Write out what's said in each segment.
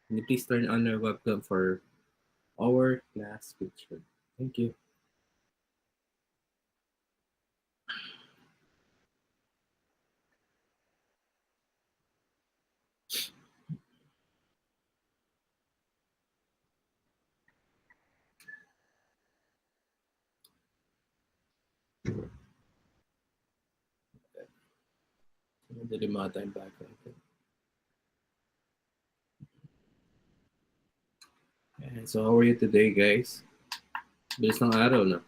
Can you please turn on your webcam for our class picture? Thank you. Madali mga tayong background. And so how are you today, guys? Bilis ng araw na.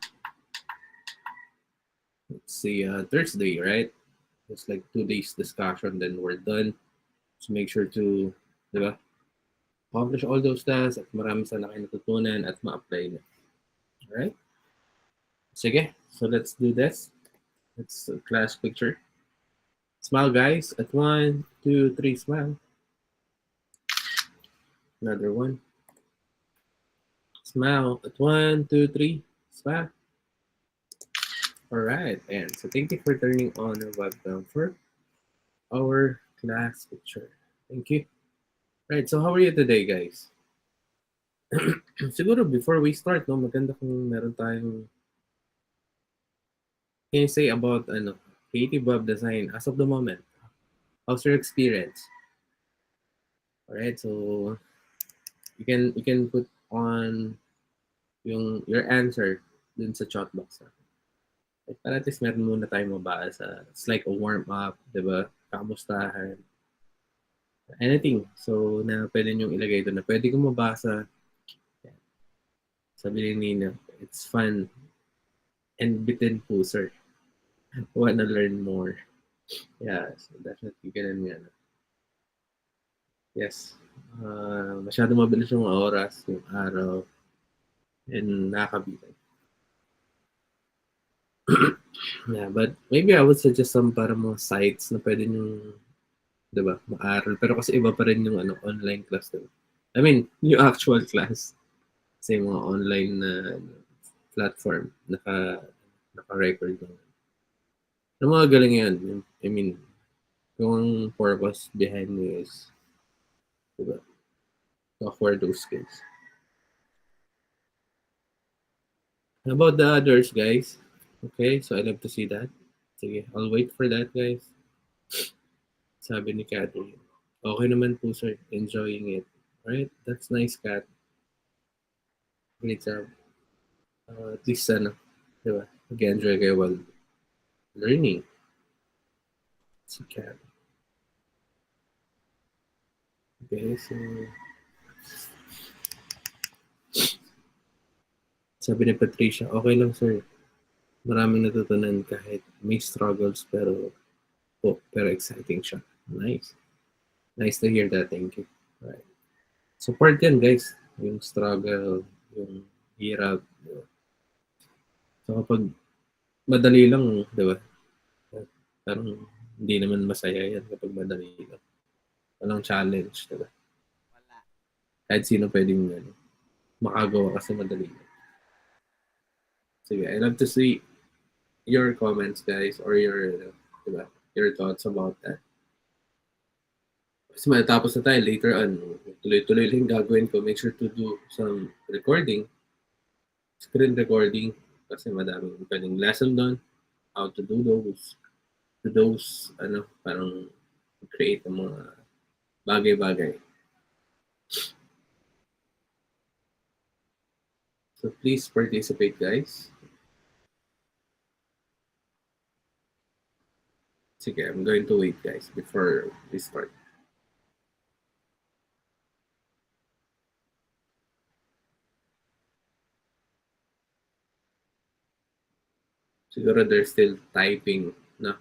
Let's see, Thursday, right? It's like 2 days discussion, then we're done. So make sure to, di ba, accomplish all those tasks at marami sana kayo natutunan at ma-apply na. Alright? Sige, so let's do this. Let's class picture. Smile, guys. At 1, 2, 3, smile. Another one. Smile. At 1, 2, 3, smile. Alright, and so thank you for turning on your webcam for our class picture. Thank you. Right, so how are you today, guys? Siguro before we start, no, maganda kung meron tayong can you say about creative web design as of the moment? How's your experience? All right, so you can put on your answer dun sa chat box. Like, para at least meron muna tayong mabasa. It's like a warm up, di ba? Kamustahan. Anything. So, na pwede nyo ilagay doon na pwede kong mabasa. Sabi ni Nina, it's fun and bitin po, sir. Wanna learn more. Yeah, so definitely ganun yan. Yes. Masyado mabilis yung oras, yung araw, and nakakabitan. Yeah, but maybe I would suggest some para mga sites na pwede nyo, diba, maaral. Pero kasi iba pa rin yung online class. Diba? I mean, yung actual class. Kasi yung mga online na platform, naka-record lang. Yung mga galing yan. I mean, yung purpose behind it is, diba, to acquire those skills. How about the others, guys? Okay, so I love to see that. Sige, I'll wait for that, guys. Sabi ni Catherine. Okay naman po, sir. Enjoying it. Alright, that's nice, Kat. Great job. At least, diba? Mag-enjoy kayo while learning. Si Kat. Okay, so... Sabi ni Patricia, okay lang, sir. Maraming natutunan kahit may struggles, pero exciting siya. Nice. Nice to hear that. Thank you. Right. Support yan, guys. Yung struggle, yung hirap. Diba? So kapag madali lang, di ba? Parang hindi naman masaya yan kapag madali lang. Walang challenge, di ba? Kahit sino pwedeng makagawa kasi madali lang. Sige, I love to see your comments, guys, or your, diba, your thoughts about that. Kasi matapos na tayo later on, tuloy-tuloy lang gagawin ko. Make sure to do some recording, screen recording, kasi madaming pwedeng lesson doon, how to do those, parang create ng mga bagay-bagay. So please participate, guys. Sige, I'm going to wait, guys, before we start. Siguro they're still typing, no?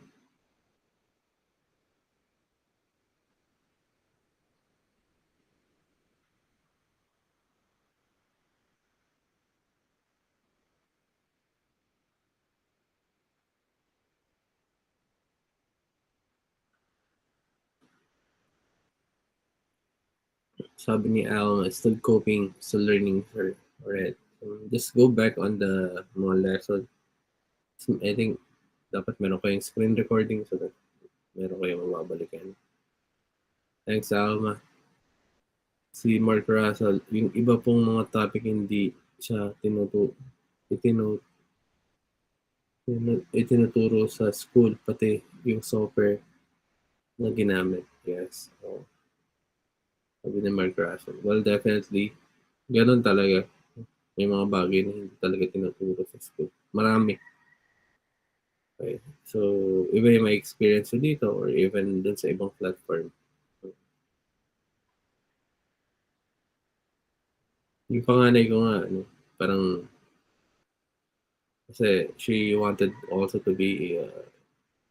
Sabi ni Al, still coping, still learning, sir. Alright. Just go back on the mga lesson. I think dapat meron kayong screen recording so that meron kayong mababalikan. Thanks, Alma. si Mark Russell, yung iba pong mga topic hindi siya itinu, itinuturo sa school, pati yung software na ginamit. Yes. So, sabi ni Mark Russell. Well, definitely, ganun talaga. May mga bagay na hindi talaga tinuturo sa school. Marami. Okay. So, iba yung may experience ko dito or even dun sa ibang platform. Yung panganay ko nga, ano, parang, kasi she wanted also to be a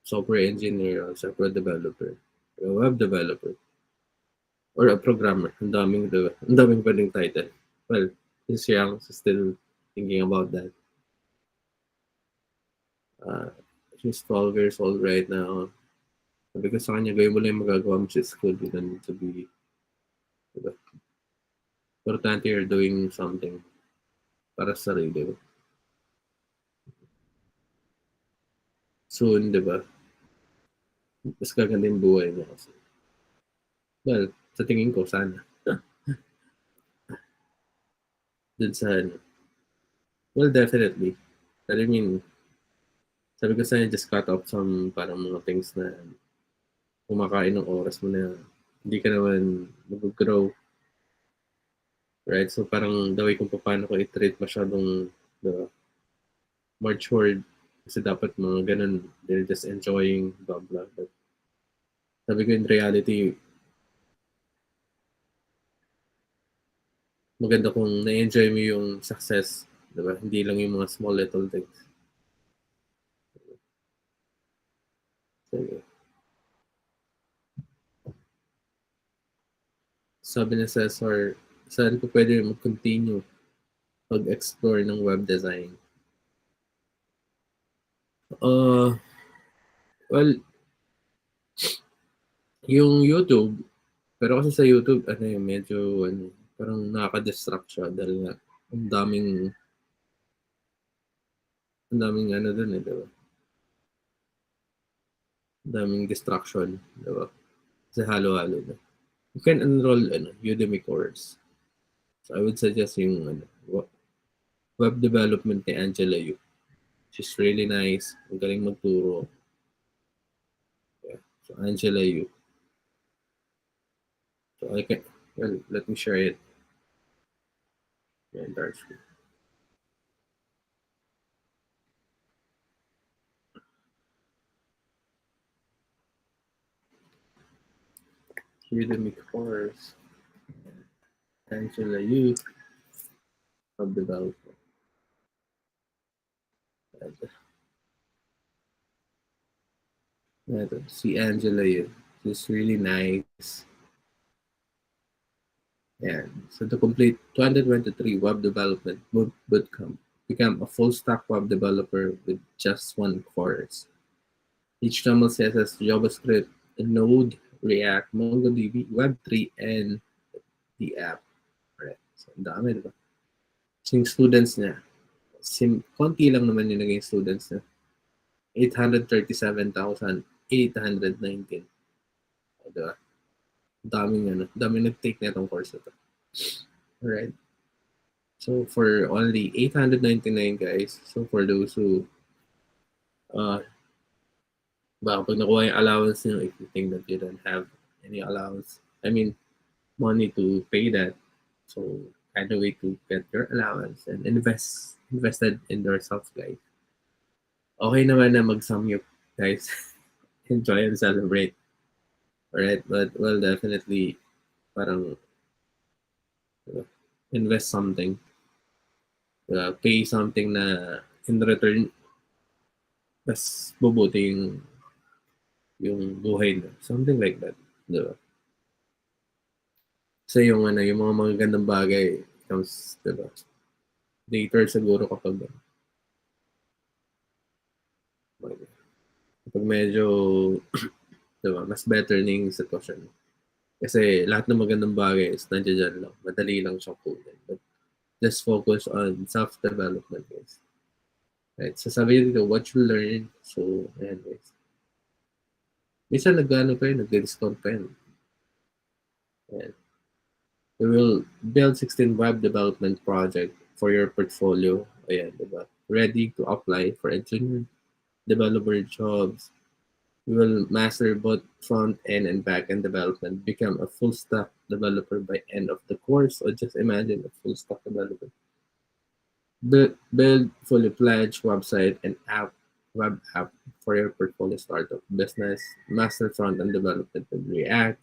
software engineer or software developer, a web developer, or a programmer. Ang daming pwedeng title. Well, she's young, she's still thinking about that. Uh, she's 12 years old right now. Sabi ko sa kanya, gawin mo lang yung magagawa mo sa school. You don't need to be, diba? Importante you're doing something para sa sarili mo. Soon, di ba? Mas gaganda yung buhay mo kasi. Well, sa tingin ko, sana. Dun sa, ano. Well, definitely. I mean, sabi ko sa'yo, just cut off some parang mga things na kumakain ng oras mo na hindi ka naman mag-grow. Right? So parang the way kung paano ko i-treat masyadong the matured kasi dapat mga ganun, they're just enjoying blah blah. But sabi ko in reality, maganda kung na-enjoy mo yung success, diba? Hindi lang yung mga small little things. So, sabi ni Cesar, saan ko pwede mag-continue pag-explore ng web design? Well, yung YouTube, pero kasi sa YouTube, ano yung medyo, ano, parang nakaka-distract siya dahil nga, ang daming ano dun eh, diba? Ang daming distraction, diba? Kasi halo-halo na. You can enroll, ano, Udemy course. So I would suggest yung, ano, web development ni Angela Yu. She's really nice. Ang galing magturo. Yeah. So Angela Yu. So I can, well, let me share it. Yeah, dark screen. Udemy course. Angela Yu. Web development. Ito, si Angela Yu. She's really nice. And so to complete 2023 web development bootcamp, become a full stack web developer with just one course. HTML, CSS, JavaScript, Node, React, MongoDB, Web3, and the app. Right. So, ang dami, diba? So, yung students niya, konti lang naman yung naging students niya. 837,819. Diba? Daming nag-take na itong course na ito. Alright. So, for only 899 guys, so for those who baka pag nakuha yung allowance nyo, if you think that you don't have any allowance, I mean, money to pay that, so find a way to get your allowance and invested in yourself, guys. Okay naman na mag-samyup, guys. Enjoy and celebrate. Alright, but well, definitely, parang invest something, pay something na in return, mas bubuti yung buhay na. Something like that. Diba? Kasi yung mga magagandang bagay comes, diba? Later siguro kapag medyo, diba, mas better na yung sitwasyon. Kasi lahat ng magandang bagay is nandiyan dyan lang. Madali lang siyang kunin. But just focus on self-development, guys. Right? So sabi dito, what you learn. So, ayan, guys. Minsan nag-ano pa yun, nag-discount pa yun. Ayan. We will build 16 web development project for your portfolio. Ayan, diba? Ready to apply for engineer, developer jobs. We will master both front end and back end development, become a full stack developer by end of the course, or just imagine a full stack developer. Build fully fledged website and web app for your portfolio startup business, master front end development with React,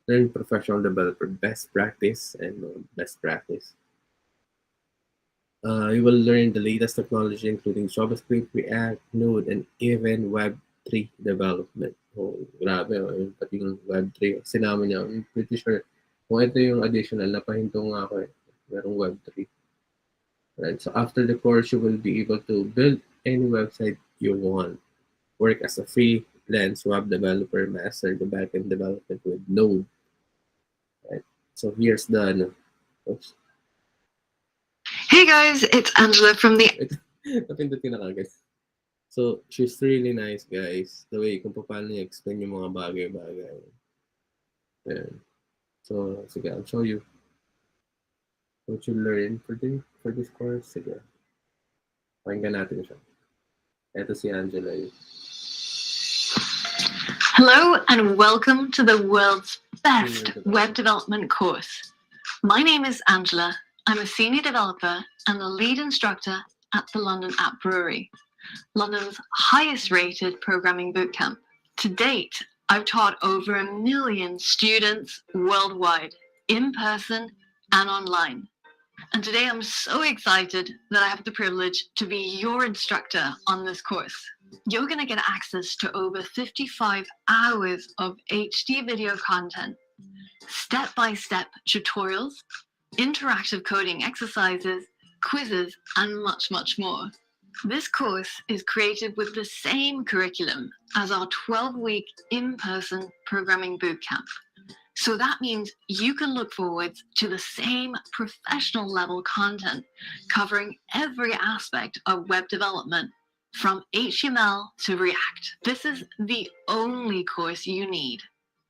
learn professional developer best practice and best practice. You will learn the latest technology including JavaScript, React, Node, and even Web3 development. Oh, grabe. Oh, yung pati yung Web3. Sinama niya. I'm pretty sure kung ito yung additional, napahinto nga ako eh. Merong Web3. Right? So after the course, you will be able to build any website you want. Work as a freelance web developer, master the backend development with Node. Right? So here's the oops. Hey guys, it's Angela from the... Napindutin na kagad. So, she's really nice, guys. The way kung paano niya explain yung mga bagay-bagay. Ayan. So, sige, I'll show you what you learn for this course. Sige. Pakinggan natin siya. Ito si Angela. Hello and welcome to the world's best web development course. My name is Angela. I'm a senior developer and the lead instructor at the London App Brewery, London's highest rated programming bootcamp. To date, I've taught over 1 million students worldwide, in person and online. And today I'm so excited that I have the privilege to be your instructor on this course. You're going to get access to over 55 hours of HD video content, step-by-step tutorials, interactive coding exercises, quizzes, and much, much more. This course is created with the same curriculum as our 12-week in-person programming bootcamp. So that means you can look forward to the same professional level content covering every aspect of web development, from HTML to React. This is the only course you need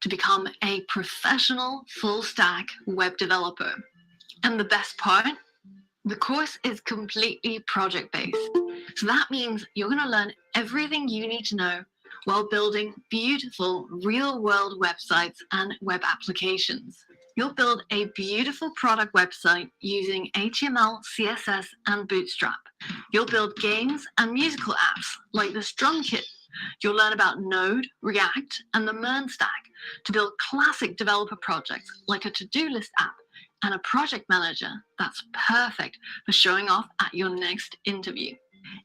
to become a professional full-stack web developer. And the best part? The course is completely project-based. So that means you're going to learn everything you need to know while building beautiful real-world websites and web applications. You'll build a beautiful product website using HTML, CSS, and Bootstrap. You'll build games and musical apps like this drum kit. You'll learn about Node, React, and the Mern stack to build classic developer projects like a to-do list app and a project manager that's perfect for showing off at your next interview.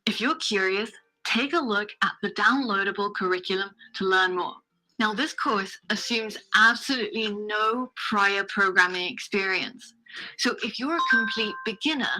If you're curious, take a look at the downloadable curriculum to learn more. Now, this course assumes absolutely no prior programming experience. So if you're a complete beginner,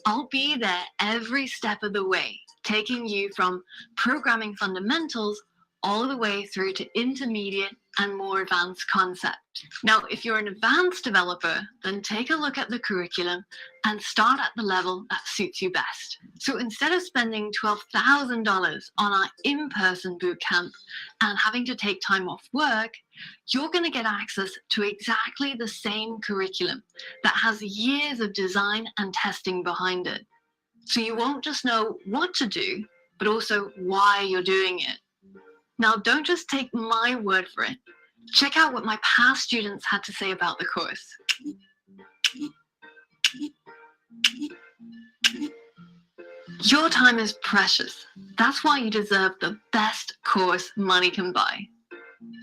I'll be there every step of the way, taking you from programming fundamentals all the way through to intermediate and more advanced concepts. Now, if you're an advanced developer, then take a look at the curriculum and start at the level that suits you best. So instead of spending $12,000 on our in-person bootcamp and having to take time off work, you're going to get access to exactly the same curriculum that has years of design and testing behind it. So you won't just know what to do, but also why you're doing it. Now, don't just take my word for it. Check out what my past students had to say about the course. Your time is precious. That's why you deserve the best course money can buy.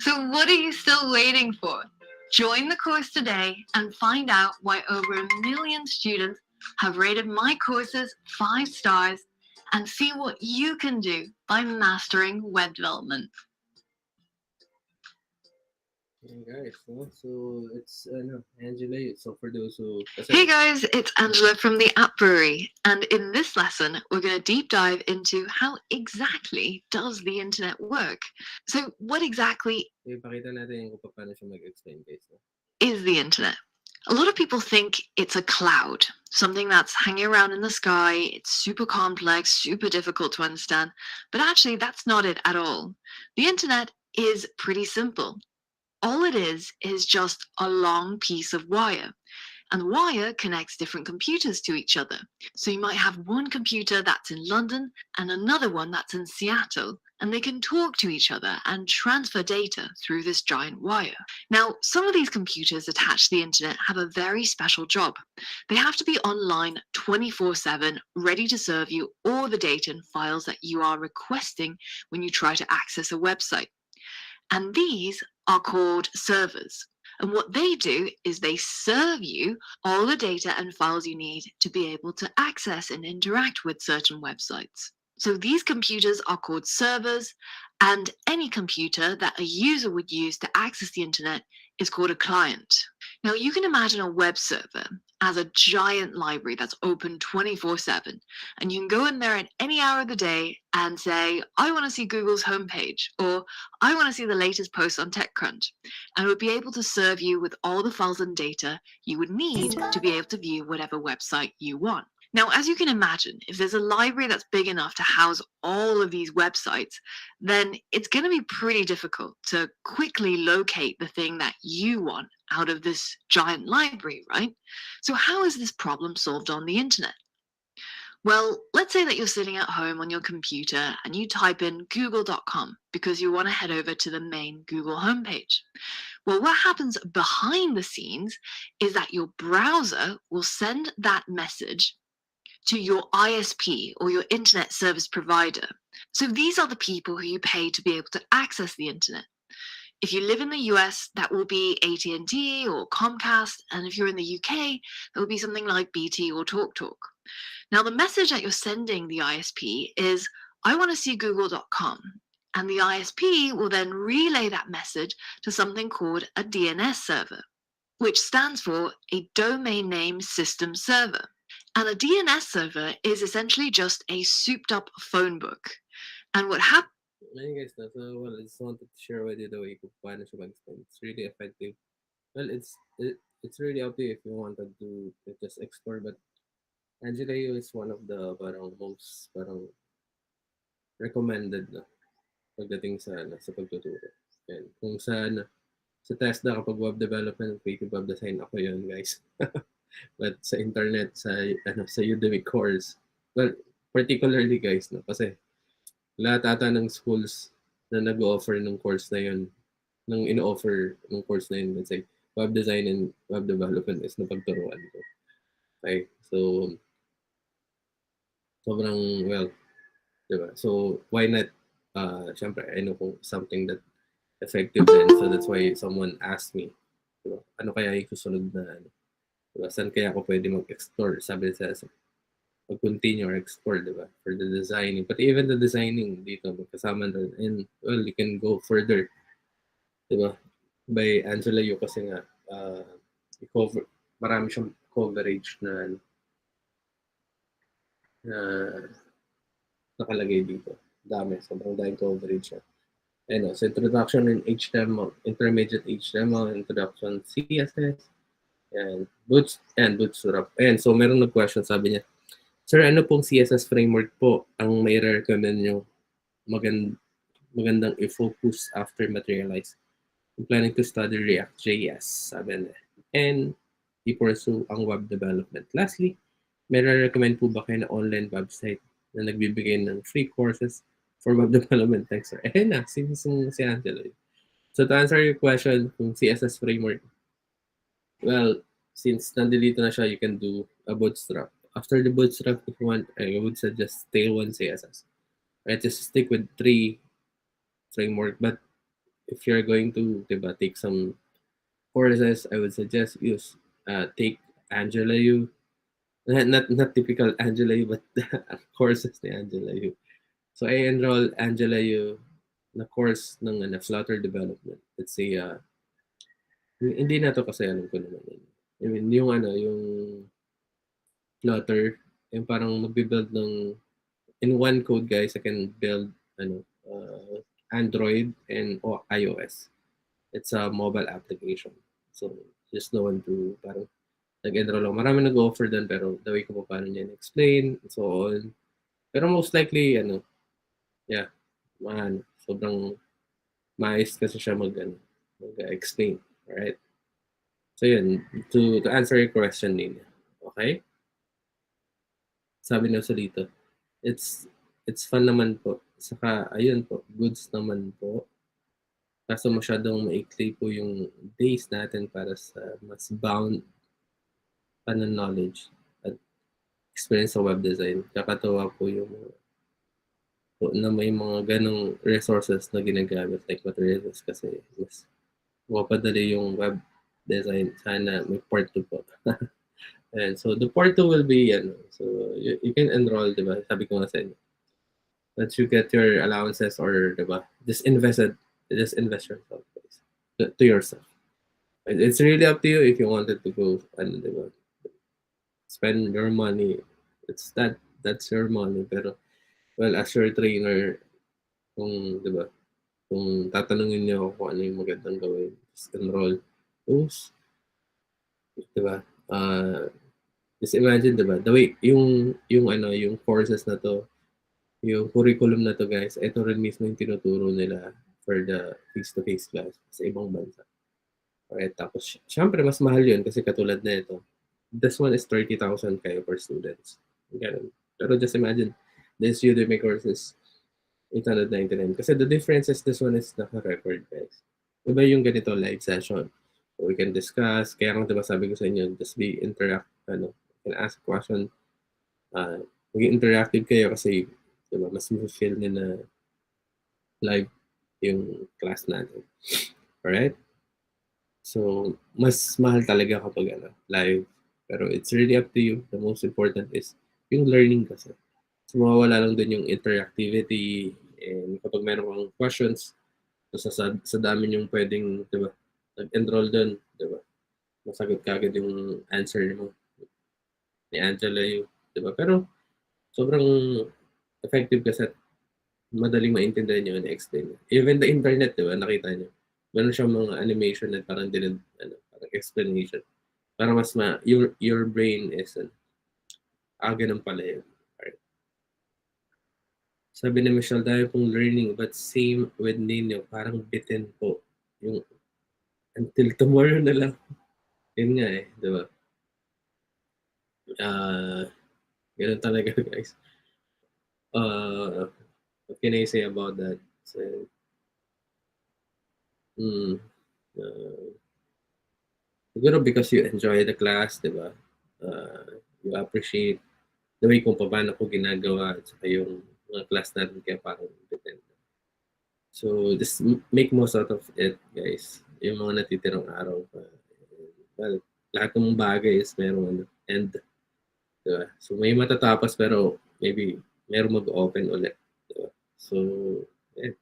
So what are you still waiting for? Join the course today and find out why over 1 million students have rated my courses 5 stars and see what you can do by mastering web development. Hey guys, so it's Angela. So for those who... Hey guys, it's Angela from the App Brewery, and in this lesson, we're going to deep dive into how exactly does the internet work. So what exactly Ipakita natin kung paano siya mag-explain, guys. is the internet? A lot of people think it's a cloud, something that's hanging around in the sky. It's super complex, super difficult to understand, but actually that's not it at all. The internet is pretty simple. all it is just a long piece of wire. And the wire connects different computers to each other. So you might have one computer that's in London and another one that's in Seattle, and they can talk to each other and transfer data through this giant wire. Now, some of these computers attached to the internet have a very special job. They have to be online 24/7, ready to serve you all the data and files that you are requesting when you try to access a website. And these are called servers. And what they do is they serve you all the data and files you need to be able to access and interact with certain websites. So these computers are called servers, and any computer that a user would use to access the internet is called a client. Now, you can imagine a web server as a giant library that's open 24/7, and you can go in there at any hour of the day and say, I want to see Google's homepage, or I want to see the latest post on TechCrunch, and it would be able to serve you with all the files and data you would need to be able to view whatever website you want. Now, as you can imagine, if there's a library that's big enough to house all of these websites, then it's going to be pretty difficult to quickly locate the thing that you want out of this giant library, right? So how is this problem solved on the internet? Well, let's say that you're sitting at home on your computer and you type in google.com because you want to head over to the main Google homepage. Well, what happens behind the scenes is that your browser will send that message to your ISP, or your internet service provider. So these are the people who you pay to be able to access the internet. If you live in the US, that will be AT&T or Comcast, and if you're in the UK, that will be something like BT or TalkTalk. Now, the message that you're sending the ISP is, I want to see google.com. And the ISP will then relay that message to something called a DNS server, which stands for a domain name system server. And a DNS server is essentially just a souped up phone book. And what happens... Ayun guys, no? So, well, I just wanted to share with you the way kung paano siya mag-explain. It's really effective. Well, it's really up to you if you wanted to just explore, but Angela Yu is one of the most recommended na pagdating sa pagtuturo. And kung sa TESDA kapag web development, creative web design, ako yun, guys. But sa internet, sa Udemy course, well, particularly guys, no, kasi lahat ata ng schools na nag-offer ng course na yun, ng in-offer ng course na yun, let's say, web design and web development is napagturuan ko. Okay, so, sobrang, well, diba? So, why not, syempre, I know kung something that effective din, so that's why someone asked me, diba? Ano kaya yung susunod na, diba? Saan kaya ako pwede mag-explore? Sabi sa mag-continue or explore, diba? For the designing. But even the designing dito, magkasama doon. And, well, you can go further. Diba? By Angela Yu kasi nga, marami siyang coverage na nakalagay dito. Dami. Sobrang daming coverage siya. And so introduction in HTML, intermediate HTML, introduction CSS, and Bootstrap. And so meron nag-question, sabi niya, Sir, ano pong CSS framework po ang may recommend nyo magandang i-focus after Materialize? I'm planning to study React.js, sabi niya. And i-pursue ang web development. Lastly, may recommend po ba kayo na online website na nagbibigay ng free courses for web development? Thanks, sir. Na, si Angela. So to answer your question, kung CSS framework, well, since nandito na siya, you can do a Bootstrap. After the Bootstrap, if you want, I would suggest Tailwind CSS. Right, just stick with 3 framework. But if you're going to take some courses, I would suggest take Angela Yu. Not typical Angela Yu, but courses ni Angela Yu. So I enroll Angela Yu na course ng Flutter development. Let's say, hindi na to kasi alam ko naman yun. I mean, yung Flutter, yung parang magbi-build ng, in one code guys, I can build Android and iOS. It's a mobile application. So, just no one to parang nag-enroll ako. Marami nag-offer din, pero the way ko pa paano niya explain and so on. Pero most likely, sobrang maayos kasi siya mag-explain. Alright? So yun, to answer your question, Nina. Okay? Sabi na sa dito, it's fun naman po. Saka, ayun po, goods naman po. Kaso masyadong maikli po yung days natin para sa mas bound pa ng knowledge at experience sa web design. Kakatawa po yung po, na may mga ganong resources na ginagamit like materials kasi mas mapadali yung web design. Sana may part 2 po. And so the part 2 will be, so you can enroll, di ba? Sabi ko nga sa inyo. Once you get your allowances or, di ba? Just invest yourself, guys. To yourself. It's really up to you if you wanted to go, di ba? Spend your money. That's your money. Pero, well, as your trainer, kung, di ba? Kung tatanungin niyo ako kung ano yung magandang gawin, just enroll. Those, di ba? Just imagine, di ba? The way, yung courses na to, yung curriculum na to, guys, ito rin mismo yung tinuturo nila for the face-to-face class sa ibang bansa. Alright, tapos, syempre, mas mahal yun kasi katulad na ito. This one is 30,000 kayo per students. Ganun. Pero just imagine, this Udemy course is 899. Kasi the difference is this one is naka-record, guys. Iba yung ganito live session. So we can discuss. Kaya nga diba sabi ko sa inyo, just be you can ask a question. Maging interactive kayo kasi diba, mas feel nyo na live yung class natin. Alright? So, mas mahal talaga kapag live. Pero it's really up to you. The most important is yung learning kasi. So, mawawala lang dun yung interactivity and kapag meron kang questions, so sa dami yung pwedeng, di ba, nag-enroll dun, di ba, masagot ka agad yung answer mo ni Angela yung, di ba, pero sobrang effective kasi madaling maintindihan nyo and explain. Even the internet, di ba, nakita nyo, meron siyang mga animation na parang parang explanation. Para mas your brain is, ganun pala yun. Sabi ni Michelle, dahil pong learning, but same with Nino, parang bitin po. Yung until tomorrow na lang. Yun nga di ba? Ganun talaga, guys. What can I say about that? So, siguro because you enjoy the class, di ba? You appreciate the way kung paano ko ginagawa at saka yung mga class natin kaya parang bitin. So, just make most out of it, guys. Yung mga natitirang araw pa. Well, lahat ng bagay is merong end. Diba? So, may matatapos pero maybe merong mag-open ulit. Diba? So, yeah.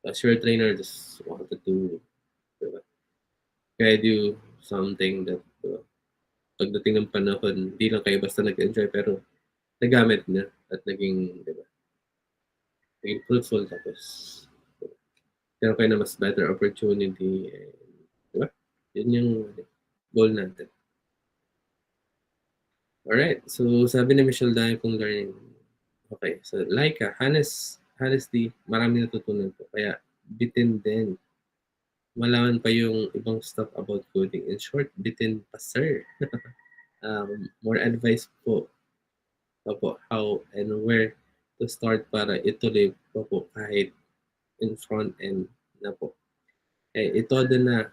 As your trainer, just wanted to guide you something that pagdating ng panahon, hindi lang kayo basta nag-enjoy pero nagamit na at naging fruitful tapos meron kayo na mas better opportunity. Diba? Yun yung goal natin. Alright, so sabi ni Michelle dahil kung learning. Okay, so Laika, honestly, marami natutunan po. Kaya bitin din. Malaman pa yung ibang stuff about coding. In short, bitin pa, sir. More advice po. Opo, how and where to start para ituloy po kahit in front end na po. Ito din na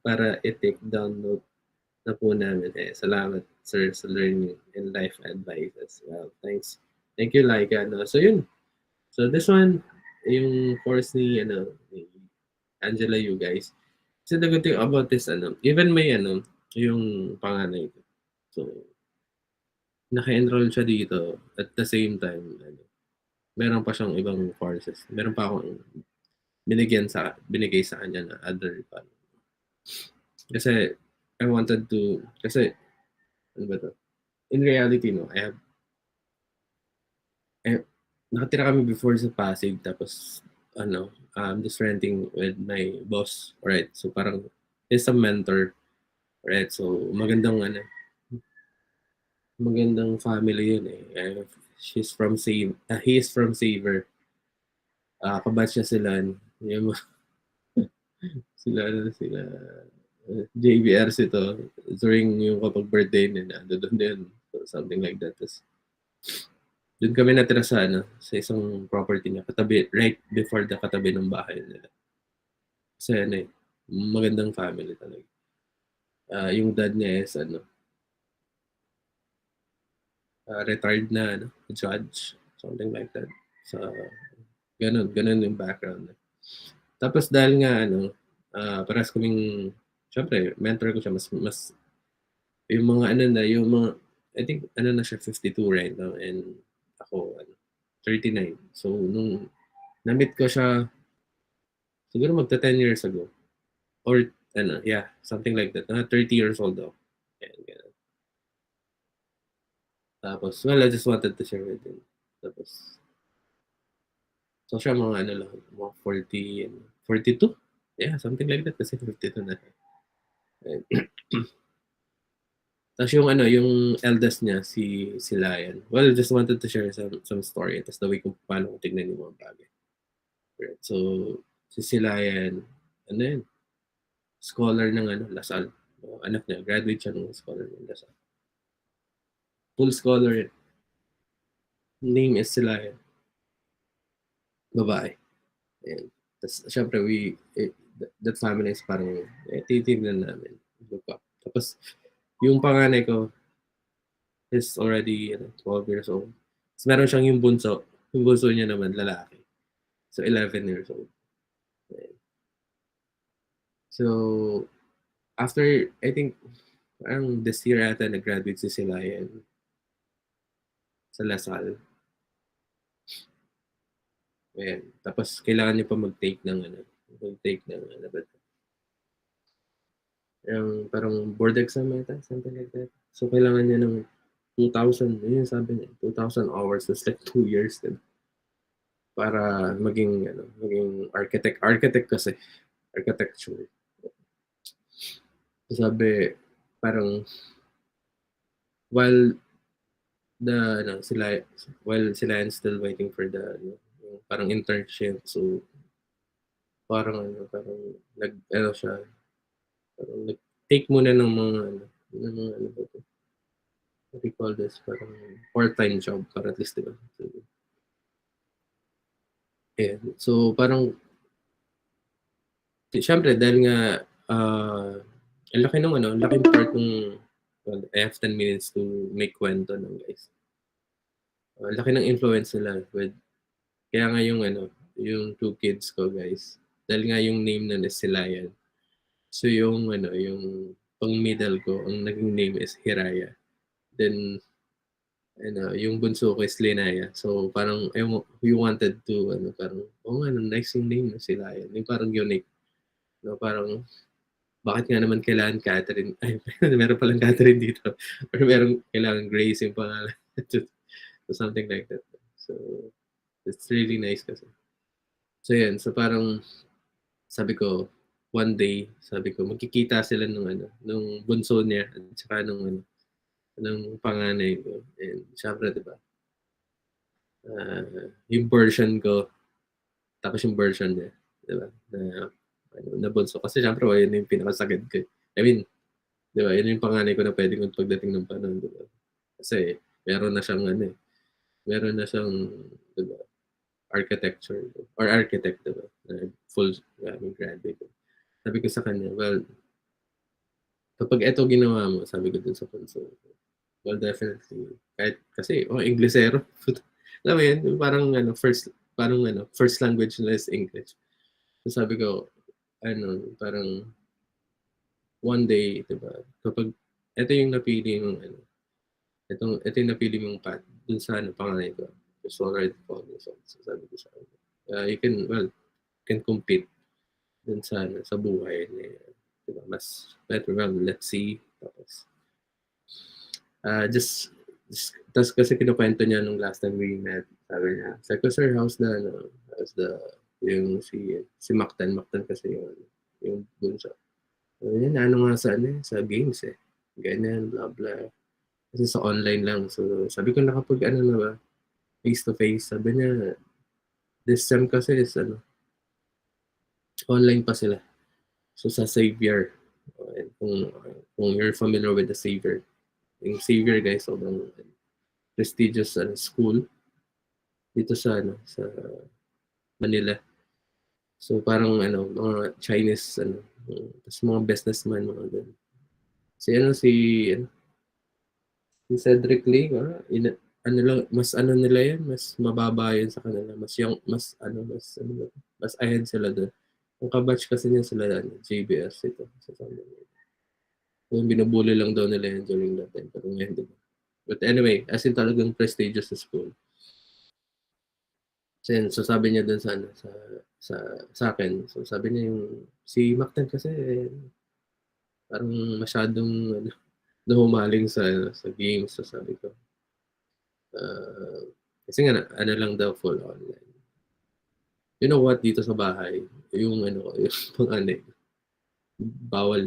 para i-take down note na po namin. Salamat, sir, sa learning and life advice as well. Thanks. Thank you, Laika. So, yun. So, this one, yung course ni Angela, you guys. So, the good thing about this, even may, yung panganay ko. So, naka-enroll siya dito at the same time, meron pa siyang ibang courses. Meron pa akong binigay sa kanya na other kasi I wanted to, kasi ano ba to? In reality, nakatira kami before sa Pasig, tapos I'm just renting with my boss, right? So parang he's a mentor, right? So magandang family yun he is from Saver. Kabatch niya sila. sila JBRC to during yung kapag birthday nila, doon din. So, something like that. Tapos, doon kami natira sa isang property niya, katabi, right before the katabi ng bahay nila. Kasi magandang family talaga. Yung dad niya is retired na judge, something like that. So, ganun yung background. Tapos dahil nga parehas kaming, syempre, mentor ko siya, mas yung mga yung mga, I think na siya 52 right now, and ako 39. So nung na-meet ko siya siguro magta 10 years ago, or yeah, something like that. 30 years old daw. Ganun. Tapos, well, I just wanted to share with him. Tapos, so siya mga lang, mga 40 and 42? Yeah, something like that kasi 52 na. Tapos yung eldest niya, si Lion. Well, just wanted to share some story. Tapos the way kung paano ko tignan yung mga bagay. Right. So, si Lion, scholar ng Lasal. Anak niya, graduate siya ng scholar ng Lasal. Full scholar. Name is si Lion. Babae. And, tapos, syempre, that family is parang, titignan namin. Look up. Tapos, yung panganay ko is already 12 years old. Tapos meron siyang yung bunso. Yung bunso niya naman, lalaki. So, 11 years old. So, after, I think, parang this year ata nag-graduate si Silayan sa Lasal. Ayan. Tapos, kailangan niya pa mag-take ng parang board exam yata, something like that. So, kailangan niya ng 2,000, yun sabi niya, 2,000 hours. That's like 2 years din. Para maging architect. Architect kasi. Architecture. Sabi, parang, while sila is still waiting for the, parang internship. So, parang siya, parang nag-take muna ng mga, what do you call this, parang part-time job para at least, diba? So parang, syempre, dahil nga, ang laki ng laking part ng, well, I have 10 minutes to make kwento ng guys. Laki ng influence nila with, kaya nga yung 2 kids ko guys, dahil nga yung name na is Silayan. So yung pang middle ko, ang naging name is Hiraya. Then yung bunso ko is Linaya. So parang we wanted to parang nice yung name na Silayan. Yung parang unique. No, parang bakit nga naman kailangan Catherine? Ay, meron palang Catherine dito. Or meron kailangan Grace yung pangalan. So something like that. So it's really nice kasi. So yan, so parang sabi ko, one day, sabi ko, magkikita sila nung bunso niya at saka nung panganay ko. And syempre, diba, yung version ko, tapos yung version niya, diba, na bunso. Kasi syempre, yun yung pinakasagad ko. I mean, diba, yun yung panganay ko na pwede kong pagdating ng panahon, diba? Kasi, meron na siyang diba, architecture, or architect, diba, full graduate. Sabi ko sa kanya, well, kapag ito ginawa mo, sabi ko dun sa bunso, well, definitely, kahit kasi, Inglesero. Alam mo yun, parang first language nila is English. So sabi ko, parang one day, diba, kapag ito yung napili mong ito yung napili mong path dun sa panganay ko, it's already falling. So sabi ko sa kanya, you can compete dun sa buhay niya. Diba, mas better, well, let's see. Tapos, tapos kasi kinukwento niya nung last time we met, sabi niya, sabi ko, sir, how's yung si Mactan kasi yung bunso. Sabi niya, nga sa games ganyan, blah blah. Kasi sa online lang. So sabi ko, nakapag na ba, face to face. Sabi niya, this sem kasi is online pa sila. So sa Xavier, kung you're familiar with the Xavier, yung Xavier guys, sobrang prestigious school dito sa Manila. So parang mga Chinese tapos mga businessman mga ganun. Si Cedric Lee, mas nila yan, mas mababa yun sa kanila, mas ahead sila doon. Ang kabatch kasi niya sila JBS ito sa Sunday. Yung binubuli lang daw nila yan during that time, pero ngayon diba. But anyway, as in talagang prestigious sa school. So sabi niya dun sa akin, so sabi niya yung si Mactan kasi parang masyadong humaling sa games. So sabi ko, kasi nga lang daw full online. You know what, dito sa bahay, yung yung panganay, bawal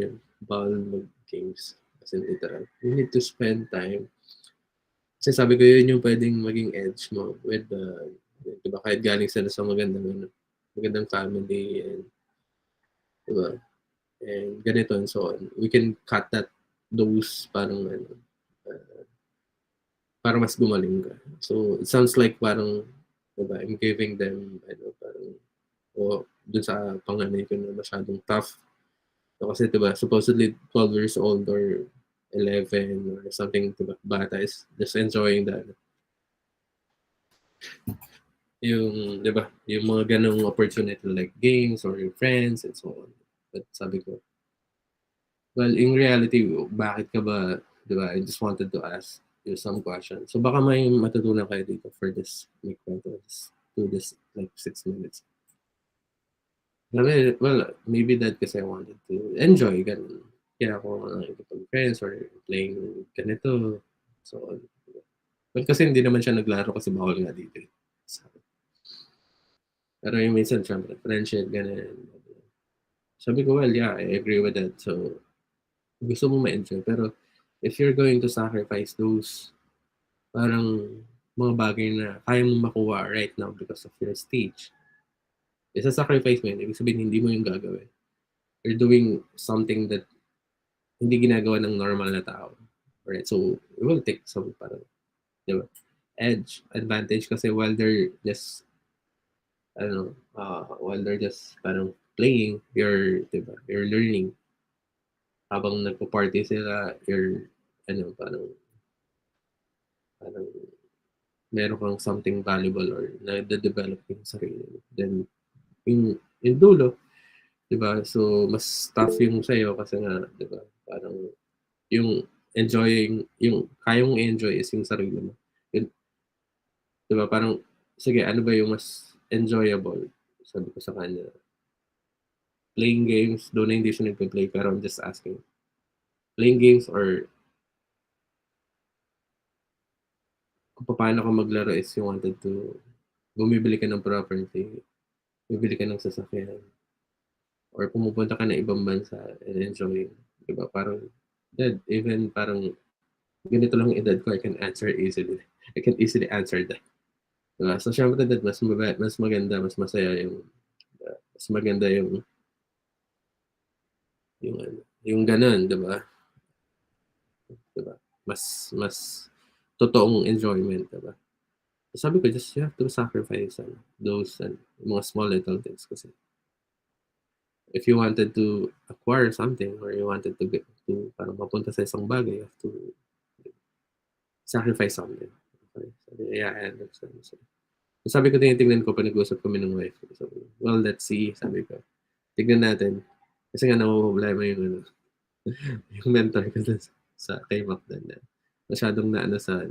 mag-games. As in literal. You need to spend time. Kasi sabi ko yun yung pwedeng maging edge mo with diba, kahit galing sila sa magandang family and diba, and ganito and so on. We can cut those parang para mas gumaling ka. So, it sounds like parang, diba, I'm giving them, parang, dun sa panganay ko na masyadong tough. So, kasi, diba, supposedly 12 years old or 11 or something, diba, bata is just enjoying that. Yung, diba, yung mga ganong opportunity like games or your friends and so on. But sabi ko, well, in reality, bakit ka ba, diba, I just wanted to ask you some questions. So baka may matutunan kayo dito for this, may kwento, to this like 6 minutes. Well, maybe that kasi I wanted to enjoy, ganun. Kaya ako nakikipag friends or playing ganito. So, well, kasi hindi naman siya naglaro kasi bawal nga dito. So, pero yung minsan, syempre, friendship, ganun. Sabi ko, well, yeah, I agree with that. So, gusto mo ma-enjoy. Pero, if you're going to sacrifice those parang mga bagay na kaya mong makuha right now because of your stage, isa-sacrifice mo yun. Ibig sabihin, hindi mo yung gagawin. You're doing something that hindi ginagawa ng normal na tao. Right? So, it will take some parang, diba, edge, advantage kasi while they're just, while they're just parang playing, diba, you're learning. Habang nagpo-party sila, you're, parang meron kang something valuable or na-develop yung sarili. Then, yung dulo, diba? So, mas tough yung sa'yo kasi nga, diba? Parang, yung enjoying, yung kaya mong enjoy is yung sarili mo. Yun, diba? Parang, sige, ano ba yung mas enjoyable? Sabi ko sa kanya, playing games, doon na hindi siya nagpe-play, pero I'm just asking, playing games or kung paano ka maglaro is you wanted to bumibili ka ng property, bibili ka ng sasakyan, or pumupunta ka na ibang bansa and enjoy, diba? Parang, even parang ganito lang edad ko, I can answer easily. I can easily answer that. Diba? So, syempre that mas maganda, mas masaya mas maganda yung ganun, diba? Diba? Mas totoong enjoyment, diba? So, sabi ko, just you have to sacrifice those mga small little things kasi if you wanted to acquire something or you wanted to get to parang mapunta sa isang bagay, you have to sacrifice something. Okay? Sabi, yeah, I understand. So, sabi ko, tinitingnan ko pa nag-usap kami ng wife. So, well, let's see. Sabi ko, tignan natin. Kasi nga problema yung yung mentor ko sa kay Macdan na masyadong sa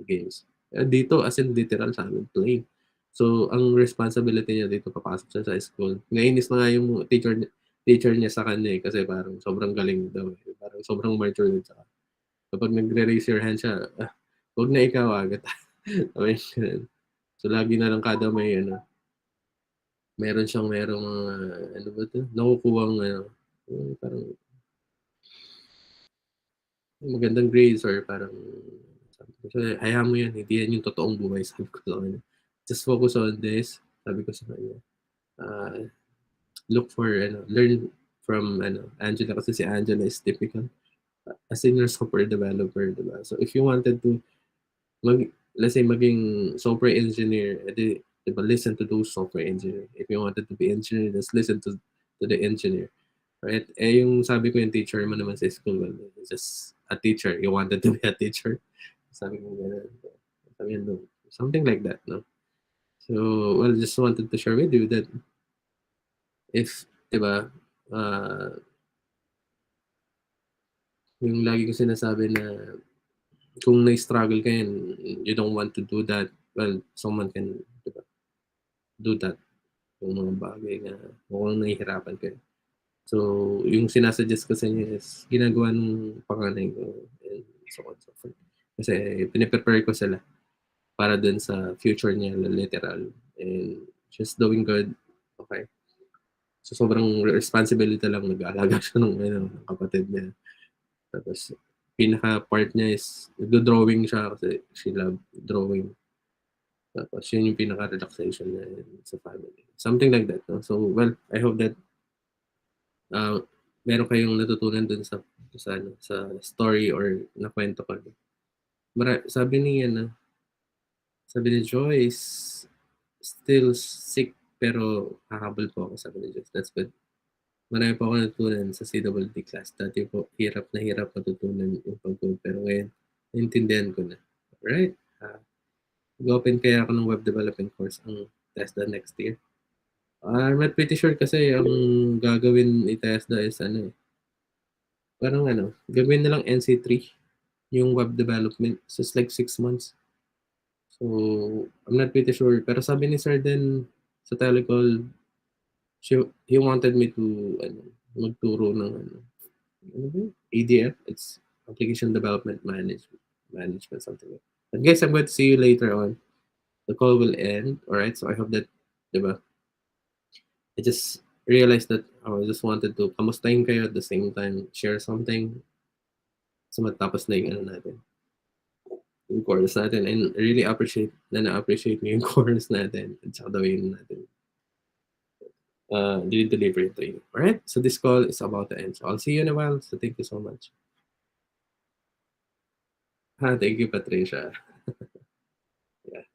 games. Dito, as in literal sa amin, playing. So, ang responsibility niya dito, papasok siya sa school. Nainis na nga yung teacher niya sa kanya kasi parang sobrang galing daw. Parang sobrang mature sa kapag nagre-raise your hand siya, huwag na ikaw agad. So, lagi na lang kada merong ano ba ito? Nakukuhang parang magandang grades or parang sabi ko, hayaan mo yan, hindi yan yung totoong buhay, sabi ko sa kanya. Just focus on this, sabi ko sa kanya. Look for, learn from Angela, kasi si Angela is typical a senior software developer, diba? So if you wanted to let's say maging software engineer, edi, diba, listen to those software engineer. If you wanted to be engineer, just listen to the engineer. Right? Eh, yung sabi ko yung teacher mo naman sa school, well, just a teacher. You wanted to be a teacher. Sabi ko gano'n. Sabi no. Something like that, no? So, well, just wanted to share with you that if, diba, yung lagi ko sinasabi na kung na-struggle ka and you don't want to do that, well, someone can, diba, do that. Yung mga bagay na mukhang nahihirapan ka. So, yung sinasuggest ko sa inyo is ginagawa ng panganay ko and so on and so forth. Kasi piniprepare ko sila para dun sa future niya, literal. And she's doing good. Okay. So, sobrang responsibility lang. Nag-aalaga siya ng kapatid niya. Tapos, pinaka-part niya is nagdo-drawing siya kasi she love drawing. Tapos, yun yung pinaka-relaxation niya sa family. Something like that. No? So, well, I hope that uh, meron kayong natutunan dun sa story or nakwento ko. Sabi ni sabi ni Joyce, still sick pero hahabol po ako, sabi ni Joyce. That's good. Marami po ako natutunan sa CWD class. Dati po, hirap na hirap matutunan yung pag-code. Pero ngayon, naintindihan ko na. Alright? Mag-open kaya ako ng web development course ang TESDA next year. I'm not pretty sure kasi ang gagawin ni TESDA is parang gagawin na lang NC3 yung web development. So it's like 6 months. So, I'm not pretty sure. Pero sabi ni Sir din sa telecall, he wanted me to magturo ng ADF. It's Application Development Management, something like that. But guys, I'm going to see you later on. The call will end. Alright, so I hope that, diba, I just realized that I just wanted to kamustahin kayo at the same time, share something. So matapos na yung natin. Yung course natin, and really appreciate na-appreciate mo yung course natin at saka the way natin deliver it to you. Alright? So this call is about to end. So I'll see you in a while. So thank you so much. Thank you, Patricia. Yeah.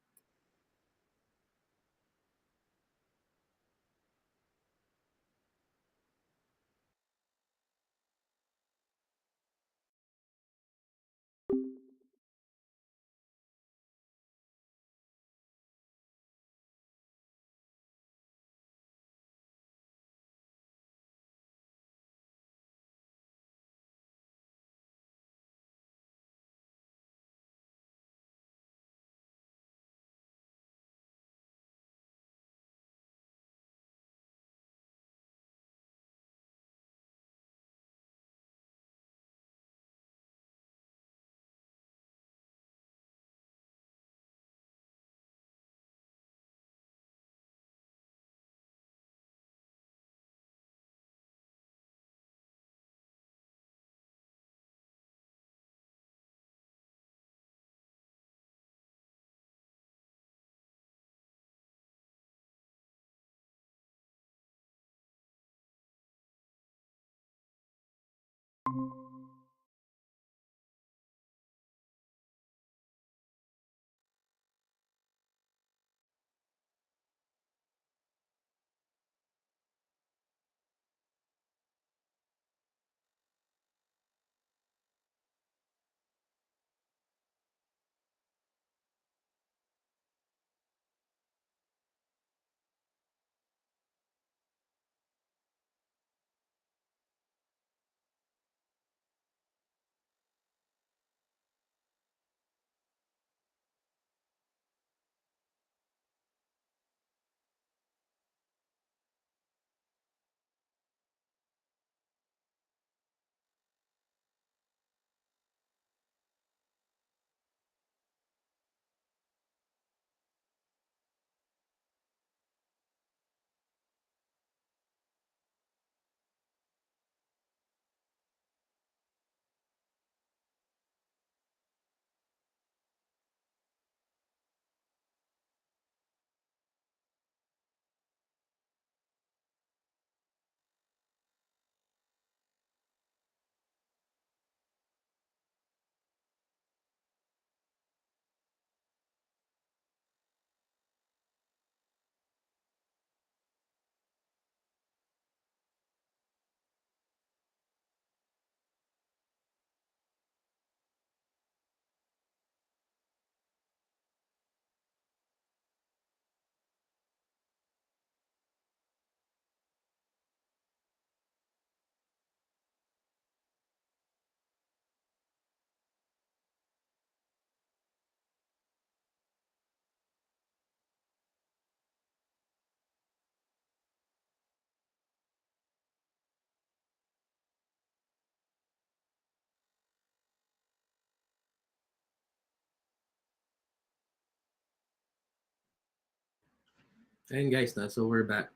And guys, so we're back.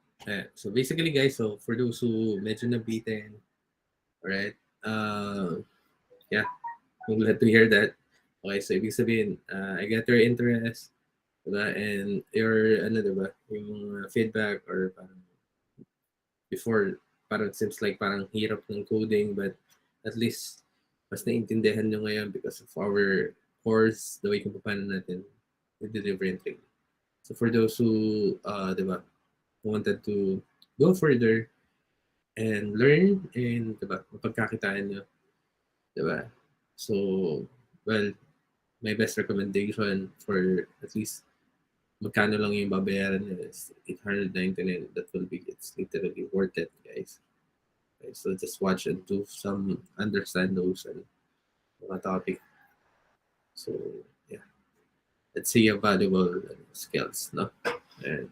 So basically, guys, so for those who medyo nabitin, alright, yeah, I'm glad to hear that. Okay, so ibig sabihin, I get your interest, diba? And your, ano, diba, yung feedback or parang before, parang seems like parang hirap ng coding, but at least mas naintindihan nyo ngayon because of our course, the way kung paano natin i-deliver yung training. So for those who, diba, wanted to go further and learn and diba, mapagkakitaan nyo, diba? So, well, my best recommendation for at least magkano lang yung babayaran nyo is 899. That will be, it's literally worth it, guys. Okay, so just watch and do some understand those and mga topic. So, yeah. Let's see your valuable skills, no? And,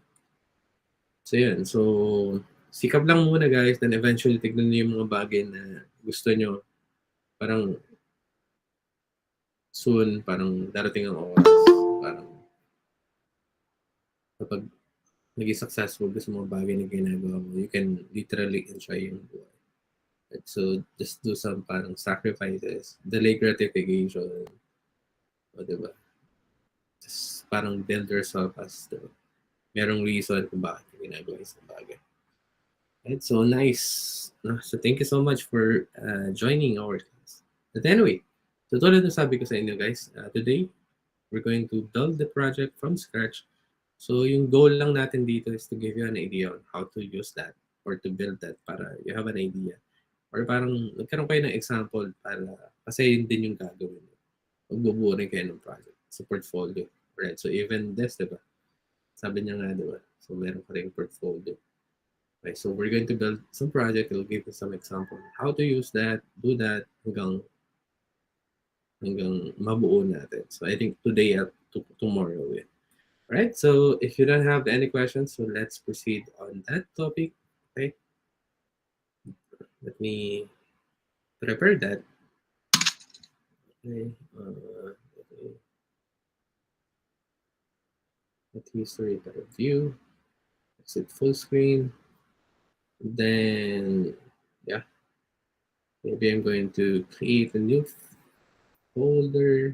so, yun. So, sikap lang muna, guys. Then eventually, tignan nyo yung mga bagay na gusto nyo. Parang soon, parang darating ang oras. Parang kapag naging successful ka sa mga bagay na ginagawa mo, you can literally enjoy yung buhay. Right? So, just do some parang sacrifices, delay gratification, o diba? Just parang build yourself as the merong reason kung bakit yung ginagawa yung isang bagay. Right? So, nice. So, thank you so much for joining our class. But anyway, so tulad ng sabi ko sa inyo guys, today, we're going to build the project from scratch. So, yung goal lang natin dito is to give you an idea on how to use that or to build that para you have an idea. Or parang nagkaroon kayo ng example para kasi yun din yung gagawin. Magbubuo rin kayo ng project sa portfolio. Right? So, even this, diba? Sabi niya nga, diba? So, meron ka rin portfolio. Okay, so we're going to build some project. I'll give you some example how to use that, do that hanggang mabuo natin. So I think today at tomorrow. Yeah. Right. So if you don't have any questions, so let's proceed on that topic. Okay. Let me prepare that. Okay. Okay. Let history better view. Exit full screen. Then yeah, maybe I'm going to create a new folder.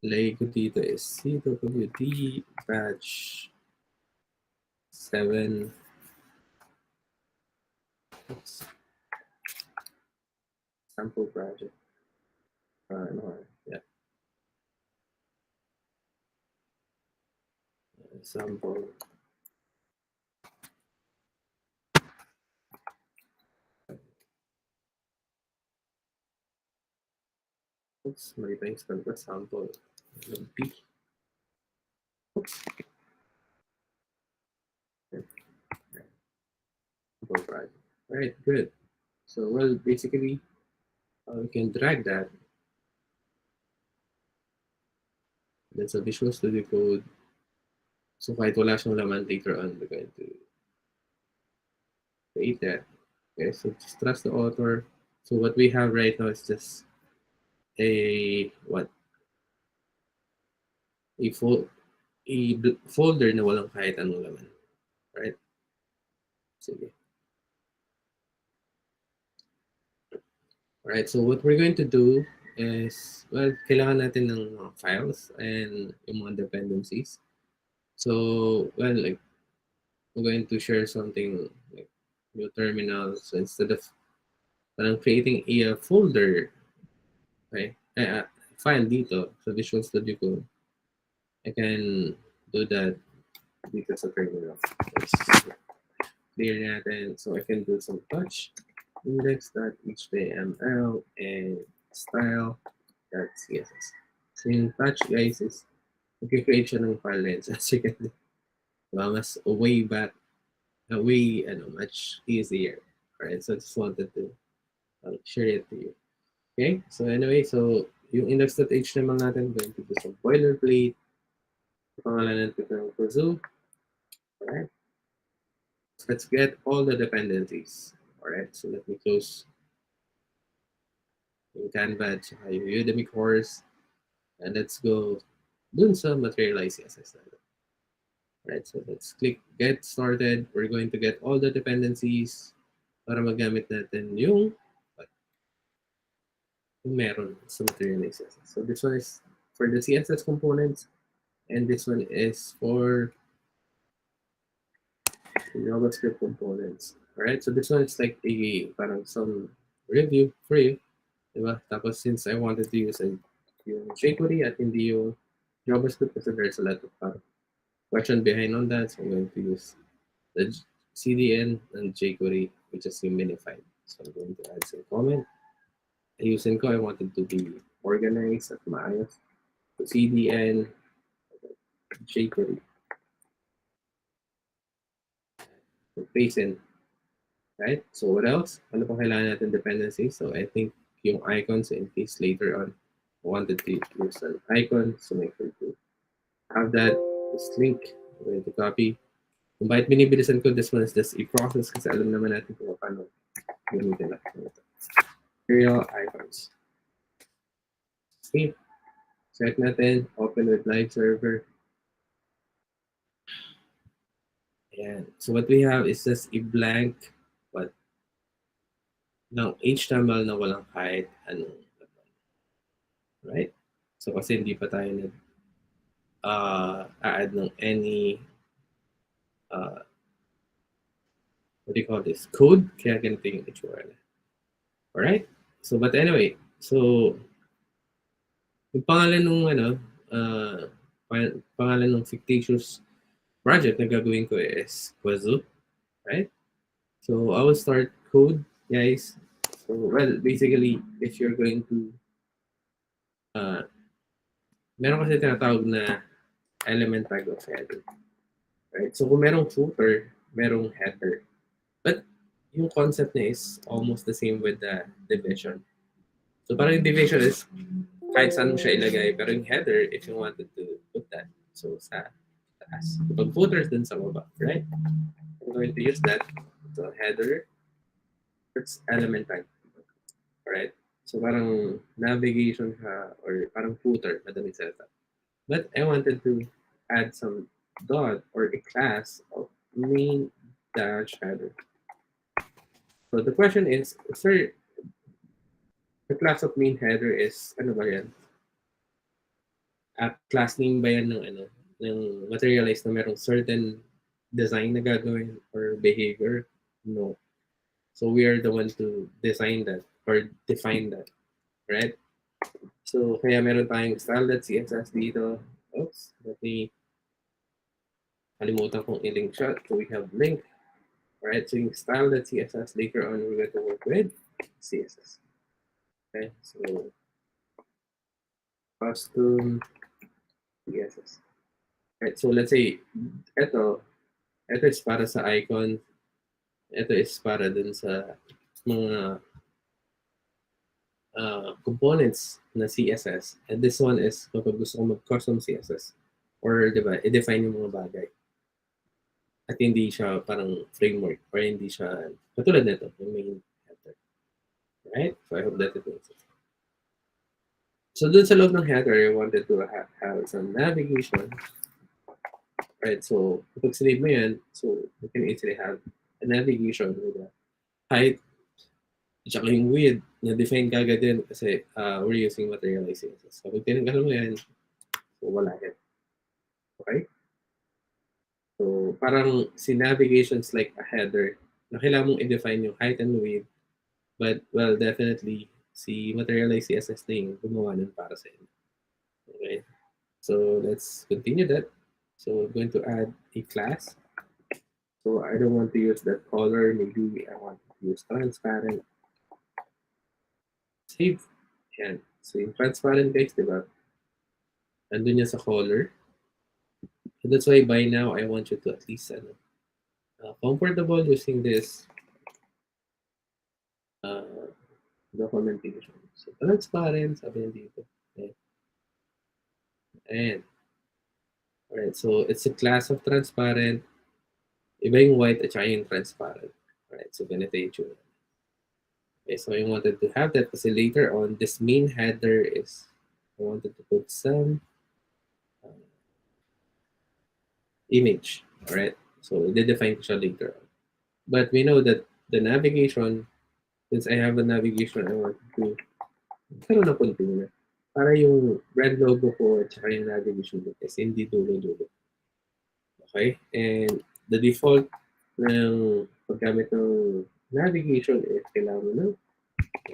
Lagay ko dito is CWD batch 7. Sample project. No, yeah. Sample. Oops, may pa-install ko sample. B. Sample project. All right, good. So, well, basically, we can drag that. That's a Visual Studio Code. So, kahit wala siyang laman later on, we're going to create that. Okay, so just trust the author. So, what we have right now is just a, what? A, folder na walang kahit anong laman. Right? Sige. Alright, so what we're going to do is, well, kailangan natin ng mga files and yung mga dependencies. So, well, like, I'm going to share something like new terminal. So instead of parang creating a folder, okay, file dito sa Visual Studio Code, I can do that dito sa terminal. Let's clear natin. So I can do some touch index.html and style.css. So yung touch, guys, is mag-create siya ng file lines. As you can mas way back, way, much easier. Alright, so I just wanted to share it to you. Okay, so anyway, so yung index.html natin, going to do some boilerplate. Pangalanan natin ng Kazoo. Alright. Let's get all the dependencies. Alright, so let me close yung Canva at saka yung Udemy course. And let's go dun sa materialize CSS natin. Right, so let's click get started. We're going to get all the dependencies para magamit natin yung meron sa material CSS. So this one is for the CSS components, and this one is for the JavaScript components. Alright, so this one is like a parang some review for you. Diba? Tapos since I wanted to use yung jQuery at hindi yung JavaScript kasi there's a lot of question behind on that, so I'm going to use the CDN and jQuery, which is yung minified. So I'm going to add some comment. Ayusin ko, I wanted to be organized at maayos. So CDN, jQuery. So paste in. Right? So what else? Ano pang kailangan natin dependency? So I think yung icons, in case later on I wanted to use an icon, so make sure to have that. This link, I'm going to copy. Kung bakit binibilisan ko, this one is just a process kasi alam naman natin kung paano gamitin natin ito. Material icons. Save. Set natin, open with live server. Ayan. So what we have is just a blank ng HTML na walang kahit anong right? So kasi hindi pa tayo nag add ng any what do you call this? Code, kaya ganito yung itsura na. Alright? So but anyway, so yung pangalan nung pangalan ng fictitious project na gagawin ko is Quazu, right? So I will start code, guys. So well, basically, if you're going to meron kasi tinatawag na element tag of header. Right? So kung merong footer, merong header. But yung concept niya is almost the same with the division. So parang yung division is kahit saan mo siya ilagay, pero yung header, if you wanted to put that, so sa taas. Pag footer is dun sa baba, right? I'm going to use that. So header, it's element tag. Right? So parang navigation siya, or parang footer, madaling salita. But I wanted to add some dot or a class of main dash header. So the question is, sir, the class of main header is ano ba yan? Class name ba yan ng materialize na merong certain design na gagawin or behavior? No. So we are the one to design that or define that, right? So kaya meron tayong style.css dito. Oops, let me kalimutan kong i-link siya. So we have link. Alright, so yung style.css, later on we're going to work with CSS. Okay, so custom CSS. Alright, so let's say ito is para sa icon. Ito is para dun sa mga components na CSS. And this one is kapag gusto ko mag-custom CSS. Or, di ba, i-define yung mga bagay. At hindi siya parang framework. Or hindi siya, katulad nito, yung main header. Right? So, I hope that it makes sense. So, dun sa loob ng header, I wanted to have some navigation. Right? So, kapag sinave mo yan, so, you can easily have a navigation with a height, tsaka yung width, na-define kagad din kasi we're using materialize CSS. So, pag tinanggal mo yan, so wala yan. Okay? So, parang si navigation's like a header na kailangan mong i-define yung height and width, but, well, definitely, si materialize CSS na yung gumawa nun para sa inyo. Okay? So, let's continue that. So, I'm going to add a class. So, I don't want to use that color. Maybe I want to use transparent. Save. Yan. So, yung transparent, guys, diba? Andun niya sa color. So, that's why by now, I want you to at least comfortable using this documentation. So, transparent, sabi niya dito. Okay. And, alright, so it's a class of transparent. Iba yung white at saka yung transparent. Alright, so ganito yung tsura. Okay, so I wanted to have that kasi later on, this main header is, I wanted to put some image. Alright? So, i-define ko siya later on. But we know that the navigation, since I have a navigation, I want to karoon ng container. Para yung brand logo ko at saka yung navigation ko is hindi dulo-dulo. Okay? And the default ng paggamit ng navigation is kailangan ng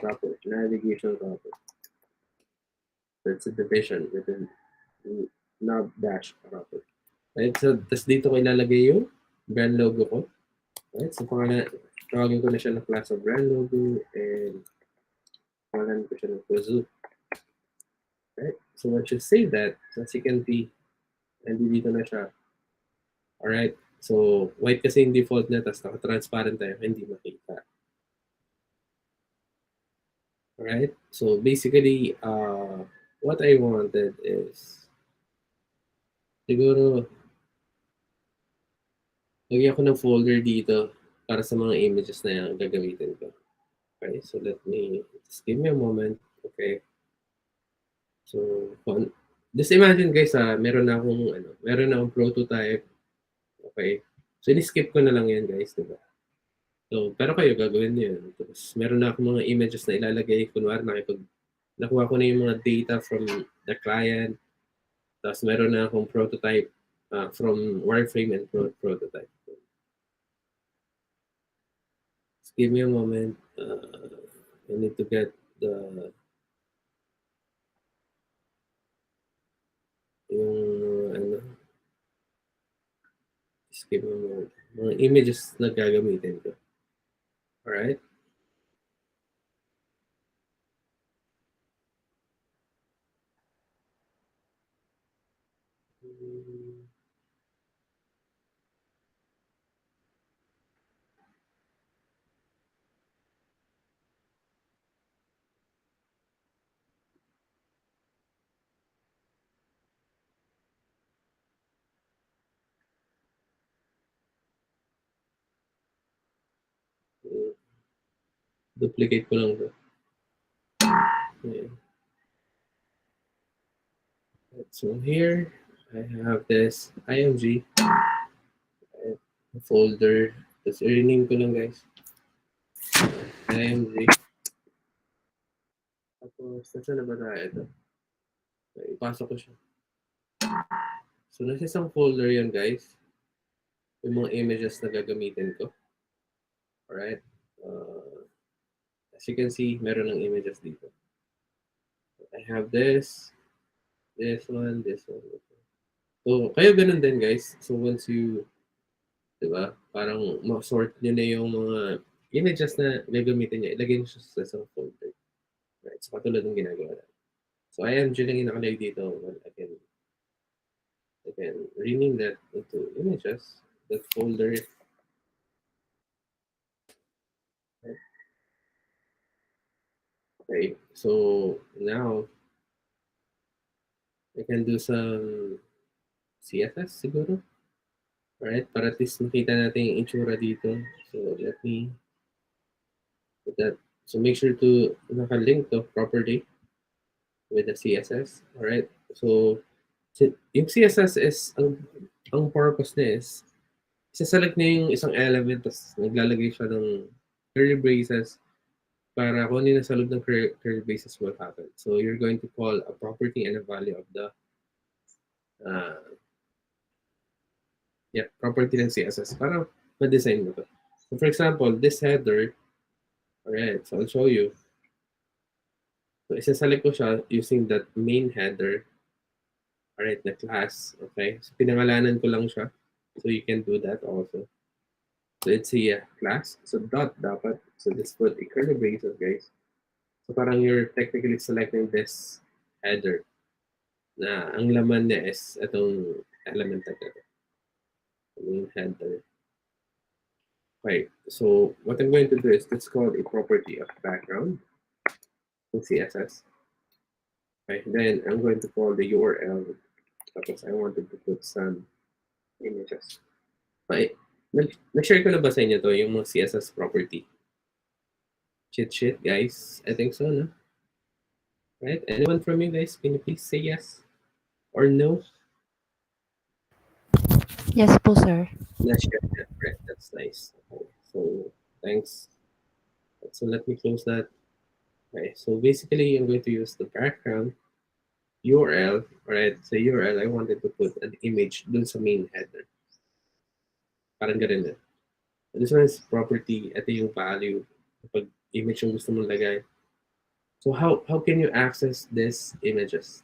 wrapper. Navigation wrapper. That's a division within knob dash wrapper. Right? So, tas dito ko ilalagay yung brand logo ko. Right? So, tawagin ko na siya ng class of brand logo and pangalan ko siya ng Kazoo. Right? So, once you save that, as you can see, nandito na siya. Alright? So, white kasi yung default na, tapos naka-transparent tayo, hindi makita. Alright? So, basically, what I wanted is, siguro, lagyan ko ng folder dito para sa mga images na yung gagamitin ko. Okay? So, just give me a moment. Okay? So, just imagine guys, meron na akong prototype. Okay? So, ini-skip ko na lang yan guys, diba? So, pero kayo gagawin niyo yun. Tapos, meron na akong mga images na ilalagay. Kunwari, nakuha ko na yung mga data from the client. Tapos, meron na akong prototype from wireframe and prototype. Just give me a moment. I need to get just give me a moment. Mga images na gagamitin ko. Alright? Duplicate ko lang ito. Yeah. So here, I have this IMG folder. Tapos i-rename ko lang guys. IMG. Tapos, nasa na ba tayo ito? Ipasok ko siya. So, nasa isang folder yan guys. Yung mga images na gagamitin ko. Alright? As you can see, meron ng images dito. I have this one. So, kayo ganun din guys. So, once you, diba, parang ma-sort nyo na yung mga images na gagamitin nyo, ilagay nyo siya sa isang folder. Right? So, katulad ng ginagawa natin. So, IMG lang yung nakalagay dito. Well, I can rename that into images. That folder. Okay, so now I can do some CSS siguro. Alright, para at least makita natin yung itsura dito. So let me put that. So make sure to naka-link to properly with the CSS. Alright, so yung CSS is, ang purpose niya is, isaselect niya yung isang element, tapos naglalagay siya ng curly braces para kung ano yung nasa loob ng curly braces will happen. So you're going to call a property and a value of the property ng CSS para ma-design mo to. So for example, this header, alright, so I'll show you. So isa-select ko siya using that main header, alright, na class, okay? So pinangalanan ko lang siya. So you can do that also. So it's a class. So dot dapat. So just put a curly braces, guys. So parang you're technically selecting this header na ang laman niya is itong element na ito. Yung header. Okay, so what I'm going to do is it's called a property of background in CSS. Okay, then I'm going to call the URL because I wanted to put some images. Okay, nag-share ko na ba sa inyo to yung mga CSS property? Cheat sheet, guys? I think so, no? Right? Anyone from you guys, can you please say yes or no? Yes po, sir. Na-share that, right? That's nice. Okay. So, thanks. So, let me close that. Okay. So, basically, I'm going to use the background URL, right? Sa URL, I wanted to put an image dun sa main header. Parang ganun na. This one is property. Ito yung value. Kapag image yung gusto mong lagay. So, how can you access these images?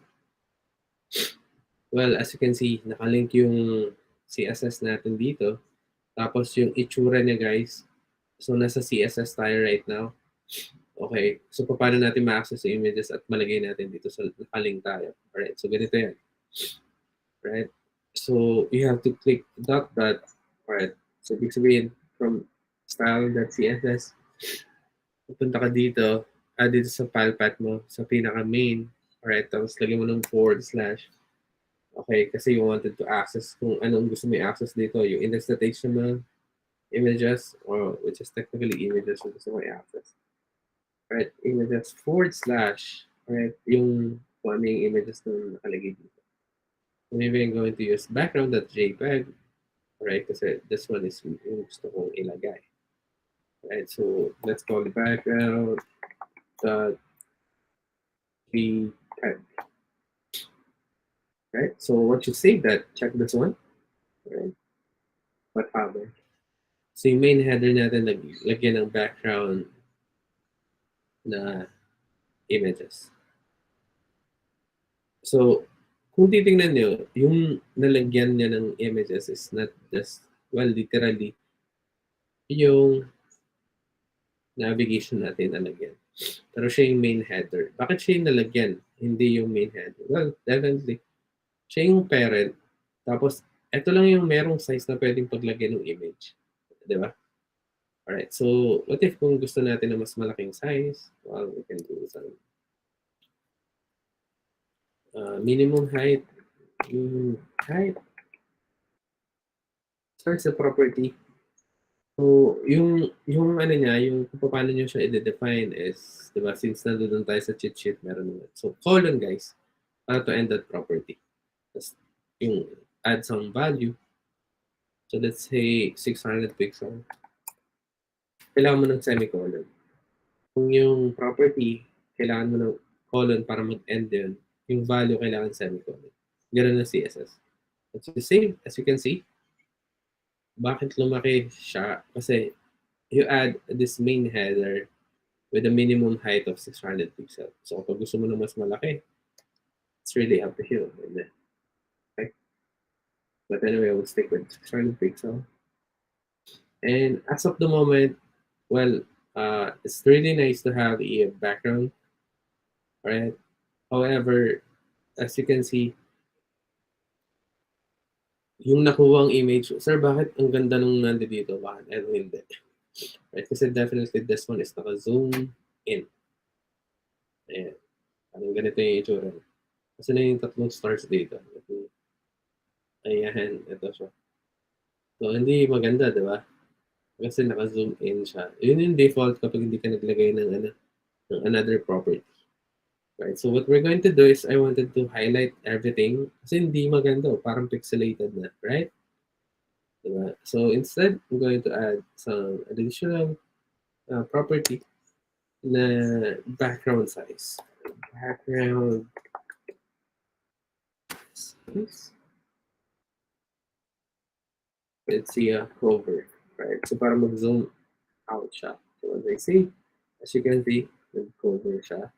Well, as you can see, nakalink yung CSS natin dito. Tapos yung itsura niya, guys. So, nasa CSS tayo right now. Okay. So, paano natin ma-access yung images at malagay natin dito sa nakalink tayo? Alright. So, ganito yan. Right? So, you have to click dot dot. Alright. So, ibig sabihin, from style.css, pupunta ka dito, dito sa file path mo, sa pinaka-main. Alright. Tapos, lagyan mo ng /. Okay, kasi you wanted to access kung anong gusto mo i-access dito, yung index.html mo, images, or which is technically images yung gusto mo i-access. Right, images /, right, yung kung ano yung images na nakalagay dito. So maybe I'm going to use background.jpg, right, kasi this one is yung gusto kong ilagay. Right, so let's call the background.jpg. Right, so once you save that, check this one. Right, what happened? So yung main header natin, lagyan ng background na images. So, kung titingnan nyo, yung nalagyan niya ng images is not just, well, literally, yung navigation natin nalagyan. Pero siya yung main header. Bakit siya yung nalagyan? Hindi yung main header. Well, definitely, siya yung parent. Tapos, ito lang yung merong size na pwedeng paglagyan ng image. Di ba? Alright, so what if kung gusto natin na mas malaking size? Well, we can do some minimum height. Height. Start sa property. So, yung ano niya, yung kung paano niyo siya i-define is, di ba, since nandun tayo sa cheat sheet, meron naman. So, colon, guys, para to end that property. Tapos, yung add some value. So, let's say 600 pixel. Kailangan mo ng semicolon. Kung yung property, kailangan mo ng colon para mag-end yun. Yung value, kailangan semicolon. Ganun na CSS. As you save, as you can see, bakit lumaki siya? Kasi you add this main header with a minimum height of 600 pixels. So kapag gusto mo na mas malaki, it's really up to you. Okay? But anyway, I will stick with 600 pixels. And as of the moment, well, it's really nice to have a background, right? However, as you can see, yung nakuwang image, sir, bakit ang ganda nung nandito? Bakit? Hindi. Right? Kasi definitely this one is naka-zoom in. Ayan. Parang ganito yung itsura. Kasi na yung tatlong stars dito. Ayan, ito siya. So, hindi maganda, di ba? Kasi naka-zoom in siya. Yun yung default kapag hindi ka naglagay ng, ng another property. Right? So, what we're going to do is I wanted to highlight everything kasi hindi maganda. Parang pixelated na. Right? Diba? So, instead, I'm going to add some additional property na background size. Background size. Let's see a cover. Right? So, para mag-zoom out siya. So, as I say, as you can see, nag-cover siya.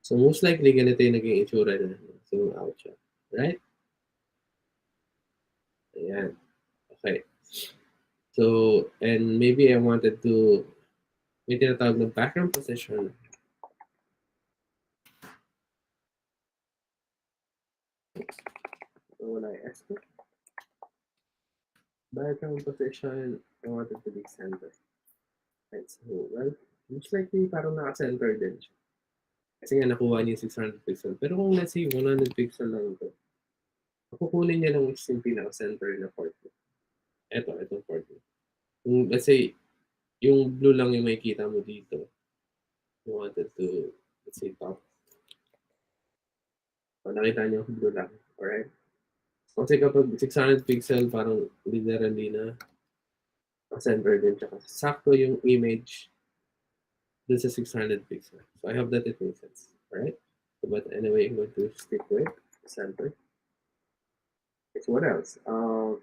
So, most likely, ganito yung naging itsura na. Zoom out siya. Right? Ayan. Okay. So, and maybe I wanted to, may tinatawag ng background position. So, when I ask it, background position, I wanted to be center. Right? So, well, most likely, parang naka-center din siya. Kasi nga nakuha niya yung 600 pixel. Pero kung let's say 100 pixel lang ito, kukunin niya lang yung pinaka-center na part mo. Itong part mo. Kung let's say, yung blue lang yung makikita mo dito, you wanted to, let's say, top. So, nakita niyo yung blue lang. Alright? Kasi kapag 600 pixel, parang literally na center din siya. Sakto yung image dun sa 600 pixel. So I hope that it makes sense. Alright? But anyway, I'm going to stick with center. So what else? I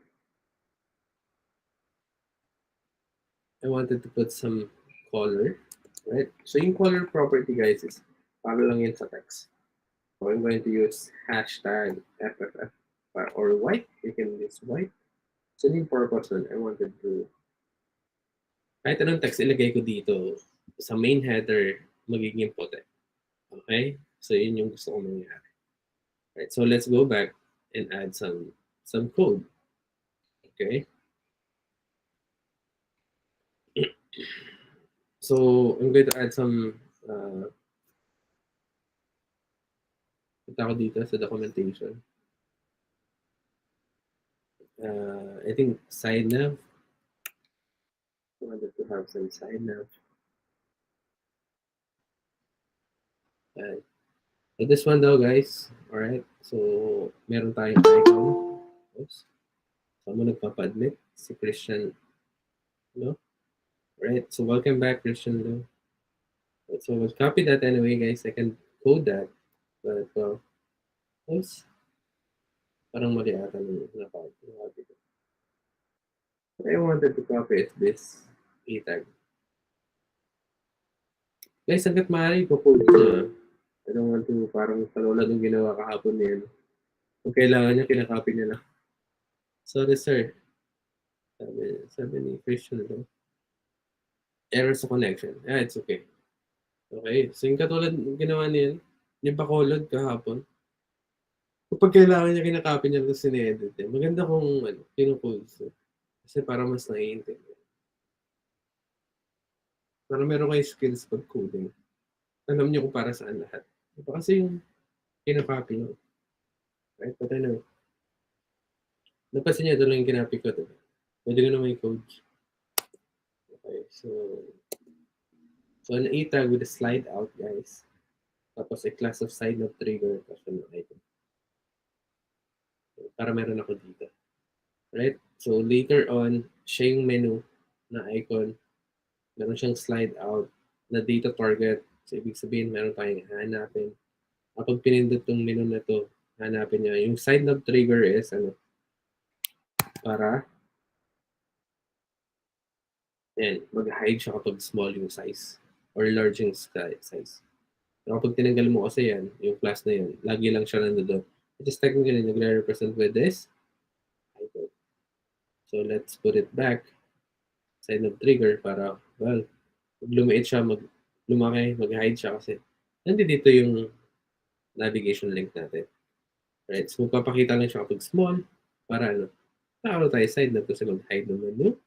wanted to put some color. Right? So yung color property, guys, is para lang yun sa text. So I'm going to use hashtag FFF or white. You can use white. So yung purpose nun, I wanted to, kahit anong text ilagay ko dito, sa main header, magiging puti. Okay? So yun yung gusto ko mangyari. Right, so let's go back and add some code. Okay? So I'm going to add some punta ko dito sa documentation. I think side nav. I wanted to have some side nav. So this one though, guys. Alright. So meron tayong icon. Oops. So I'm nagpapa-admit si Christian. No? Right. So welcome back, Christian. No? So we'll copy that anyway, guys. I can code that. But oops. Parang mali ata ng copy ko. What I wanted to copy is this e tag. Guys, hanggat maaari ko po niya. I don't want to parang talulad yung ginawa kahapon niya. Kung kailangan niya, kinakopy niya lang. Sorry, sir. Sabi ni Christian ito. Error sa connection. Yeah, it's okay. Okay. So yung katulad ng ginawa niya, yung pakulod kahapon. Kapag kailangan niya, kinakopy niya lang sinedit. Maganda kung kinukode. Kasi para mas naiintindihan. Para meron kayo skills pag coding. Alam niyo kung para saan lahat. Ito kasi yung kinakopy niyo. Right? But anyway. Napansin niya, ito lang yung kinopy ko. Diba? Pwede ko na may code. Okay, so an e tag with a slide out, guys. Tapos a class of side note trigger. Tapos ano icon. So, para meron ako dito. Right? So later on, siya yung menu na icon. Meron siyang slide out na data target. So ibig sabihin, meron tayong hanapin. Kapag pinindot tong menu na to, hanapin niya. Yung side note trigger is para mag-hide siya kapag small yung size or large yung size. So kapag tinanggal mo kasi yan, yung class na yan, lagi lang siya nandoon. It is technically nagre-represent with this icon. So let's put it back. Side of trigger para, well, pag lumiit siya, lumaki, mag-hide siya kasi nandito yung navigation link natin. Right? So magpapakita lang siya kapag small para nakalo tayo side na kasi mag-hide naman yung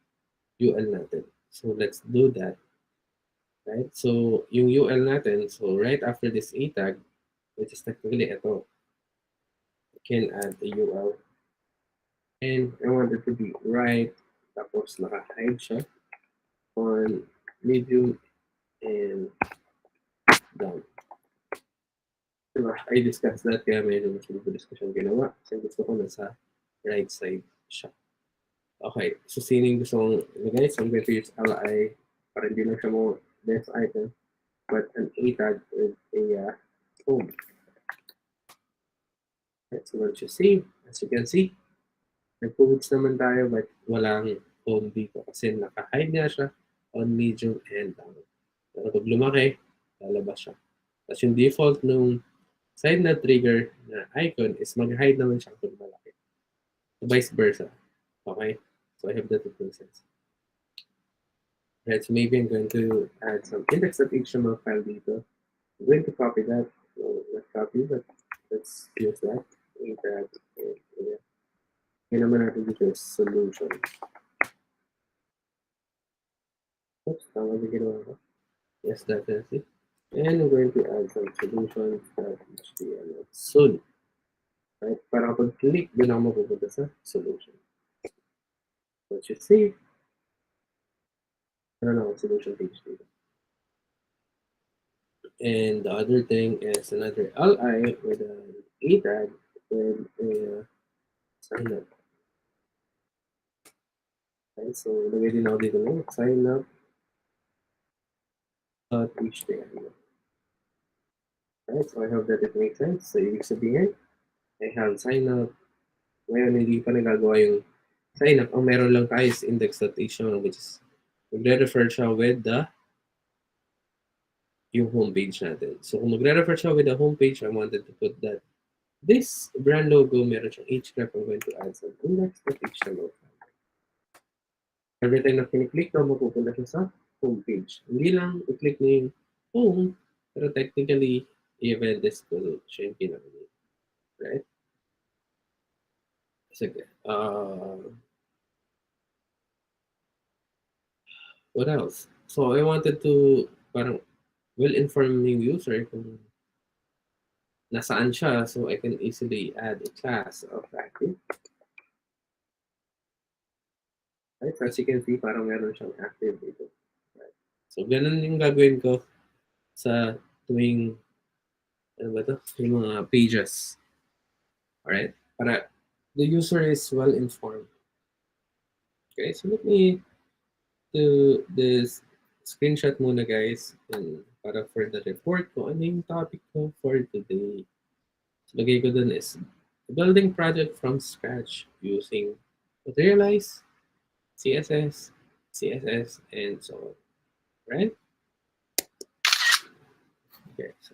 UL natin. So let's do that. Right? So yung UL natin, so right after this A tag, which is technically ito, we can add a UL. And I want it to be right, tapos naka-hide siya on medium and down. Diba? I discussed that kaya medyo mas mabilis ko siyang ginawa kasi gusto ko nasa right side siya. Okay, so sino yung gusto kong ilagay? So I'm going to use li para hindi lang siya mo this item but an a tag with a home. Right, so once you see, as you can see, nag-codes naman tayo but walang home dito kasi naka-hide nga siya on medium and down. Pero pag lumaki, lalabas siya. Tapos yung default nung side na trigger na icon is mag-hide naman siya kung malaki. So vice versa. Okay? So I hope that it makes sense. Right, so maybe I'm going to add some index.html file dito. I'm going to copy that. So let's copy, but let's use that. Yan naman natin dito is solution. Oops, tama ba ginawa ko? Yes, definitely. And I'm going to add some solutions.html soon. Right? Para kapag click, doon ako mapupunta sa solution. Once you save, meron ako solution page dito. And the other thing is another li with an a tag with sign up. Okay, so lagay din ako dito mo, sign up .html. Right, so I hope that it makes sense. So ibig sabihin, I have sign up. Ngayon, hindi pa nagagawa yung sign up. Ang meron lang tayo is index.html, which is magre-refer siya with yung homepage natin. So kung magre-refer siya with the homepage, I wanted to put that this brand logo, meron siyang href. I'm going to add some index.html. Every time na kiniklik ko, mapupunta siya sa homepage. Hindi lang i-click mo yung home, pero technically, i-event this ko siya yung pinaka-name. Right? Sige. What else? So I wanted to parang well-inform yung user kung nasaan siya, so I can easily add a class of active. Right? So as you can see, parang meron siyang active dito. Right? So ganun yung gagawin ko sa tuwing ano ba to? Yung mga pages. Alright? Para the user is well informed. Okay, so let me do this screenshot muna guys and para for the report ko ano yung topic ko for today. So lagay ko dun is building project from scratch using Materialize, CSS, CSS, and so on. Right? Okay, so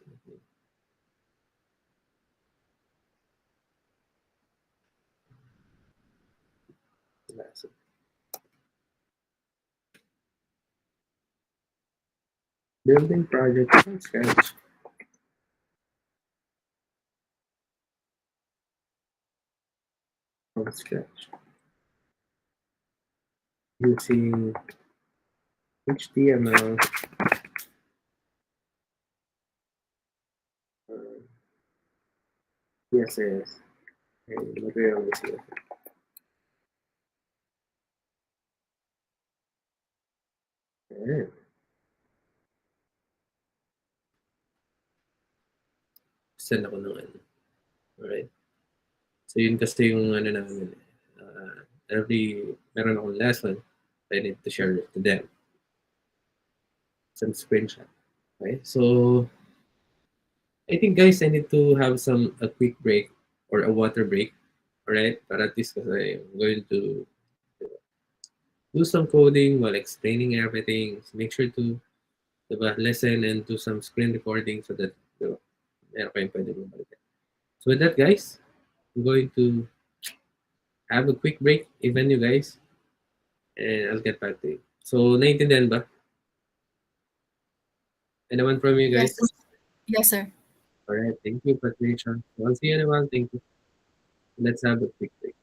that's it. Building project from scratch. From scratch. Using HTML, CSS, and Materialize CSS. Ayan. Send ako ng ano. Alright? So yun kasi yung ano namin. Meron akong lesson. I need to share it to them. Some screenshot. Okay? So I think guys, I need to have a quick break or a water break. Alright? Para at least kasi I'm going to do some coding while explaining everything. So make sure to diba, listen and do some screen recording so that diba, meron kayong pwede bumalik. So with that guys, I'm going to have a quick break, even you guys, and I'll get back to you. So, naiintindihan ba? Anyone from you Yes, guys? sir. Yes, sir. Alright, thank you, Patricia. So, I'll see you in a while. Thank you. Let's have a quick break.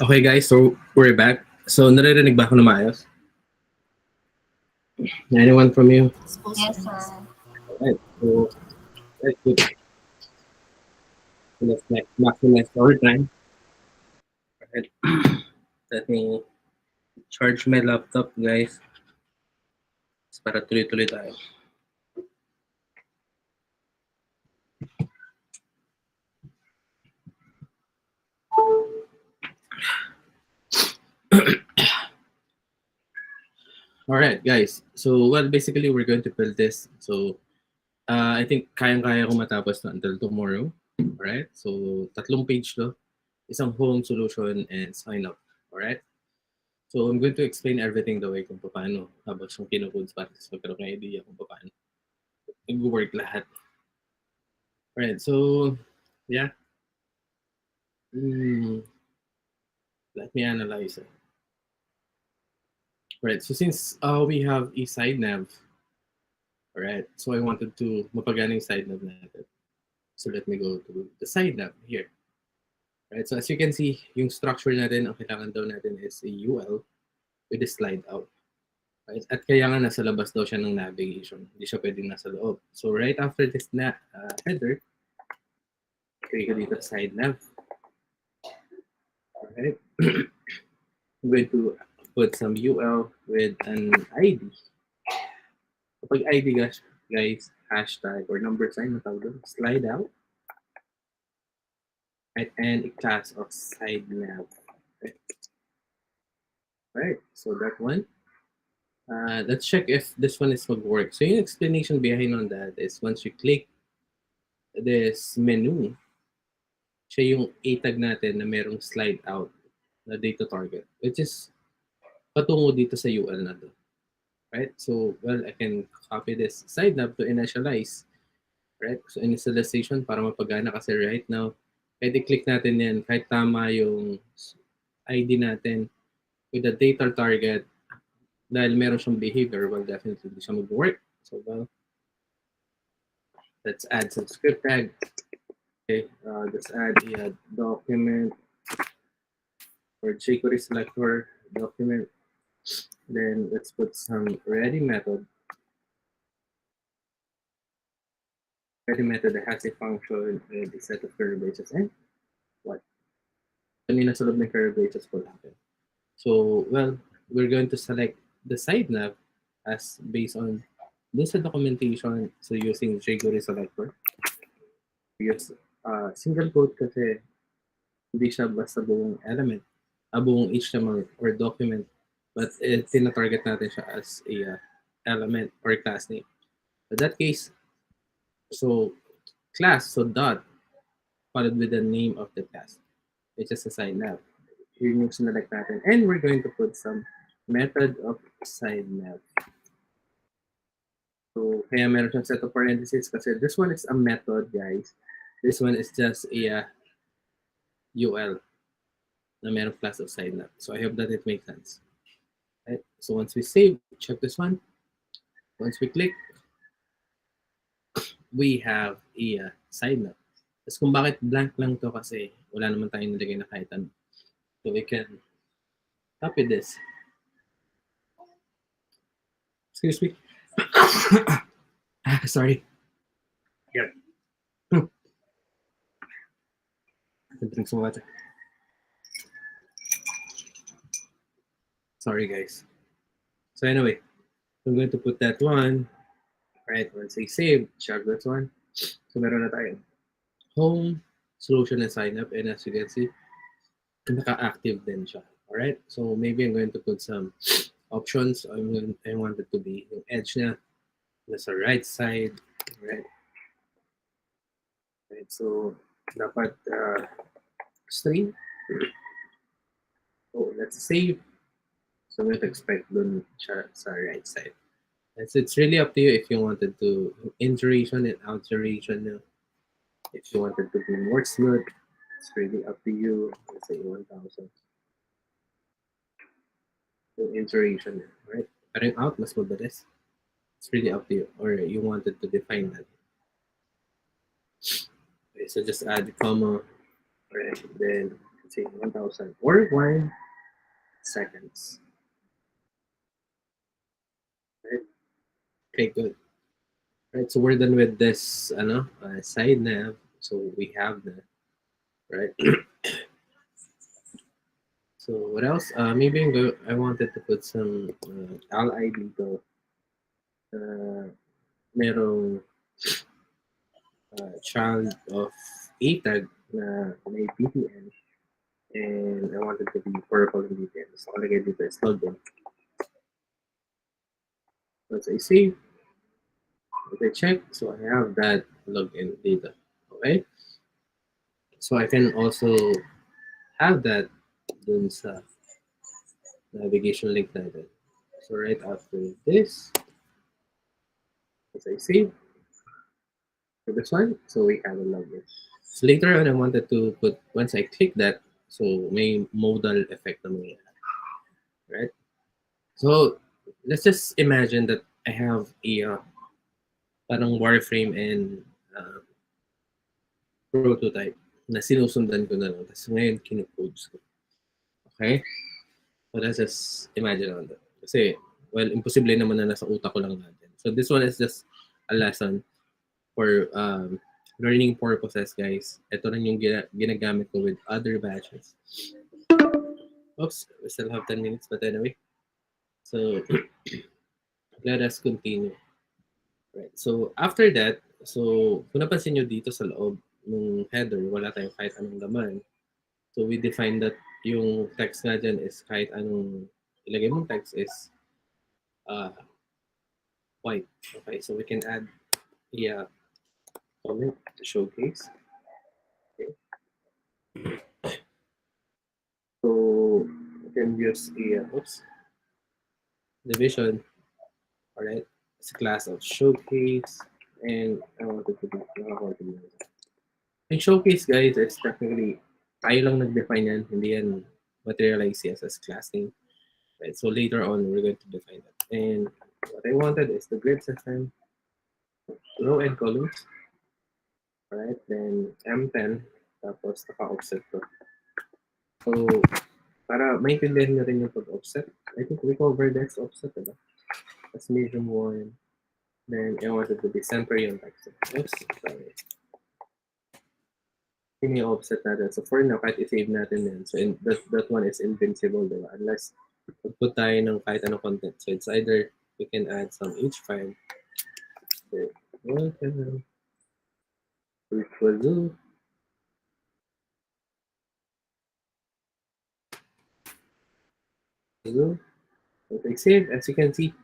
Okay guys, so we're back. So naririnig ba ako na maayos? Anyone from you? Yes, sir. Alright, so let's do it. So let's maximize our time. Alright, let me charge my laptop guys. Para tuloy-tuloy tayo. Alright guys, so well basically we're going to build this. So I think kayang-kaya ko matapos na until tomorrow. Alright, so 3 page to. Isang home solution and sign up. Alright? So I'm going to explain everything the way kung paano habang siyang kinukudes para sa magkaroon ng idea kung paano nag-work lahat. Alright, so yeah. Let me analyze it. Right, so since we have a side nav, alright, so I wanted to mapagana yung side nav natin. So let me go to the side nav here. Right, so as you can see, yung structure natin, ang kailangan daw natin is a UL with a slide out. Right? At kaya nga nasa labas daw siya ng navigation. Hindi siya pwedeng nasa loob. So right after this header, okay ko dito side nav. Alright. I'm going to put some UL with an ID. Kapag ID guys, hashtag or number sign, matawag doon, slide out. Right, and a class of side nav. Okay. Right, so that one. Let's check if this one is mag-work. So yung explanation behind on that is once you click this menu, siya yung A-tag natin na merong slide out na data target, which is patungo dito sa UL na to. Right? So, well, I can copy this side nav to initialize. Right? So, initialization para mapagana kasi right now, kahit i-click natin yan, kahit tama yung ID natin with the data target, dahil meron siyang behavior, well, definitely hindi siya mag-work. So, well, let's add some script tag. Okay, let's add a document or jQuery selector document. Then let's put some ready method. Ready method that has a function and a set of curly braces and what? Kanina sa loob ng curly braces will happen. So, well, we're going to select the side nav as based on this documentation. So using jQuery selector. Use single quote kasi hindi siya basta buong element, buong HTML or document, but tina-target natin siya as a element or class name. In that case, so class, so dot, followed with the name of the class, which is a side nav. Yun yung sinelect natin. And we're going to put some method of side nav. So, kaya meron siyang set of parentheses kasi this one is a method, guys. This one is just a UL na merong class of side nav. So, I hope that it makes sense. Right? So, once we save, check this one. Once we click, we have a side nav. Tapos kung bakit blank lang to kasi wala naman tayong nilagay na kahit ano. So, we can copy this. Excuse me. Sorry. Yep. Drink some water. Sorry, guys. So anyway, I'm going to put that one. Right, once I save, check this one. So meron na tayo. Home, solution and sign up. And as you can see, naka-active din siya. Alright, so maybe I'm going to put some options. I want it to be yung edge na nasa right side. Right. Right, so dapat stream. So let's save. So we'll expect dun siya sa right side. And so it's really up to you if you wanted to in duration and out duration. If you wanted to be more smooth, it's really up to you. Let's say 1000. So in duration, right? Pero yung out, mas mabilis. It's really up to you. Or you wanted to define that. Okay, so just add the comma. Right, then let's say 1,000 or 1 seconds. Right? Okay, good. Right, so we're done with this side nav. So we have that, right? So what else? Maybe I wanted to put some ally dito. Merong child of ATAG na may BTN, and I wanted to be purple in BTN. So nakalagay dito is login. Once I save, if I check, so I have that login data. Okay? So I can also have that dun sa navigation link natin. So right after this, as I save for this one, so we have a login. So later on, I wanted to put, once I click that, so may modal effect na mangyayari. Right? So let's just imagine that I have a parang wireframe and prototype na sinusundan ko na lang. Tapos ngayon, kinucodes ko. Okay? So let's just imagine on that. Kasi, well, imposible naman na nasa utak ko lang natin. So this one is just a lesson for learning purposes, guys. Ito rin yung ginagamit ko with other batches. Oops, we still have 10 minutes, but anyway. So, let us continue. Right. So, after that, so, kung napansin nyo dito sa loob ng header, wala tayong kahit anong laman. So, we define that yung text nga dyan is kahit anong ilagay mong text is white. Okay, so we can add a comment to showcase. Okay. So, we can use a division, all right, it's a class of showcase, and I wanted to be naka-organize. And showcase, guys, is technically tayo lang nag-define yan, hindi yan materialize as class name. Right, so later on, we're going to define that. And what I wanted is the grid system, row and columns, all right, then M10, tapos naka-offset to. So, para maintindihan nyo rin yung pag-offset, I think we covered this offset, diba? That's medium 1. Then, I wanted to be center yung text. Oops, sorry. Yun yung offset natin. So, for now, kahit i-save natin yan. So, that one is invincible, diba? Unless, put tayo ng kahit anong content. So, it's either we can add some h5. So, equal to if I save, as you can see,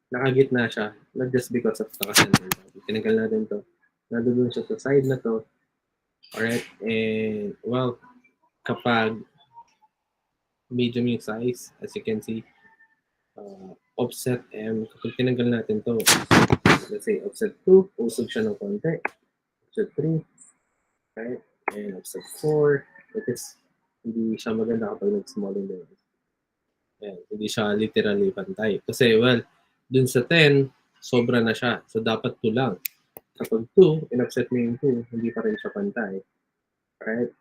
nakagitna siya. Not just because of naka-center. Tinanggal natin to. Nadoon siya sa side na to. Alright, and well, kapag medium yung size, as you can see, offset M, kapag tinanggal natin to, let's say offset 2, usog siya ng konti. Offset 3, right? And offset 4, it is, hindi siya maganda kapag nag-small in there. Ayan, hindi siya literally pantay. Kasi, well, dun sa 10, sobra na siya. So, dapat 2 lang. Kapag 2, in-offset mo yung 2, hindi pa rin siya pantay. Right?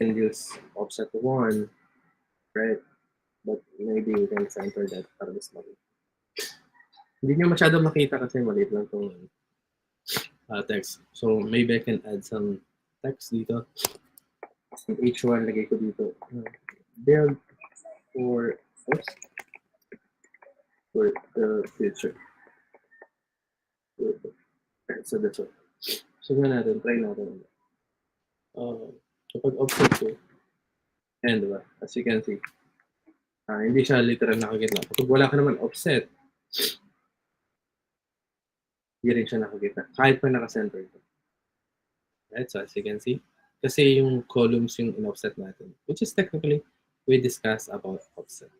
And use offset 1, right? But maybe we can center that para mas maliit. Hindi nyo masyado makita kasi maliit lang itong text. So, maybe I can add some text dito. Some H1, lagay ko dito. Build for the future. Okay, so that's all. So, natin, try natin. Kapag offset ko, and diba, as you can see, hindi siya literal nakagitna. Kapag wala ka naman offset, hindi rin siya nakagitna. Kahit pa naka-center ito. Right, so as you can see, kasi yung columns yung in-offset natin, which is technically, we discussed about offset.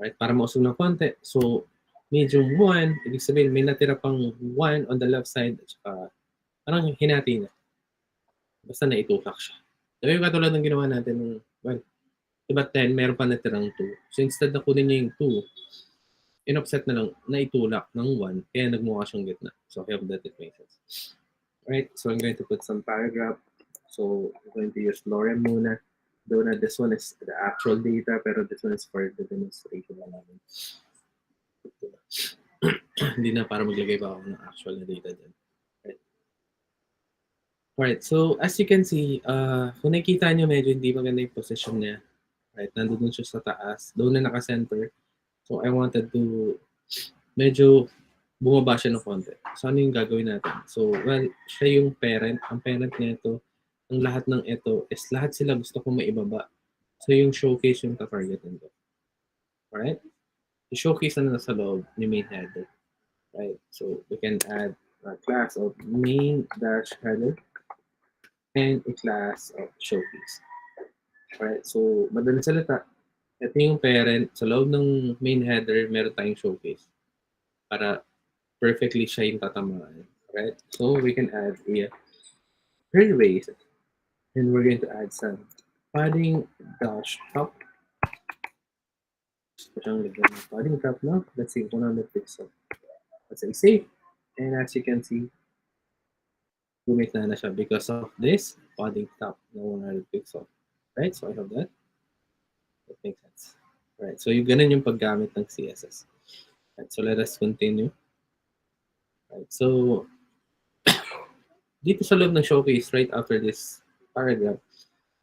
Right, para mausog ng konti. So, medium 1, ibig sabihin, may natira pang 1 on the left side, at saka, parang hinati na. Basta naitulak siya. So, yung katulad ng ginawa natin, well, diba 10, meron pa natirang 2. So, instead na kunin niya yung 2, in-offset na lang, naitulak ng 1, kaya nagmukha siyang gitna. So, I hope that it makes sense. Right, so I'm going to put some paragraph. So, I'm going to use lorem muna. Though na this one is the actual data, pero this one is for the demonstration lang namin. Hindi na para maglagay pa ako ng actual na data dyan. Right. Alright, so as you can see, kung nakikita nyo medyo hindi maganda yung position niya. Right, nandun siya sa taas. Doon na naka-center. So I wanted to medyo bumaba siya ng konti. So ano yung gagawin natin? So, well, siya yung parent. Ang parent nito, ang lahat ng ito is lahat sila gusto kong maibaba. So yung showcase yung tatargetin ko. Alright? Yung showcase na nasa loob ni main header. Right? So we can add a class of main dash header and a class of showcase. Alright? So madaling salita, ito yung parent. Sa loob ng main header, meron tayong showcase. Para perfectly siya yung tatamaan. Right? So we can add a curly brace, and we're going to add some padding dash top. Padding top now. Let's see 100 pixel. Let's say save, and as you can see, gumit na siya because of this padding top na 100 pixel. Right? So I have that. That makes sense. Right. So yung ganun yung paggamit ng CSS. Right. So let us continue. Right. So dito sa loob ng showcase, right after this paragraph,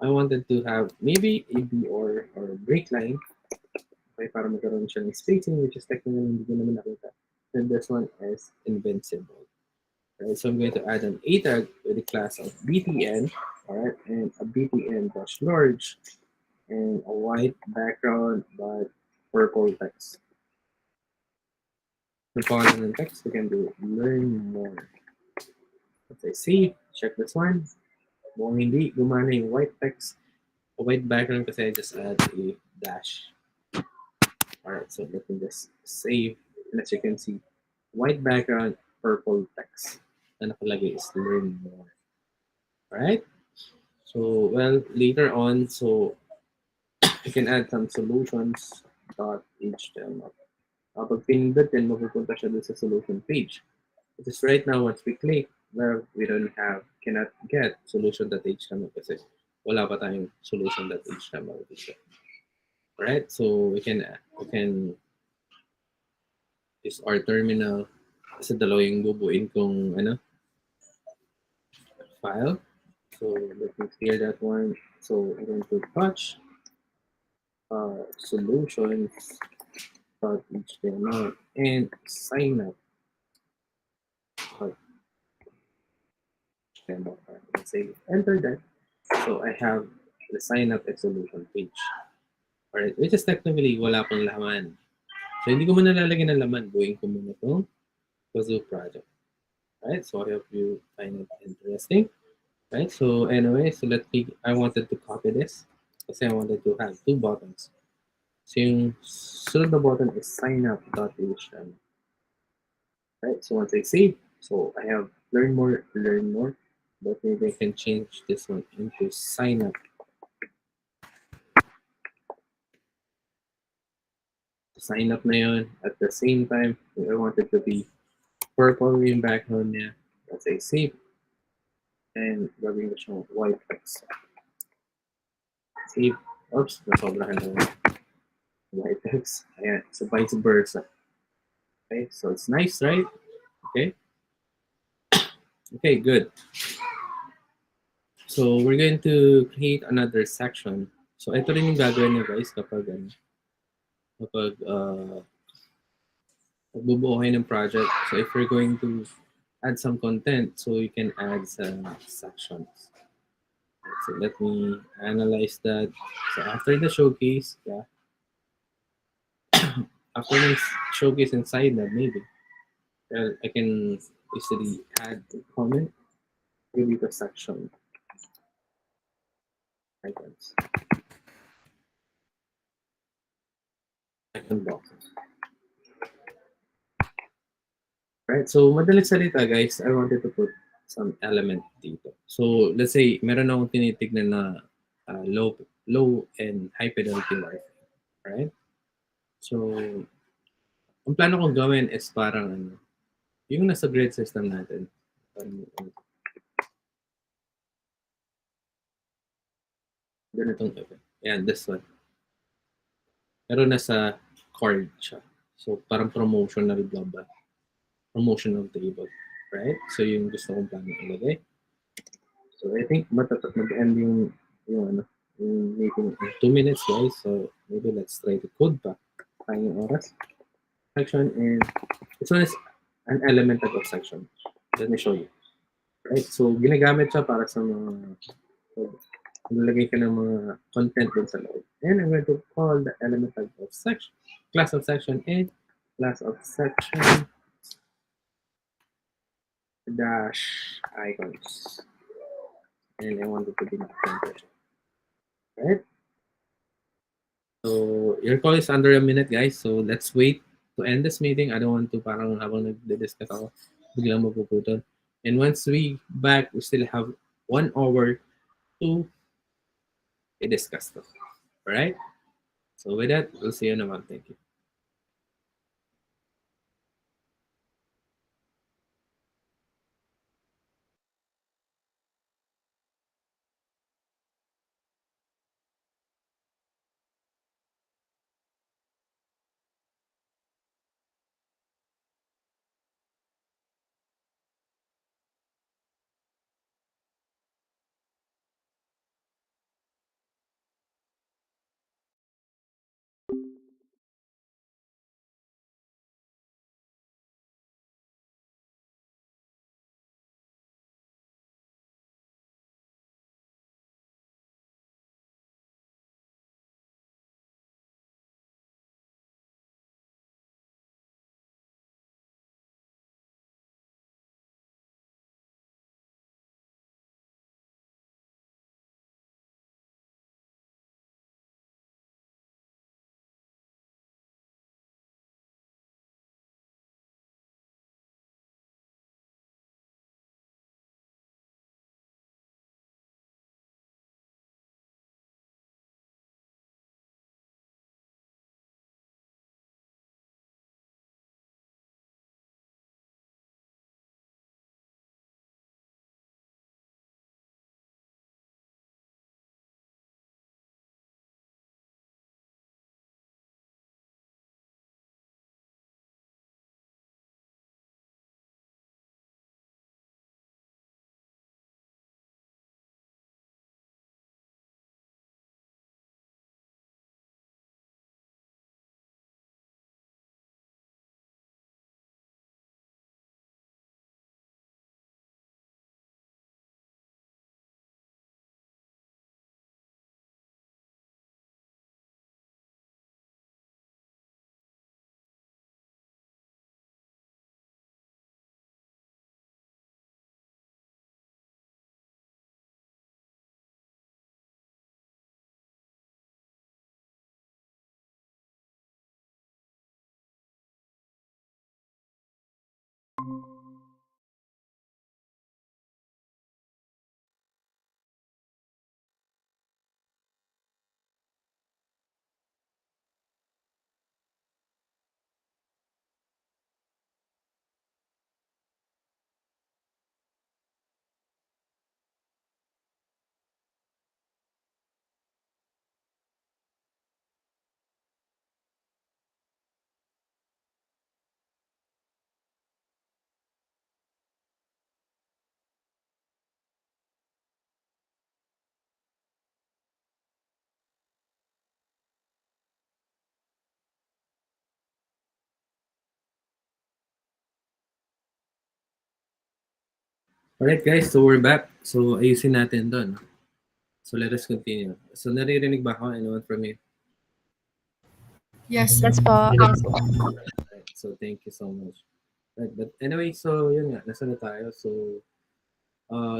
I wanted to have maybe a B or break line. Okay, para magkaroon siya ng spacing, which is technically hindi ko naman nakita. Then this one is invincible. Alright, so I'm going to add an A tag with the class of btn, alright, and a btn dash large, and a white background but purple text. For font and text, we can do learn more. Let's say save, check this one. Kung hindi gumana yung white text, a white background kasi I just add a dash. Alright, so let me just save. And as you can see, white background, purple text. Na nakalagay is learn more. Alright? So, well, later on, so you can add some solutions.html. Pag pinindot yan, mapupunta siya dun sa solution page. Because right now, once we click, well, we cannot get solution.html kasi wala pa tayong solution.html dito. Alright, so we can use our terminal kasi dalawa yung bubuin kong file. So let me clear that one. So I'm going to touch solutions.html and sign up. Let's say enter that. So I have the sign up and solution page. Alright, which is technically wala pang laman. So hindi ko muna lalagyan ng laman. Buuin ko muna itong Kazoo project. Right, so I hope you find it interesting. Right, so anyway, so I wanted to copy this kasi I wanted to have two buttons. So yung sunod na button is signup.html. Right, so once I save, so I have learn more, but maybe I can change this one into sign up. Sign up na yun. At the same time, I want it to be purple yung background niya. Let's say save. And gagawin ko siyang white text. Save. Oops, nasobrahan na white text. Ayan, so vice versa. Okay, so it's nice, right? Okay. Okay, good. So we're going to create another section. So ito rin yung gagawin niyo guys kapag magbubuo kayo ng project. So if you're going to add some content, so you can add some sections. So let me analyze that. So after the showcase, yeah. After the showcase inside that, maybe I can easily add a comment, maybe the section items. Icon boxes. Right, so madaling salita guys, I wanted to put some element dito. So let's say meron akong tinitignan na low and high fidelity Wi-Fi. Right? So ang plano kong gawin is parang yung nasa grid system natin. Parang, Ganitong event. Ayan, this one. Pero nasa card siya. So, parang promotional blog ba? Promotional table. Right? So, yung gusto kong plano ilagay. So, I think mag-end yung, ano, yung meeting in 2 minutes, guys. So, maybe let's try to code pa. Kaya yung oras. Section, and this one is an elemental of section. Let me show you. Right? So, ginagamit siya para sa mga nilagay ka ng mga content dun sa loob. And I'm going to call the element type of section, class of section and class of section dash icons. And I want it to be not temperature. Right? So your call is under a minute, guys. So let's wait to end this meeting. I don't want to parang habang nagdi-discuss ako, biglang mapuputol. And once we back, we still have 1 hour to discuss this. All right? So with that, we'll see you in a month. Thank you. Alright guys, so we're back. So ayusin natin doon. So let us continue. So naririnig ba ako? Anyone from you? Yes. Yes po. Right, so thank you so much. Right, but anyway, so yun nga, nasa na tayo. So,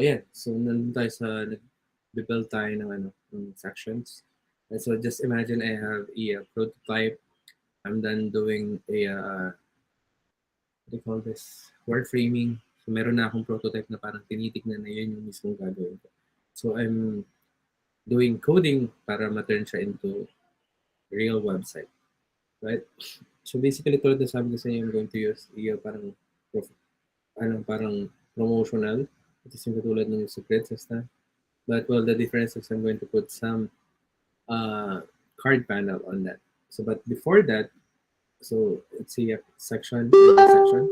yeah. So nandun tayo sa nag-build tayo ng, ng sections. And so just imagine I have a prototype. I'm done doing a, what do you call this? Word framing. So meron na akong prototype na parang tinitignan na yun yung mismong gagawin ko. So I'm doing coding para ma-turn siya into real website. Right? So basically, tulad na sabi ko sa inyo, I'm going to use parang, parang promotional. Ito yung katulad ng sa Princess na. But well, the difference is I'm going to put some card panel on that. So, but before that, so it's a section and a section,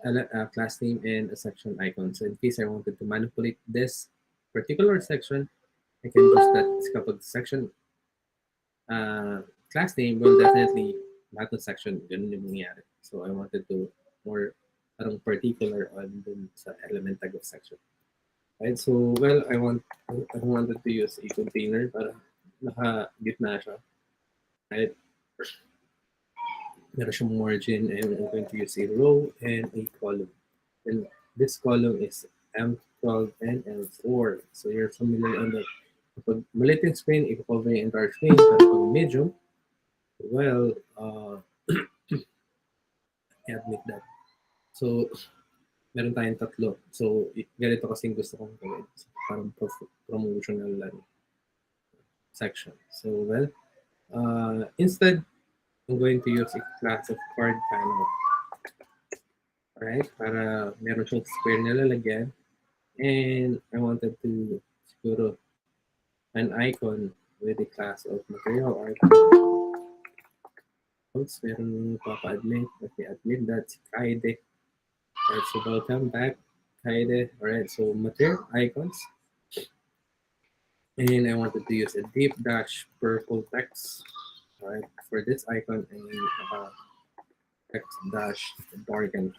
a class name and a section icon. So in case I wanted to manipulate this particular section, I can use that kapag section class name will definitely lahat ng section ganun yung mangyayari. So I wanted to more parang particular on dun sa element tag of section. Right? So well, I wanted to use a container para naka-gitna siya. Right? Meron siyang margin and I'm going to use a row and a column. And this column is M12 and M4. So you're familiar on that. Kapag maliit yung screen, i-cover yung entire screen. Pero pag medium, well, i-admit that. So, meron tayong tatlo. So, ganito kasing gusto kong gawin. So, parang promotional section. So, well, instead, I'm going to use a class of card panel. Alright? Para meron siyang square na lalagyan. And I wanted to siguro an icon with a class of material icon. Oops, meron papa-admit. Let me admit that si Kaide. Alright, so welcome back, Kaide. Alright, so material icons. And I wanted to use a deep dash purple text. Alright, for this icon and text dash darken.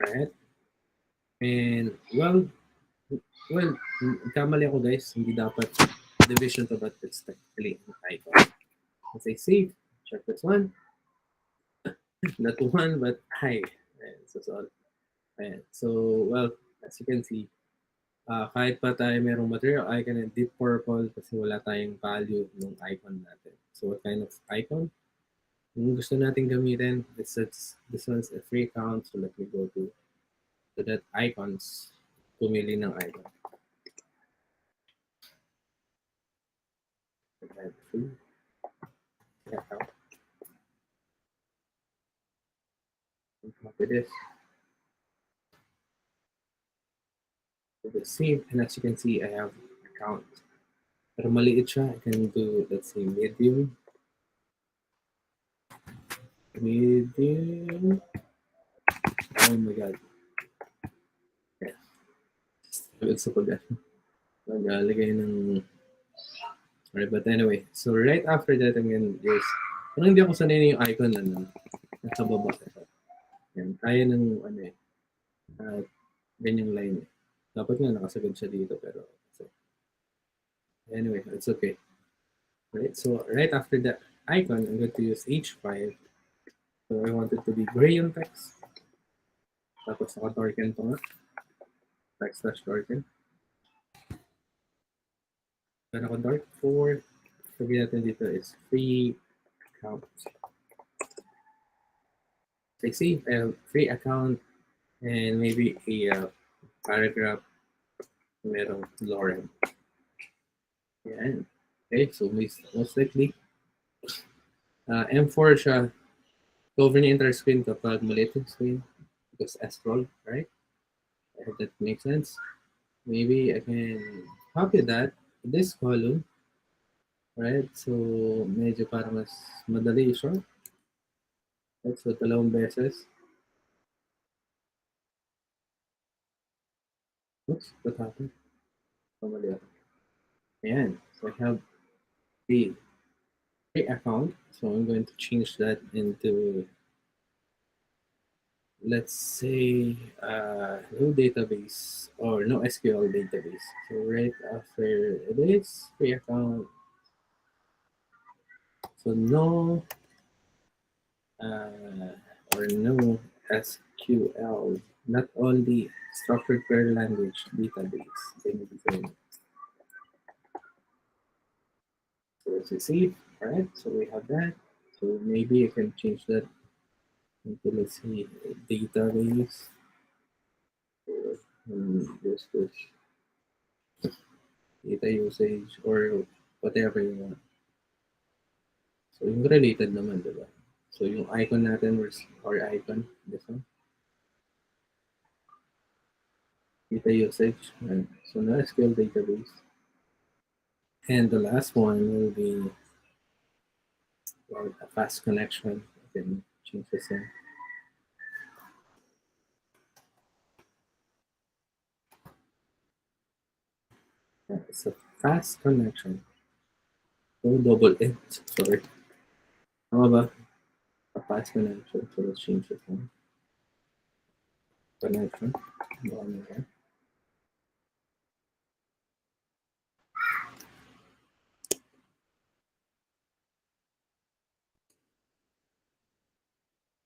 Alright. And well, kamali ako guys, hindi dapat division to, but it's technically an icon. As I save, check this one. Not one, but hi. Ayan, so sorry. Ayan. So, well, as you can see, kahit pa tayo merong material icon and deep purple kasi wala tayong value ng icon natin. So, what kind of icon? Kung gusto natin gamitin, this one's a free account. So, let me go to that icons. Pumili ng icon. Free account. Copy this. Save, and as you can see, I have account. Pero maliit siya, I can do, let's say, medium. Medium. Oh my god. Yeah. Gusto ko dyan. Magalagay ng... Alright, but anyway, so right after that, I'm gonna use... Parang hindi ako sanay na yung icon na nasa baba. Yan, kaya ng ano eh. Ganyang line eh. Dapat nga nakasagad siya dito, pero... So, anyway, it's okay. Right, so right after that icon, I'm going to use H5. So I want it to be gray yung text. Tapos naka-darken to nga. Text dash darken. Then naka-dark 4. Sabihin natin dito is free account. So see, I have free account and maybe a paragraph merong Lauren. Yan. Okay, so most likely M4 siya. Cover niya entire screen kapag maliit yung screen because S-scroll, right? I hope that makes sense. Maybe I can copy that this column, right? So medyo para mas madali siya. Right? So dalawang beses. Oops, what happened? Kamali ako. Ayan. So I have the account. So I'm going to change that into, let's say, no database or no SQL database. So right after this, free account. So no or no SQL, not only structured query language database. So let's see, all right, so we have that. So maybe I can change that into, let's see, database. This data usage or whatever you want. So yung related naman, diba? So yung icon natin, or icon, this one. Data usage. So na SQL database. And the last one will be, well, a fast connection. I can change this in. Yeah, it's a fast connection. No double it. Sorry. How about a fast connection? So let's change this one. Connection. Go on again.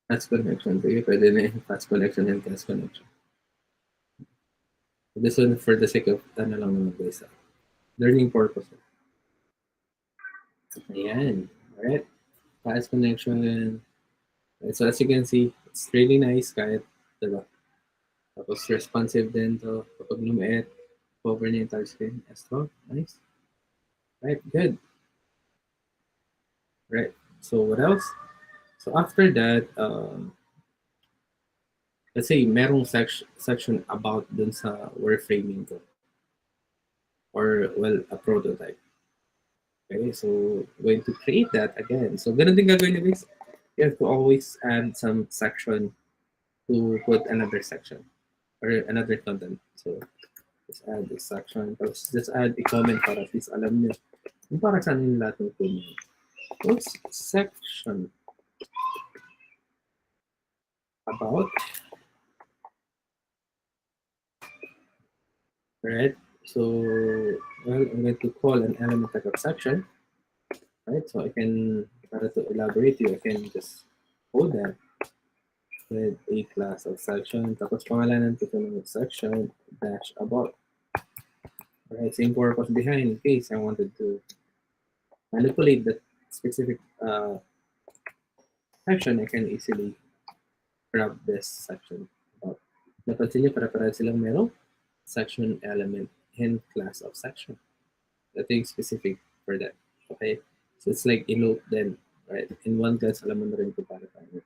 Fast connection. Sige, pwede na yung fast connection and fast connection. This one for the sake of ano lang naman guys. Learning purpose. Ayan. Alright. Fast connection. So as you can see, it's really nice kahit, diba? Tapos responsive din to kapag lumiit, cover niya yung touchscreen. As well. Nice. Right, good. Right. So what else? So after that, let's say merong section about dun sa wireframing ko. Or, well, a prototype. Okay, so going to create that again. So ganun din gagawin ni guys. You have to always add some section to put another section or another content. So just add this section. Just add a comment para at least alam nyo. Yung para saan yung lahat ng code nyo. What's section about? Right? So, well, I'm going to call an element type of section. Right? So I can, para to elaborate you, I can just code that with a class of section. Tapos pangalanan ko ng section dash about. Right? Same purpose behind in case I wanted to manipulate that specific section, I can easily grab this section about. Napansin niyo, para-para silang merong section element and class of section. Ito yung specific for that. Okay? So it's like a note then, right? In one class, alam mo na rin kung para tayo.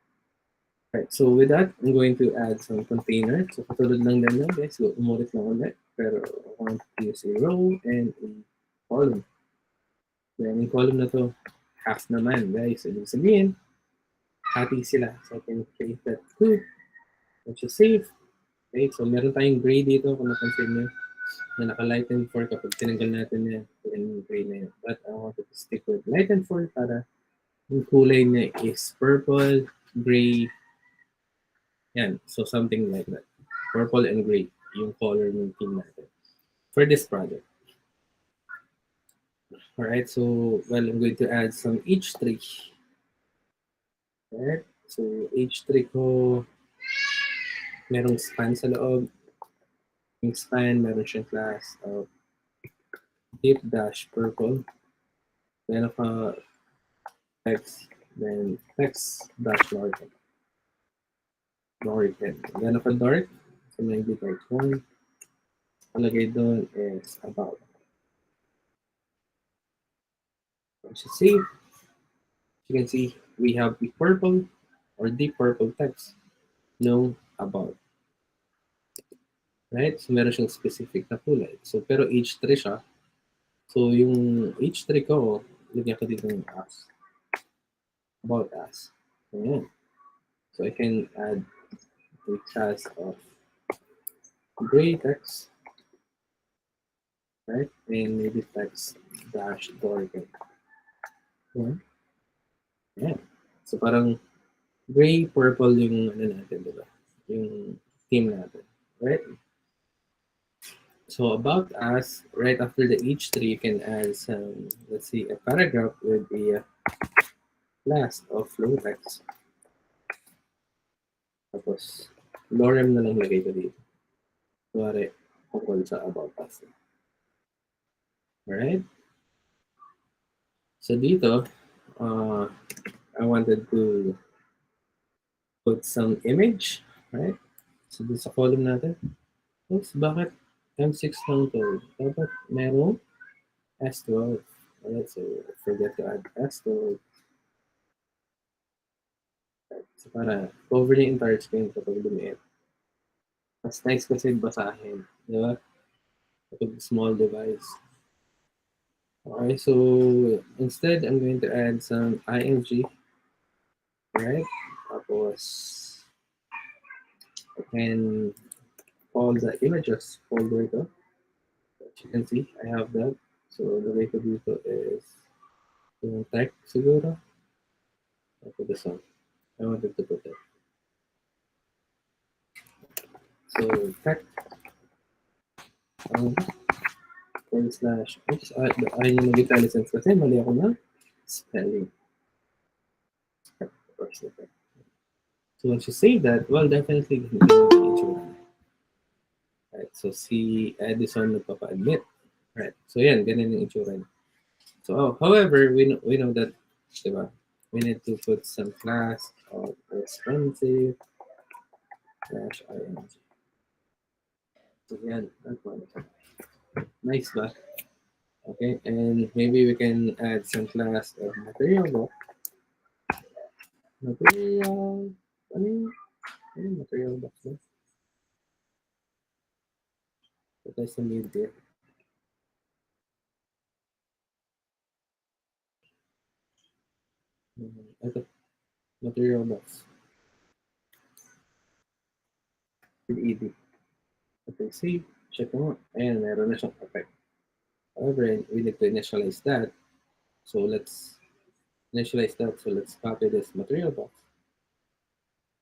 Right, so with that, I'm going to add some container. So katulad lang din lang guys, so umulit lang ulit. Pero I want to use a row and a column. Then yung column na to, half naman guys. So ibig sabihin, hati sila. So I can create that too. Which is save. Okay, so meron tayong gray dito kung napansin nyo na naka-lighten 4 kapag tinanggal natin yan, yung gray na yun. But I wanted to stick with lighten 4 para yung kulay niya is purple, gray, yan. So something like that. Purple and gray, yung color ng team natin for this project. Alright, so, well, I'm going to add some H3. Alright, so H3 ko, merong span sa loob. Yung span, meron siyang class of deep dash purple. Then of text, then text dash Lorican. Then of a dark, so maybe dark one. Palagay doon is about. Once you save, you can see we have the purple or deep purple text. No about. Right? So meron siyang specific na kulay. So pero H3 siya. So yung H3 ko, lagyan ko dito yung as. About as. Ayan. So I can add a class of gray text. Right? And maybe text dash Dorgan. Ayan. Ayan. So parang gray, purple yung ano natin, diba? Yung team natin. Right? So about us, right after the H3, you can add some, let's see, a paragraph with the class of flow text. Tapos, lorem na lang lagay ko dito. Kuwari, tungkol sa about us. Alright? So dito, I wanted to put some image, right? So dito sa column natin. Oops, bakit M6 lang to? Dapat merong S12. Alright, so forget to add S12. So para cover yung entire screen kapag lumiit. Mas nice kasi basahin. Di ba? Kapag small device. Okay, so instead, I'm going to add some img, right? Tapos, I can call the images folder ito. As you can see, I have that. So the way to do it is yung tech siguro. I put this one. I wanted to put it. So tech um, /. Oops, ayun yung nag-license kasi mali ako na spelling. So once you save that, well, definitely right, so si Edison nagpapa-admit. Right, so yan, ganun yung itsura niya. So, however, we know that, diba, we need to put some class of responsive /ing. So yan, that one. Nice ba? Okay, and maybe we can add some class of material box. Material, ano yung material box ba? So that's the need there. Ito, material box. With ED. Okay, see, check mo. Ayan, meron na siyang effect. However, we need to initialize that. So let's initialize that. So let's copy this material box.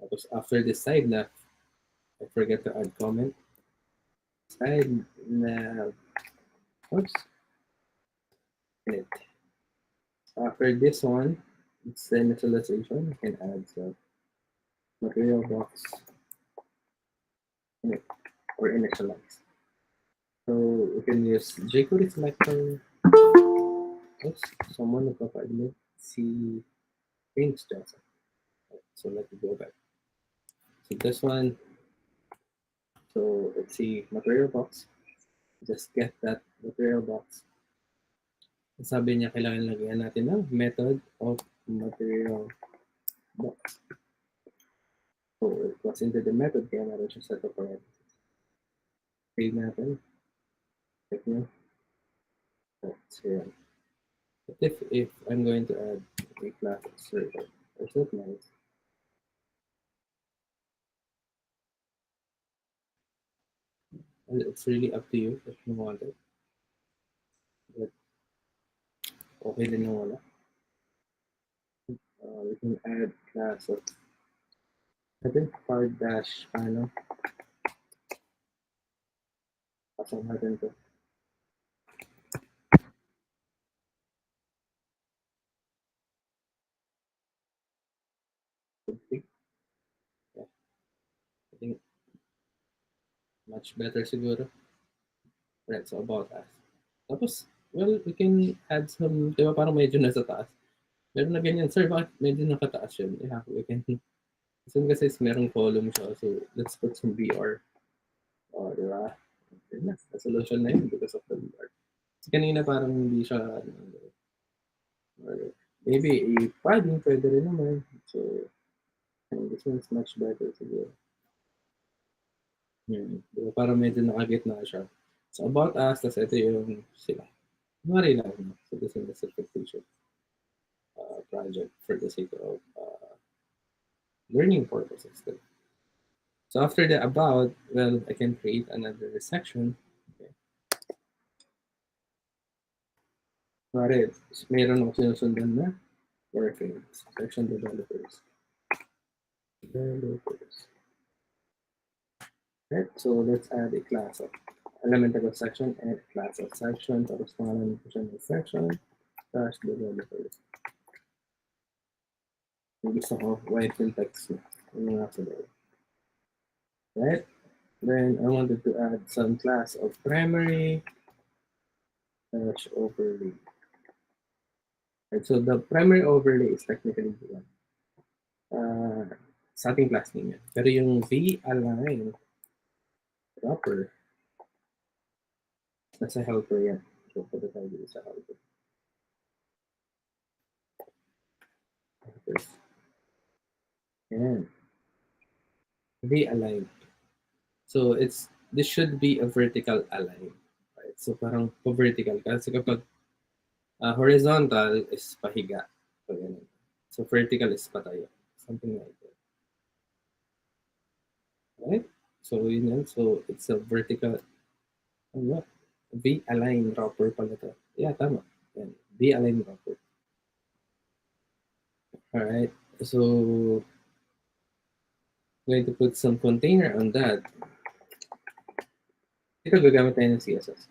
Tapos after this side nav, I forget to add comment. Side nav, oops. It. After this one, it's the initialization. I can add the material box in it, or initialize. So we can use jQuery selector. Oops, someone nagpapaadmit si Prince Johnson. So let me go back. So this one, so let's see material box. Just get that material box. Sabi niya kailangan lagyan natin ng method of material box. So it was into the method kaya natin siya set of parentheses. Save natin. Check nyo. So yan. But if I'm going to add a class of server, is that nice? And it's really up to you if you want it. But okay din na wala. We can add class of card dash ano. Pasok natin to. Yeah. I think much better siguro. Right, so about us. Tapos, well, we can add some, di ba parang medyo nasa taas. Meron na ganyan, sir, bakit medyo nakataas yun? Yeah, we can, so kasi merong column siya, so let's put some BR. O, di ba? Okay na, solution na yun because of the BR. Kasi kanina parang hindi siya, or maybe padding, pwede rin naman. So, this one's much better siguro. Diba? Parang medyo nakagitna siya. So, about us, tas ito yung sila. Mari lang. So, this is the certification project for the sake of learning purposes. So, after the about, well, I can create another section. Okay. Mari, meron ako sinusundan na workers, section developers. Right, so let's add a class of elemental section and class of section. Tapos pangalan ko siya ng section dash developers. Yung gusto ko, white yung text na. Yung nasa loob. Right? Then I wanted to add some class of primary dash overlay. Right, so the primary overlay is technically one. Sa ating class name yan. Pero yung v-align proper, nasa helper yan. So, pwede tayo dito sa helper. And v-align. So, this should be a vertical align. Right? So, parang po-vertical. Kasi kapag Horizontal is pahiga. So vertical is patayo. Something like that. Right? So yun yan. So it's a vertical, ano, V-align dropper pala to. Yeah, tama. Yan. V-align dropper. Alright. So going to put some container on that. Ito gagamit tayo ng CSS.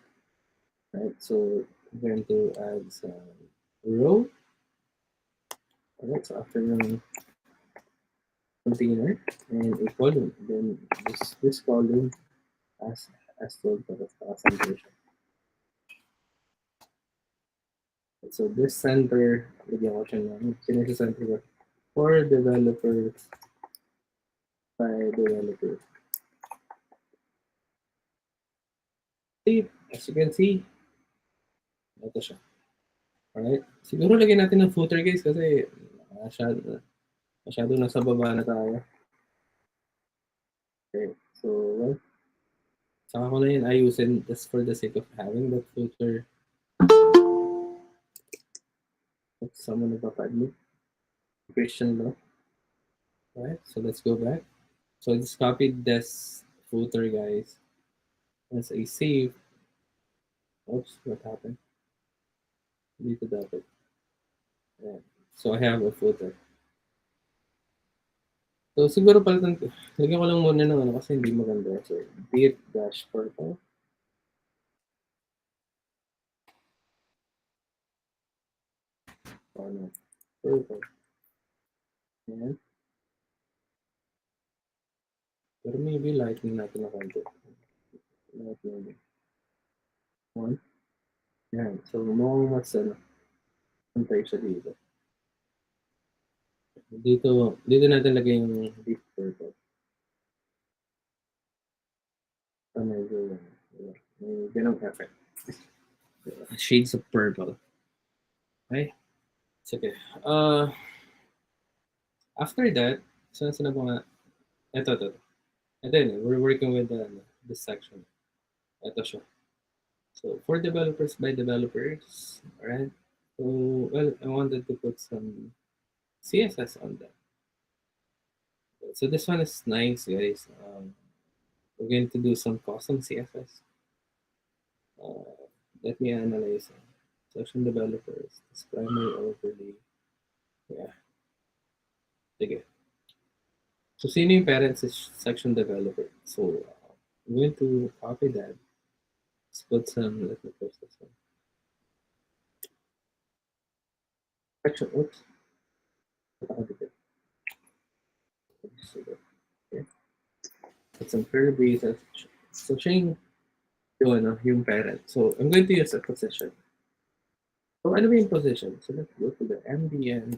Right? So I'm going to add some row. Alright, so after yung container and a column, then this column as told for the concentration. So this center, bigyan ko siya ng center ko for developers by developers. See, as you can see, ito siya. Alright, siguro lagyan natin ng footer guys kasi masyado nasa baba na tayo. Okay, so well, saka ko na yun ayusin just for the sake of having that footer. Someone nagpapadmit. Christian law. Alright, so let's go back. So I just copied this footer guys. As a save. Oops, what happened? Deleted that. Yeah. So I have a footer. So siguro palitan ko. Lagyan ko lang muna ng ano kasi hindi maganda. So div dash purple. Oh no. Purple. Ayan. Pero maybe lightning natin na konti. Lightning. One. Ayan. So mukhang mas ano. Antay siya dito. Dito natin lagay yung deep purple. Medyo may ganong effect. Shades of purple. Okay? Sige. After that, saan ba nga? Ito. And then we're working with this section. Ito siya. So for developers by developers, alright? So, well, I wanted to put some CSS on that. So this one is nice, guys. We're going to do some custom CSS. Let me analyze section developers. This primary overlay. Yeah. Sige. So sino yung parents section developer? So I'm going to copy that. Let's put some, let me post this one. Section, oops. Okay. Put some curly braces. So siya yung parent. So I'm going to use a position. So ano ba yung position? So let's go to the MDN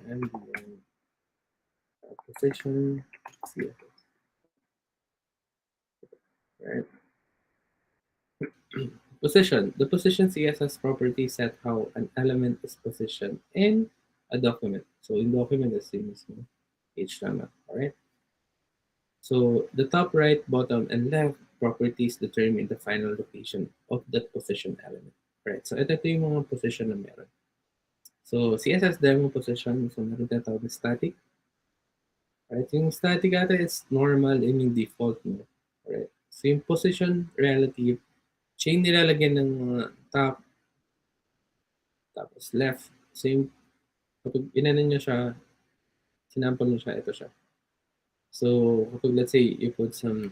position CSS. Right? Position. The position CSS property set how an element is positioned in a document. So in document is same as HTML. Alright. So the top right, bottom, and left properties determine the final location of that position element. Right. So ito yung mga position na meron. So CSS demo position, so meron tinatawag na static. Right. Yung static ata is normal and yung default mo. Right. So yung position relative, siya yung nilalagyan ng top, tapos left. So yung kapag inanan nyo siya, sinample mo siya, ito siya. So kapag let's say you put some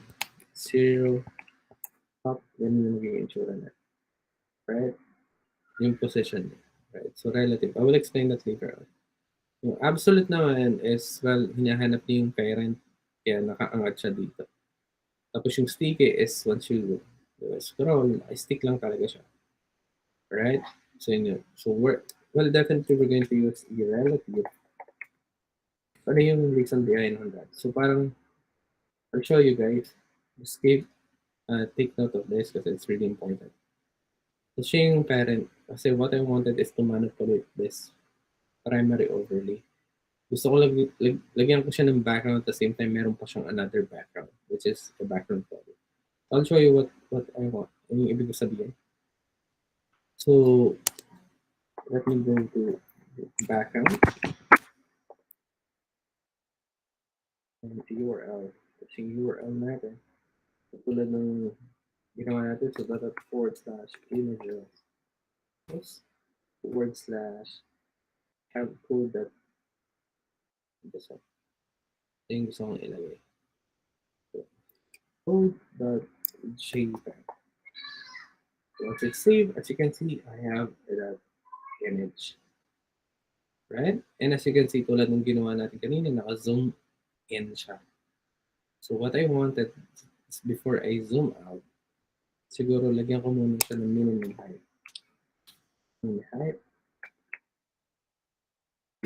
0 top, then yung magiging itsura na. Right? Yung position. Right? So relative. I will explain that later on. Yung absolute naman is, well, hinahanap niyo yung parent, kaya nakaangat siya dito. Tapos yung sticky is once you scroll, stick lang talaga siya. Right? So yun. So definitely we're going to use a relative. Ano yung reason behind on that? So parang, I'll show you guys. Just take note of this because it's really important. So siya yung parent. Kasi what I wanted is to manipulate this primary overlay. Gusto ko lagyan ko siya ng background at the same time meron pa siyang another background, which is the background color. I'll show you what I want. Ano yung ibig ko sabihin. So, let me go to background and URL. Kasi URL natin, tulad ng ginawa natin sa ./images / have code that gusto. Ito yung gusto kong ilagay. Code.jpg. Once it's saved, as you can see, I have that image. Right? And as you can see, tulad ng ginawa natin kanina, naka-zoom in siya. So what I wanted is before I zoom out, siguro lagyan ko muna siya ng minimum height.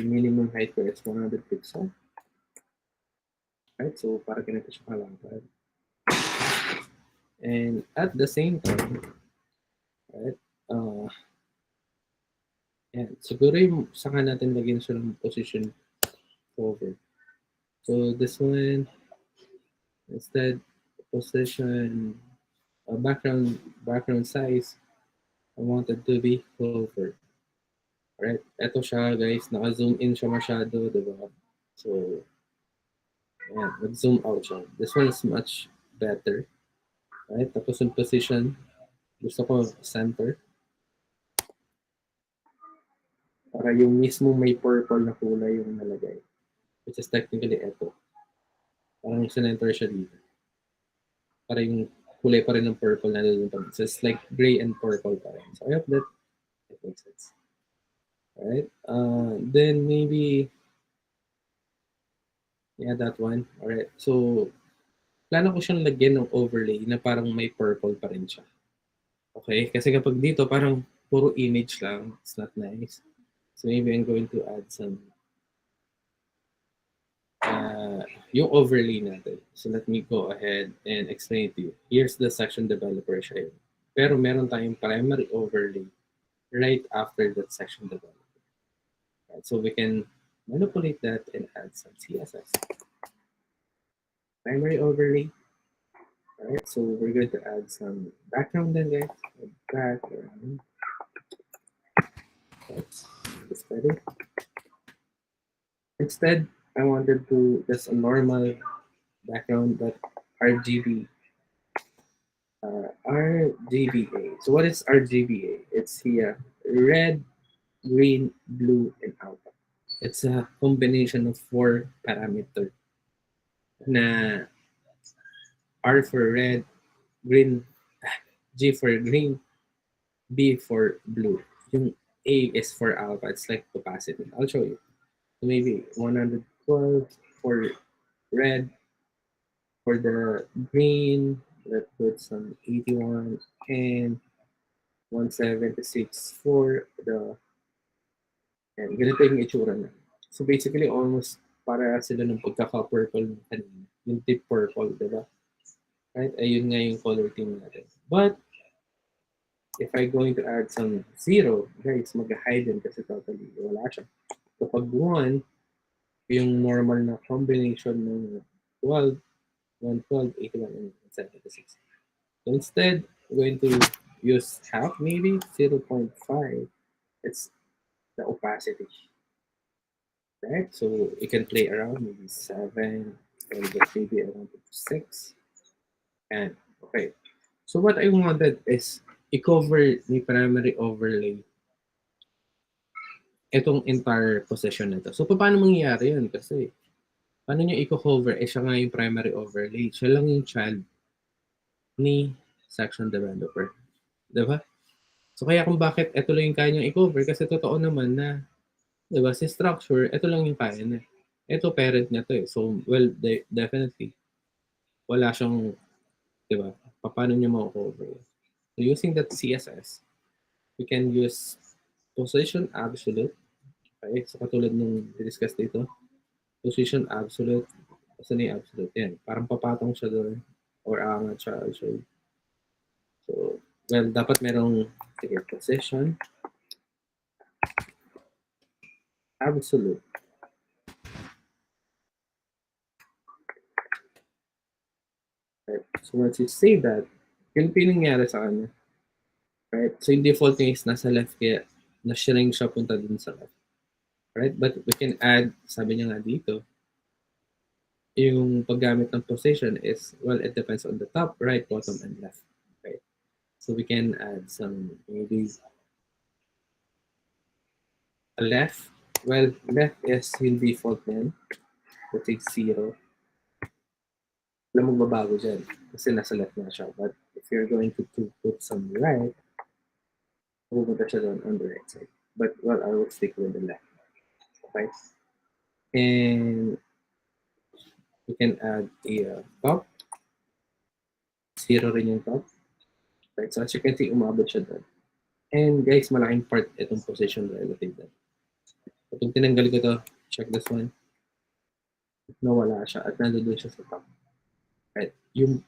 The minimum height ko is 100 pixels. Right? So para ganito siya kalangkad. And at the same time, right? Yan. Siguro yung saka natin lagyan siya ng position over. So this one, instead, position, background size, I wanted to be clover. Right? Ito siya, guys. Naka-zoom in siya masyado, diba? So, yan. Nag-zoom out siya. This one is much better. Right? Tapos yung position, gusto ko center. Para yung mismo may purple na kulay yung nalagay. Which is technically ito. Parang sinenter siya dito. Para yung kulay pa rin ng purple na doon pa rin. So it's like gray and purple pa rin. So I hope that it makes sense. Alright. Then maybe, yeah, that one. Alright. So, plano ko siyang lagyan ng overlay na parang may purple pa rin siya. Okay? Kasi kapag dito, parang puro image lang. It's not nice. So maybe I'm going to add some yung overlay natin. So let me go ahead and explain it to you. Here's the section developer siya yun. Pero meron tayong primary overlay right after that section developer. Right, so we can manipulate that and add some CSS. Primary overlay. Alright, so we're going to add some background then, guys. Background. That's better. Instead, I wanted to just a normal background, but RGB. RGBA. So what is RGBA? It's here red, green, blue, and alpha. It's a combination of 4 parameters. Na R for red, green, G for green, B for blue. Yung A is for alpha. It's like opacity. I'll show you. So maybe 112 for red. For the green, let's put some 81 and 176 for the, and ganito yung itsura na. So basically, almost para sila ng pagkaka-purple ng kanina. Yung deep purple, diba? Right? Ayun nga yung color team natin. But, if I'm going to add some 0, guys, mag-hide din kasi totally wala siya. Kapag 1, yung normal na combination ng 12, 112, 81, and 76. So instead, we're going to use half, maybe 0.5. It's the opacity. Right? So you can play around, maybe 7, or maybe around 6. And okay. So what I wanted is i-cover the primary overlay itong entire position na ito. So paano mangyayari yun? Kasi paano nyo i-cover? Siya nga yung primary overlay. Siya lang yung child ni section developer. Diba? So kaya kung bakit ito lang yung kaya nyo i-cover, kasi totoo naman na, diba, si structure, ito lang yung kaya na. Ito parent niya to eh. So, well, definitely, wala siyang, diba, paano nyo ma-cover. So using that CSS, we can use position absolute. Okay, so katulad nung discuss dito, position absolute, saan yung absolute? Yan, parang papatong siya doon, or angat siya actually. So, well, dapat merong, sige, position absolute. Right? So once you save that, yung pinangyari sa kanya, right? So yung default niya is nasa left, kaya na-shrink siya punta dun sa left. Right? But we can add, sabi niya nga dito, yung paggamit ng position is, well, it depends on the top, right, bottom, and left. Right? So we can add some, maybe, a left. Well, left is yung default yan. So take 0. Alam mo babago dyan kasi nasa left na siya. But if you're going to put some right, pupunta siya doon on the right side. But, well, I will stick with the left. Okay? And we can add a top. 0 rin yung top. Right? So as you can see, umabot siya doon. And guys, malaking part itong position relative doon. So kung tinanggal ko to, check this one. Nawala siya at nandoon siya sa top. Right? Yung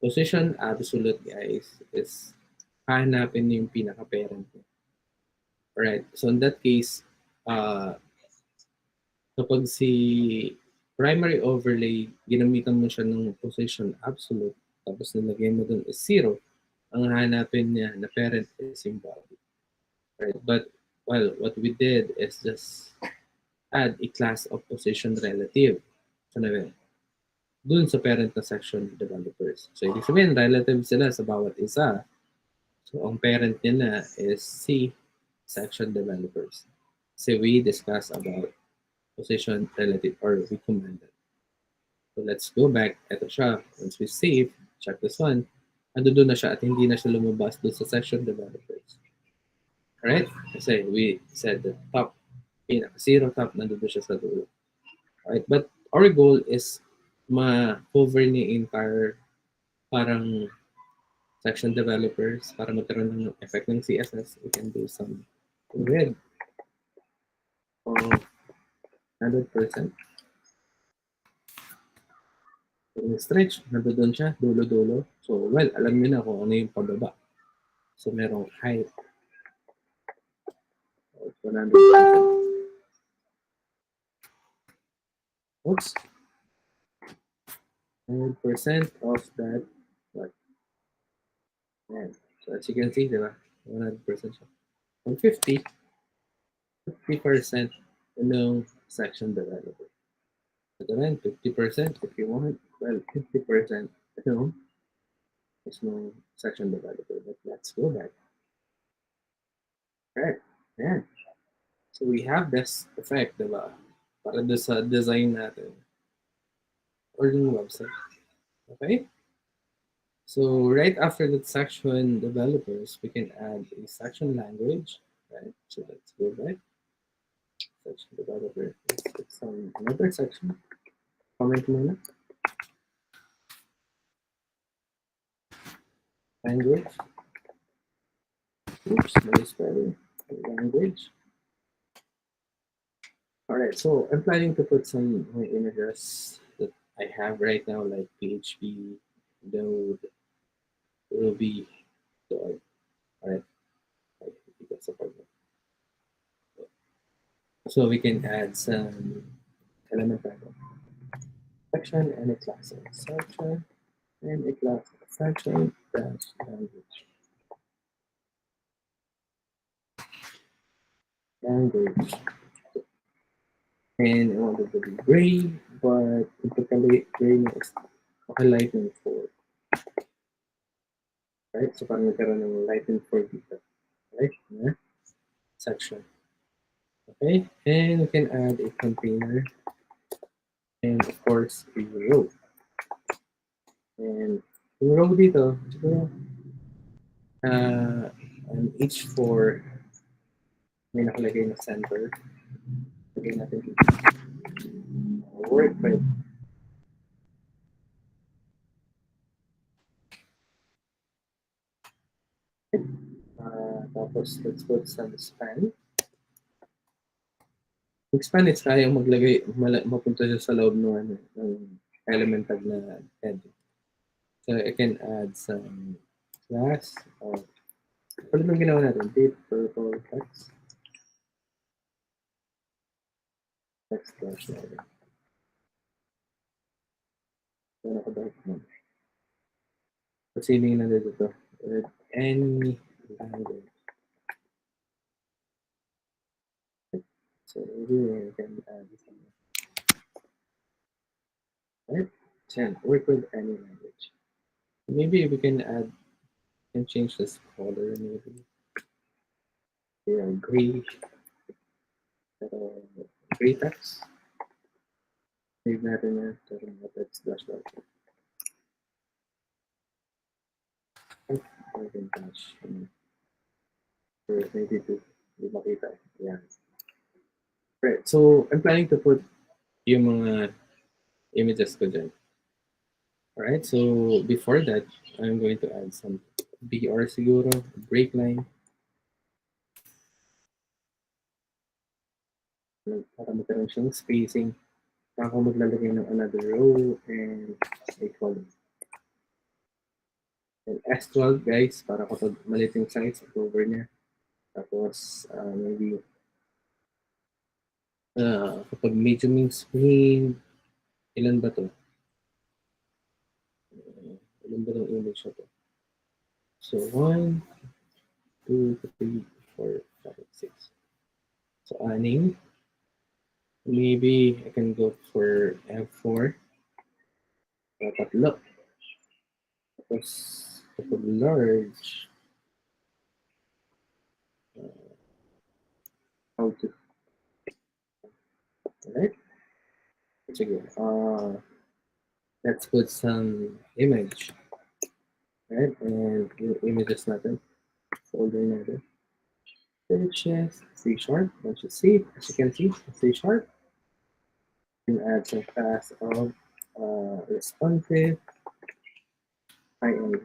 position absolute, guys, is hahanapin niyo yung pinaka-parent niya. Right? So in that case, kapag si primary overlay, ginamitan mo siya ng position absolute, tapos nilagay mo dun is 0, ang hanapin niya na parent is yung body. Right? But, well, what we did is just add a class of position relative. So, dun sa parent na section developers. So, ibig sabihin, relative sila sa bawat isa. So, ang parent niya na is C section developers. So, we discussed about position relative or we commanded. So, let's go back. Ito siya. Once we save, check this one. Ando doon na siya at hindi na siya lumabas doon sa section developers. Right? Kasi we said the top, zero top, nandun siya sa dulo. Right? But our goal is ma-cover ni entire parang section developers para magkaroon ng effect ng CSS. We can do some red of 100%. Yung stretch, nandun siya, dulo-dulo. So, well, alam niyo na kung ano yung pababa. So, merong height of 100%. Oops. 100% of that. What? Yan. So, as you can see, diba? 100% siya. 150, 50% ng section developer. Ito rin, 50% if you want. Well, 50% ito is no section developer. But let's go back. Alright, yan. So we have this effect, diba? Para doon sa design natin. Or yung website. Okay? So right after that section developers, we can add a section language. Right? So let's go back. Section developer. Let's put some another section. Comment muna. Language. Oops, mali spelling. Language. Alright, so I'm planning to put some my images that I have right now, like PHP, Node, Ruby, Dog. Alright, so we can add some element section and a class. Section and a class. Section dash language. Language. And I want it to be gray, but typically gray is lighten 4. Right? So parang nagkaroon ng lighten 4 dito. Right? Yeah. Section. Okay, and we can add a container and of course a row. And yung row dito, on each 4 may nakalagay na center. Lagay natin dito. Work with. Tapos let's put some span. Yung span is kaya maglagay, mapunta siya sa loob ng element tag na head. So I can add some class of, ano bang ginawa natin? Deep purple text. Text class natin. So nakadark mo. Kasi hindi na dito with any language. So here we can add some, right? 10. Work with any language. Maybe we can add and change this color maybe. Yeah, gray, gray text. Leave that in there. Doesn't matter. That's right. I can touch. Maybe to makita. Yeah. Right. So I'm planning to put yung mga images ko dyan. Alright, so before that, I'm going to add some BR siguro, break line. Para magkaroon siyang spacing. Saka ako maglalagay ng another row and a column. And S12 guys, para kapag malit yung size, over niya. Tapos maybe kapag medium yung screen, ilan ba to? Ilan ba itong image na to? So 1, 2, 3, 4, 5, 6. So anim. Maybe I can go for F4. Tatlo. Tapos kapag large, how to, alright? Sige, let's put some image, right? And yung images natin, folder natin. Searches, C sharp, bunch of C, as you can see, C sharp. You can add some class of responsive, high-end,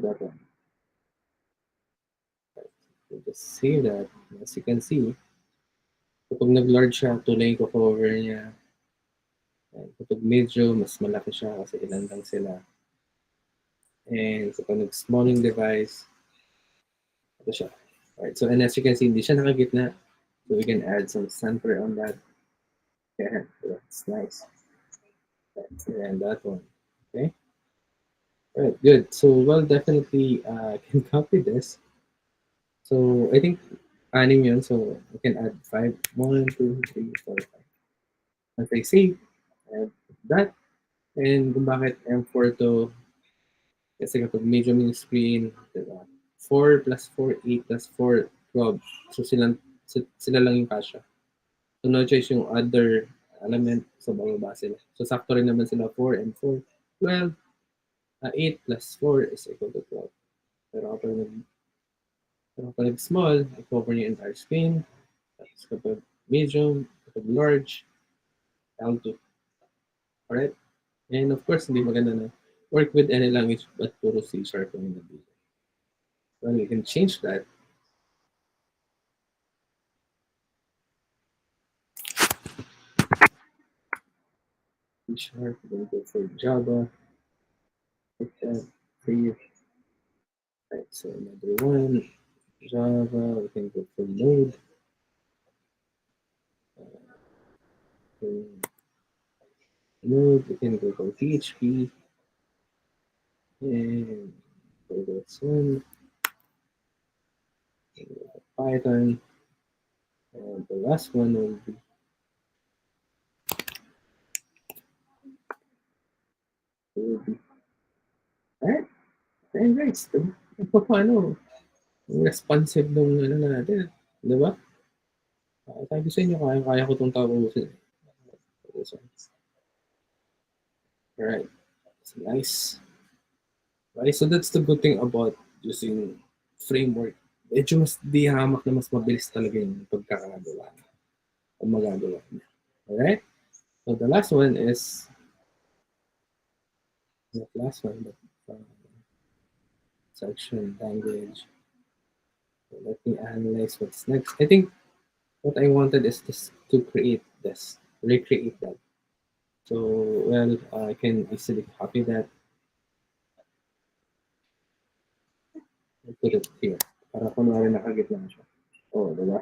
that one. Right. So just save that, as you can see, kapag nag-large siya, tuloy ko cover niya. Kapag medyo, mas malaki siya kasi ilan lang sila. And kapag nag-small yung device, ito siya. Alright, so and as you can see, hindi siya nakagitna. So we can add some center on that. Yeah, that's nice. And that one. Okay. Alright, good. So well, definitely can copy this. So I think anim yun. So we can add 5. 1, 2, 3, 4, 5. As I say, add that. And kung bakit M4 to, kasi kapag medium yung screen, diba? 4 plus 4, 8 plus 4, 12. So sila lang yung kasha. So no choice yung other element sa bababa sila. So sakto rin naman sila 4 and 4. 12, 8 plus 4 is equal to 12. Pero kapag small, i-cover niyo yung entire screen. Tapos kapag medium, kapag large, L2. Alright? And of course, hindi maganda na work with any language but puro C sharp lang yung nabili. Well, you can change that. C sharp, then go for Java. Like that. Save. Right, so another one. Java, we can go for Node. Node, we can go for PHP. And for this one, Python. And the last one will be alright. And guys, paano responsive nung ano natin, di ba? Sabi sa inyo, kaya ko itong tapusin. Alright, so nice. Right, so that's the good thing about using framework. Medyo mas di hamak na mas mabilis talaga yung pagkakagawa o magagawa niya. Alright? So the last one is not last one, but section language. So let me analyze what's next. I think what I wanted is just to create this, recreate that. So, well, I can easily copy that and put it here. Para kunwari nakagitna siya. Oh, diba?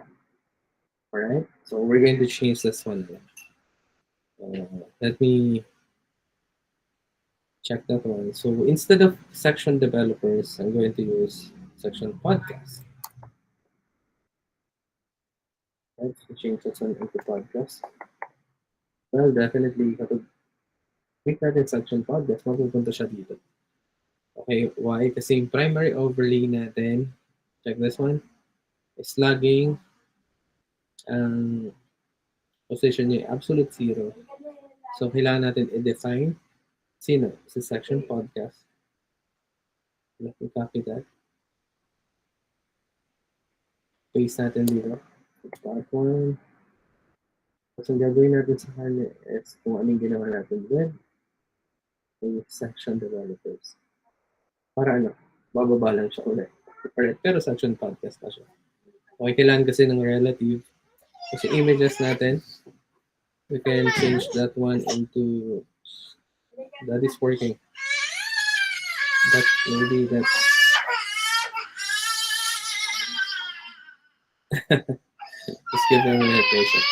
Alright, so we're going to change this one. Let me check that one. So instead of section developers, I'm going to use section podcast. Right? So change this one into podcast. Well, definitely kapag click natin section podcast, mapupunta siya dito. Okay, why? Kasi yung primary overlay natin, check this one, is laging ang position niya absolute zero. So, kailangan natin i-define sino sa section podcast. Let me copy that. Paste natin dito. That one. Tapos ang gagawin natin sa kanya is kung anong ginawa natin with section developers. Para ano, bababa lang siya ulit. Alright, pero section podcast na siya. Okay, kailangan kasi ng relative. Kasi images natin, we can change that one into, that is working. But maybe that's, just give them a minute, patient.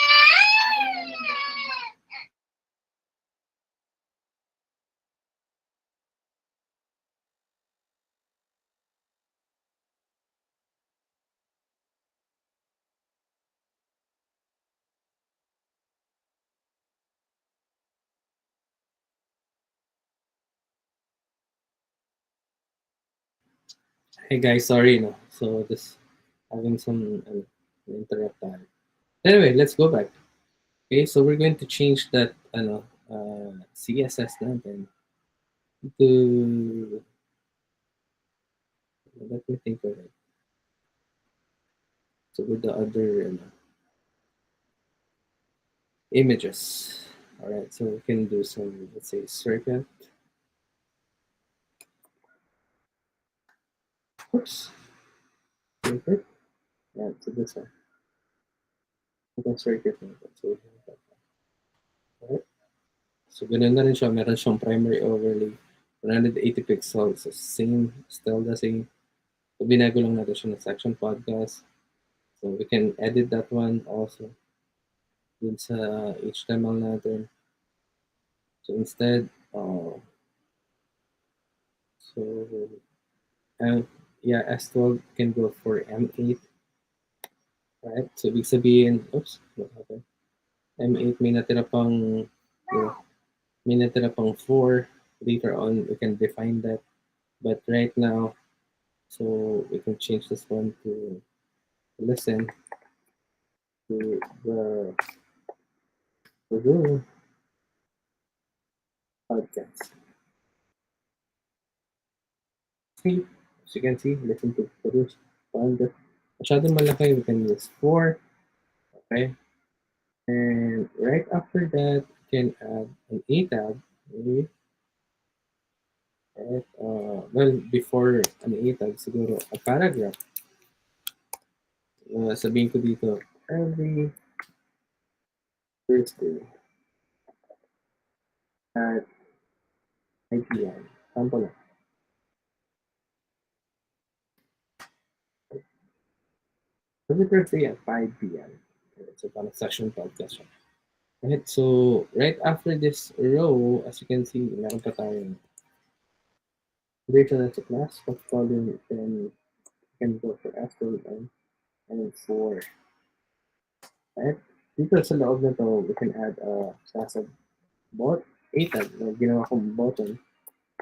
Hey guys, sorry no. So this having some interrupt time. Anyway, let's go back. Okay, so we're going to change that CSS natin to, let me think of it. So with the other images. All right, so we can do some, let's say, circuit. Oops. Circuit. Yeah, so this one. Itong circuit na ito. So, alright. So, ganun na rin siya. Meron siyang primary overlay. 180 pixels. So, same, still the same. So, binago lang natin siya ng section podcast. So, we can edit that one also. Dun sa HTML natin. So, instead, so, yeah, S12 can go for M8. Right? So, ibig sabihin, oops, what happened? M8 may natira pang, may natira pang 4. Later on, we can define that. But right now, so we can change this one to listen to the Peru podcast. See, as you can see, listen to Peru's podcast. Masyadong malaki, we can use 4. Okay. And right after that, we can add an A tab. Maybe. Right. Well, before an A tab, siguro a paragraph. Sabihin ko dito, every Thursday at 9 p.m. Sample lang. Every Thursday at 5 p.m. It's a kind of session podcast. Right, so right after this row, as you can see, meron pa tayong duration as a class, what volume can go for S1 and for right. Dito sa loob na to, we can add a class of A tab na ginawa kong button.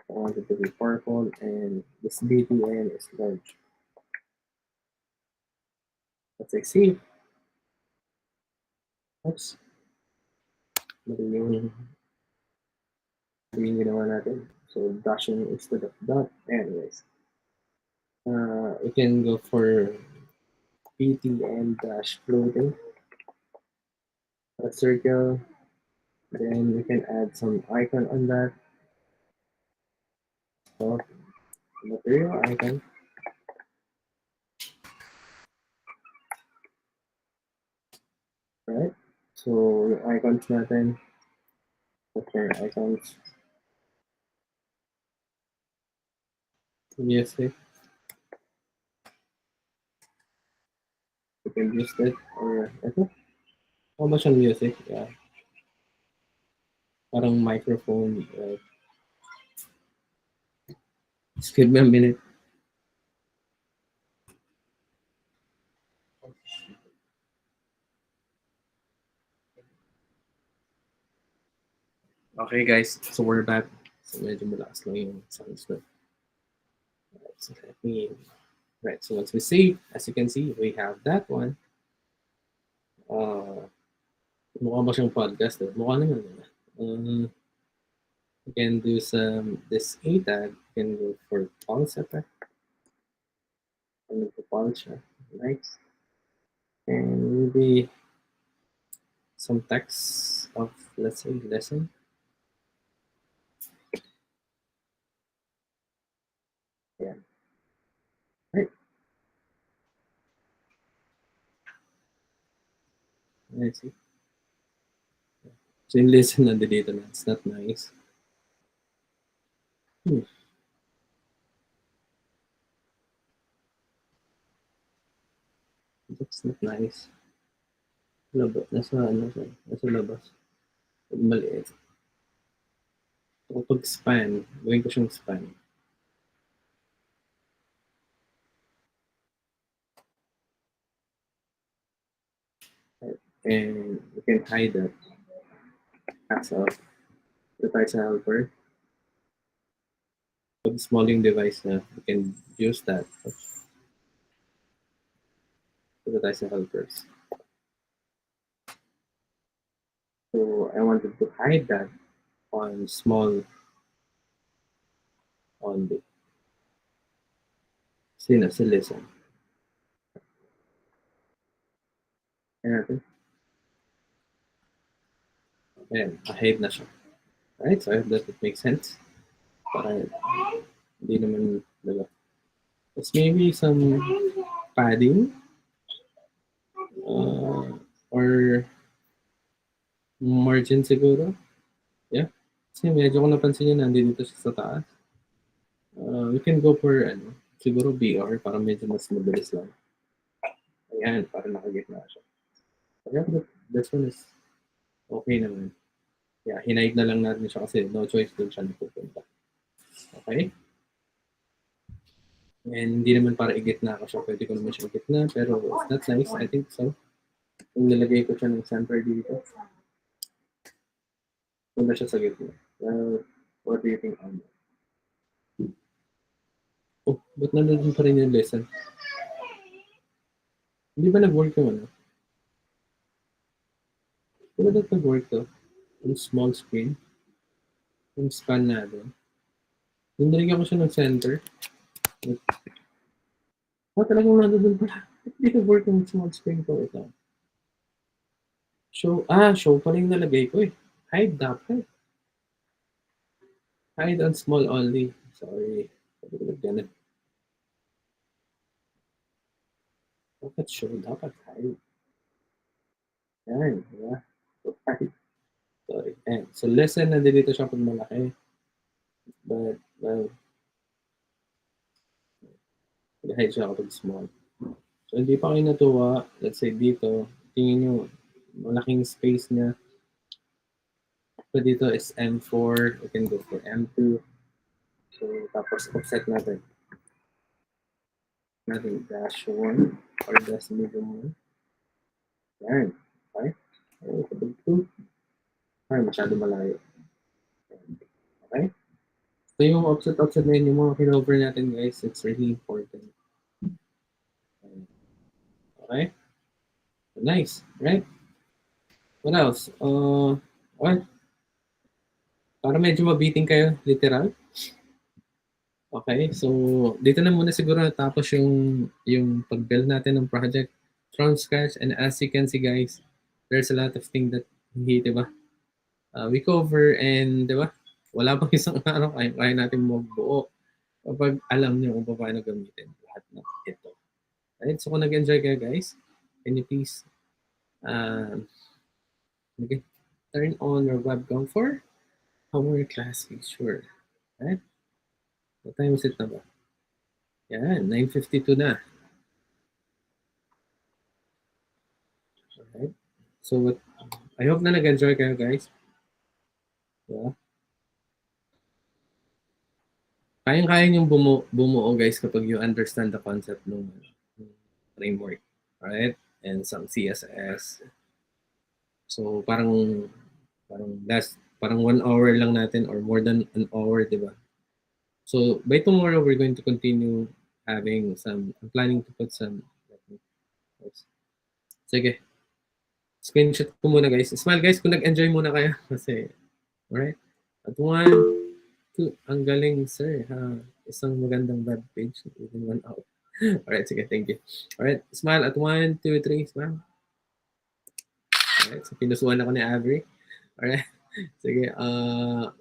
I want it to be purple and this BTN is large. Let's say see. Oops. Mali yung ginawa natin. So dashing instead of dot. Anyways. We can go for BTN dash floating. A circle. Then we can add some icon on that. So material icon. Right? So yung icons natin. Okay, icons. Music. You can use it or ito. How much on music? Yeah. Parang microphone. Right? Just give me a minute. Okay guys, so we're back. So medyo malakas lang yung sounds na. Right, so let me... Right, so once we save, as you can see, we have that one. Mukha ba siyang podcast? Mukha naman. You can do this A tag. You can go for pulse effect. And the pulse, right? And maybe some text of, let's say, lesson. Yeah. Right. Let's see. So yung lesson nandito na. It's not nice. That's not nice. Labas. Nasa labas. Maliit. Kapag span, gawin ko siyang span. And you can hide that as a device helper. Pag small yung device na, you can use that for device helpers. So I wanted to hide that on small only. Sino si listen. Kaya natin. Ayan, hide na siya. Right? So I hope that it makes sense. Para hindi naman, diba? It's maybe some padding or margin siguro. Yeah. Kasi medyo kung napansin nyo, nandito siya sa taas. We can go for, siguro BR para medyo mas mabilis lang. Ayan, para nakagitna siya. Kaya this one is okay naman. Yeah, hinahid na lang natin siya kasi no choice dun siya napupunta. Okay? And hindi naman para igitna ko siya. Pwede ko naman siya igitna, pero it's not nice. I think so. Kung nilagay ko siya ng center dito, punta siya sa gitna. What do you think on that? Oh, ba't nandun pa rin yung lesson? Hindi ba nag-work yung ano? Di ba ba't nag-work to? Yung small screen? Yung span natin? Nilagyan ko siya ng center. Talagang nandun pala. Hindi nag-work yung small screen ko. Ito. Show pa rin nalagay ko eh. Hide dapat. Hide on small only. Sorry. Ganun. Dapat show. Dapat hide. Yan. Yeah. So, hide. Sorry. And, so, lesson na dito siya pag malaki. But, hide siya kapag small. So, hindi pa kayo natuwa. Let's say dito. Tingin nyo, malaking space niya. So, dito is M4. We can go for M2. So, tapos offset natin. -1 or dash medium 1. Yan. Okay? Kapag 2. Ay, masyado malayo. Okay? So, yung offset na yun, yung mga kinover natin, guys, it's really important. Okay? Nice, right? What else? What? Para medyo mabiting kayo, literal. Okay, so dito na muna siguro natapos yung pag-build natin ng project from scratch. And as you can see, guys, there's a lot of things that diba? We cover and diba? Wala pang isang araw kaya natin magbuo kapag alam niyo kung paano gamitin lahat ng ito. Right? So kung nag-enjoy kayo, guys, can you please turn on your webcam for our class picture. Right? What time is it na ba? Yan, 9:52 na. Alright. So, I hope na nag-enjoy kayo, guys. Yeah. Kayang-kaya niyong bumuo, guys, kapag you understand the concept ng framework. Alright? And some CSS. So, parang parang 1 hour lang natin or more than an hour, di ba? So by tomorrow, we're going to continue having some, I'm planning to put some, sige, screenshot ko muna guys. Smile guys kung nag-enjoy muna kayo. Kasi, alright. At 1, 2, ang galing sir. Ha? Isang magandang web page within 1 hour. Alright, sige, thank you. Alright, smile at 1, 2, 3, smile. Alright, so pinusuan ako ni Avery. Alright, sige.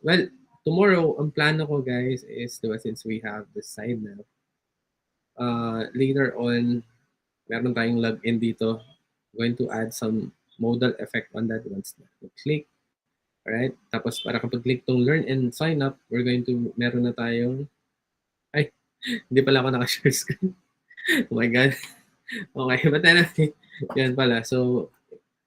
Well, tomorrow, ang plano ko guys is, diba, since we have the side now, later on, meron tayong login dito. I'm going to add some modal effect on that once na click. Alright? Tapos para kapag click tong learn and sign up, we're going to, meron na tayong, ay, hindi pala ako naka-share screen. Oh my God. Okay, but anyway, yan pala. So,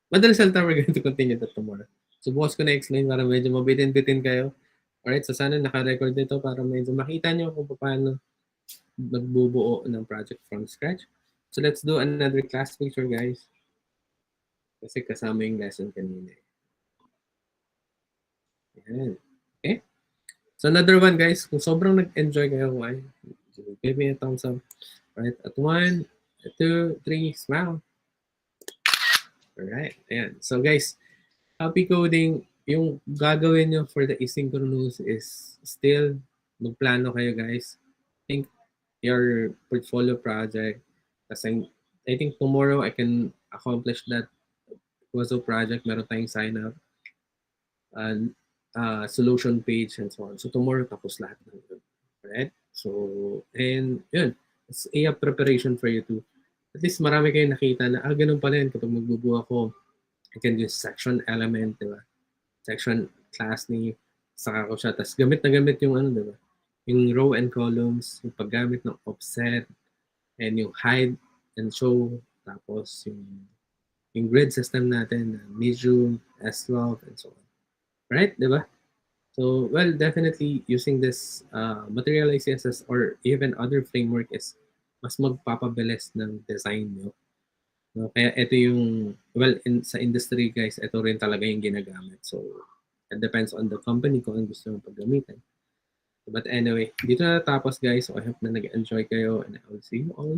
madalas salita, we're going to continue that tomorrow. So, bukas ko na-explain para medyo mabitin-bitin kayo. Alright, so sana naka-record dito para medyo makita nyo kung paano magbubuo ng project from scratch. So, let's do another class picture, guys. Kasi kasama yung lesson kanina. Ayan. Okay? So, another one, guys. Kung sobrang nag-enjoy kayo, why? Give me a thumbs up. Alright, at 1, 2, 3, smile. Alright, ayan. So, guys, happy coding, yung gagawin nyo for the asynchronous is still magplano kayo, guys. Think your portfolio project. Kasi I think tomorrow I can accomplish that Wazo project. Meron tayong sign up and solution page and so on. So tomorrow tapos lahat ng yun. Right? So, and yun. It's a preparation for you to, at least marami kayong nakita na, ganun pala yun kapag magbubuo ako. I can use section element, di ba? Section class name, saka ko siya. Tapos gamit na gamit yung ano, di ba? Yung row and columns, yung paggamit ng offset, and yung hide and show, tapos yung grid system natin, medium, slog, and so on. Right? Di ba? So, well, definitely using this materialize CSS or even other framework is mas magpapabilis ng design nyo. No? Kaya ito yung, well, sa industry guys, ito rin talaga yung ginagamit. So, it depends on the company kung ano gusto mong paggamitin. But anyway, dito na natapos guys. So, I hope na nag-enjoy kayo and I will see you all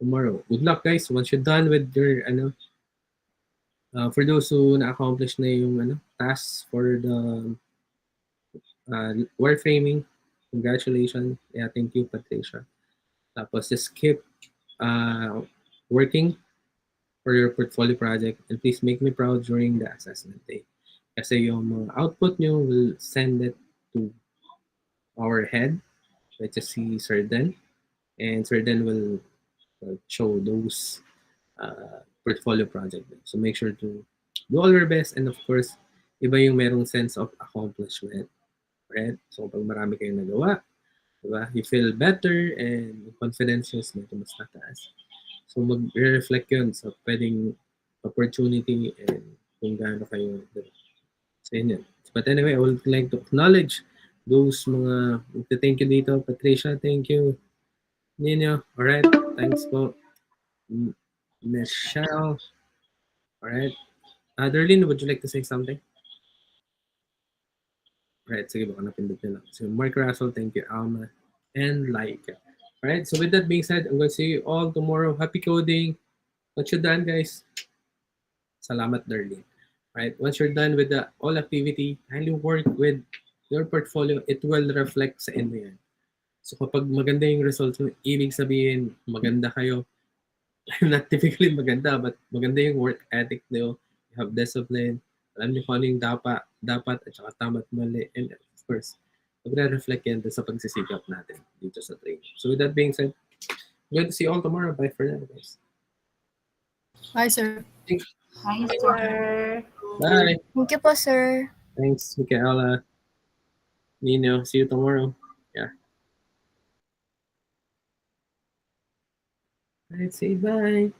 tomorrow. Good luck guys. Once you're done with your, for those who na-accomplish na yung tasks for the wireframing, congratulations. Yeah, thank you, Patricia. Tapos just keep working for your portfolio project and please make me proud during the assessment day. Kasi yung mga output nyo will send it to our head, which is si Sir Den, and Sir Den will show those portfolio project. So make sure to do all your best and of course, iba yung merong sense of accomplishment. Right? So, pag marami kayong nagawa, diba? You feel better and confidence is medyo mas tataas. So, mag-reflect yun sa pwedeng opportunity and kung gaano kayo. Diba? So, yun. But anyway, I would like to acknowledge those mga thank you dito. Patricia, thank you. Nino, alright. Thanks po. Michelle. Alright. Darlene, would you like to say something? Right, sige, baka napindot nyo lang. So, Mark Russell, thank you, Alma, and Laika. Alright, so with that being said, I'm going to see you all tomorrow. Happy coding. Once you're done, guys, salamat, Darlene. Alright, once you're done with the all activity, kindly work with your portfolio. It will reflect sa inyo yan. So, kapag maganda yung results mo, ibig sabihin, maganda kayo. Not typically maganda, but maganda yung work ethic nyo. You have discipline. Alam niyo kung ano yung dapat at saka tama at mali. And of course, magre-reflect yan sa pagsisikap natin dito sa training. So with that being said, I'm going to see you all tomorrow. Bye for now, guys. Bye, sir. Bye, sir. Bye. Thank you po, sir. Thanks, Michaela. Nino, see you tomorrow. Yeah. I'd say bye.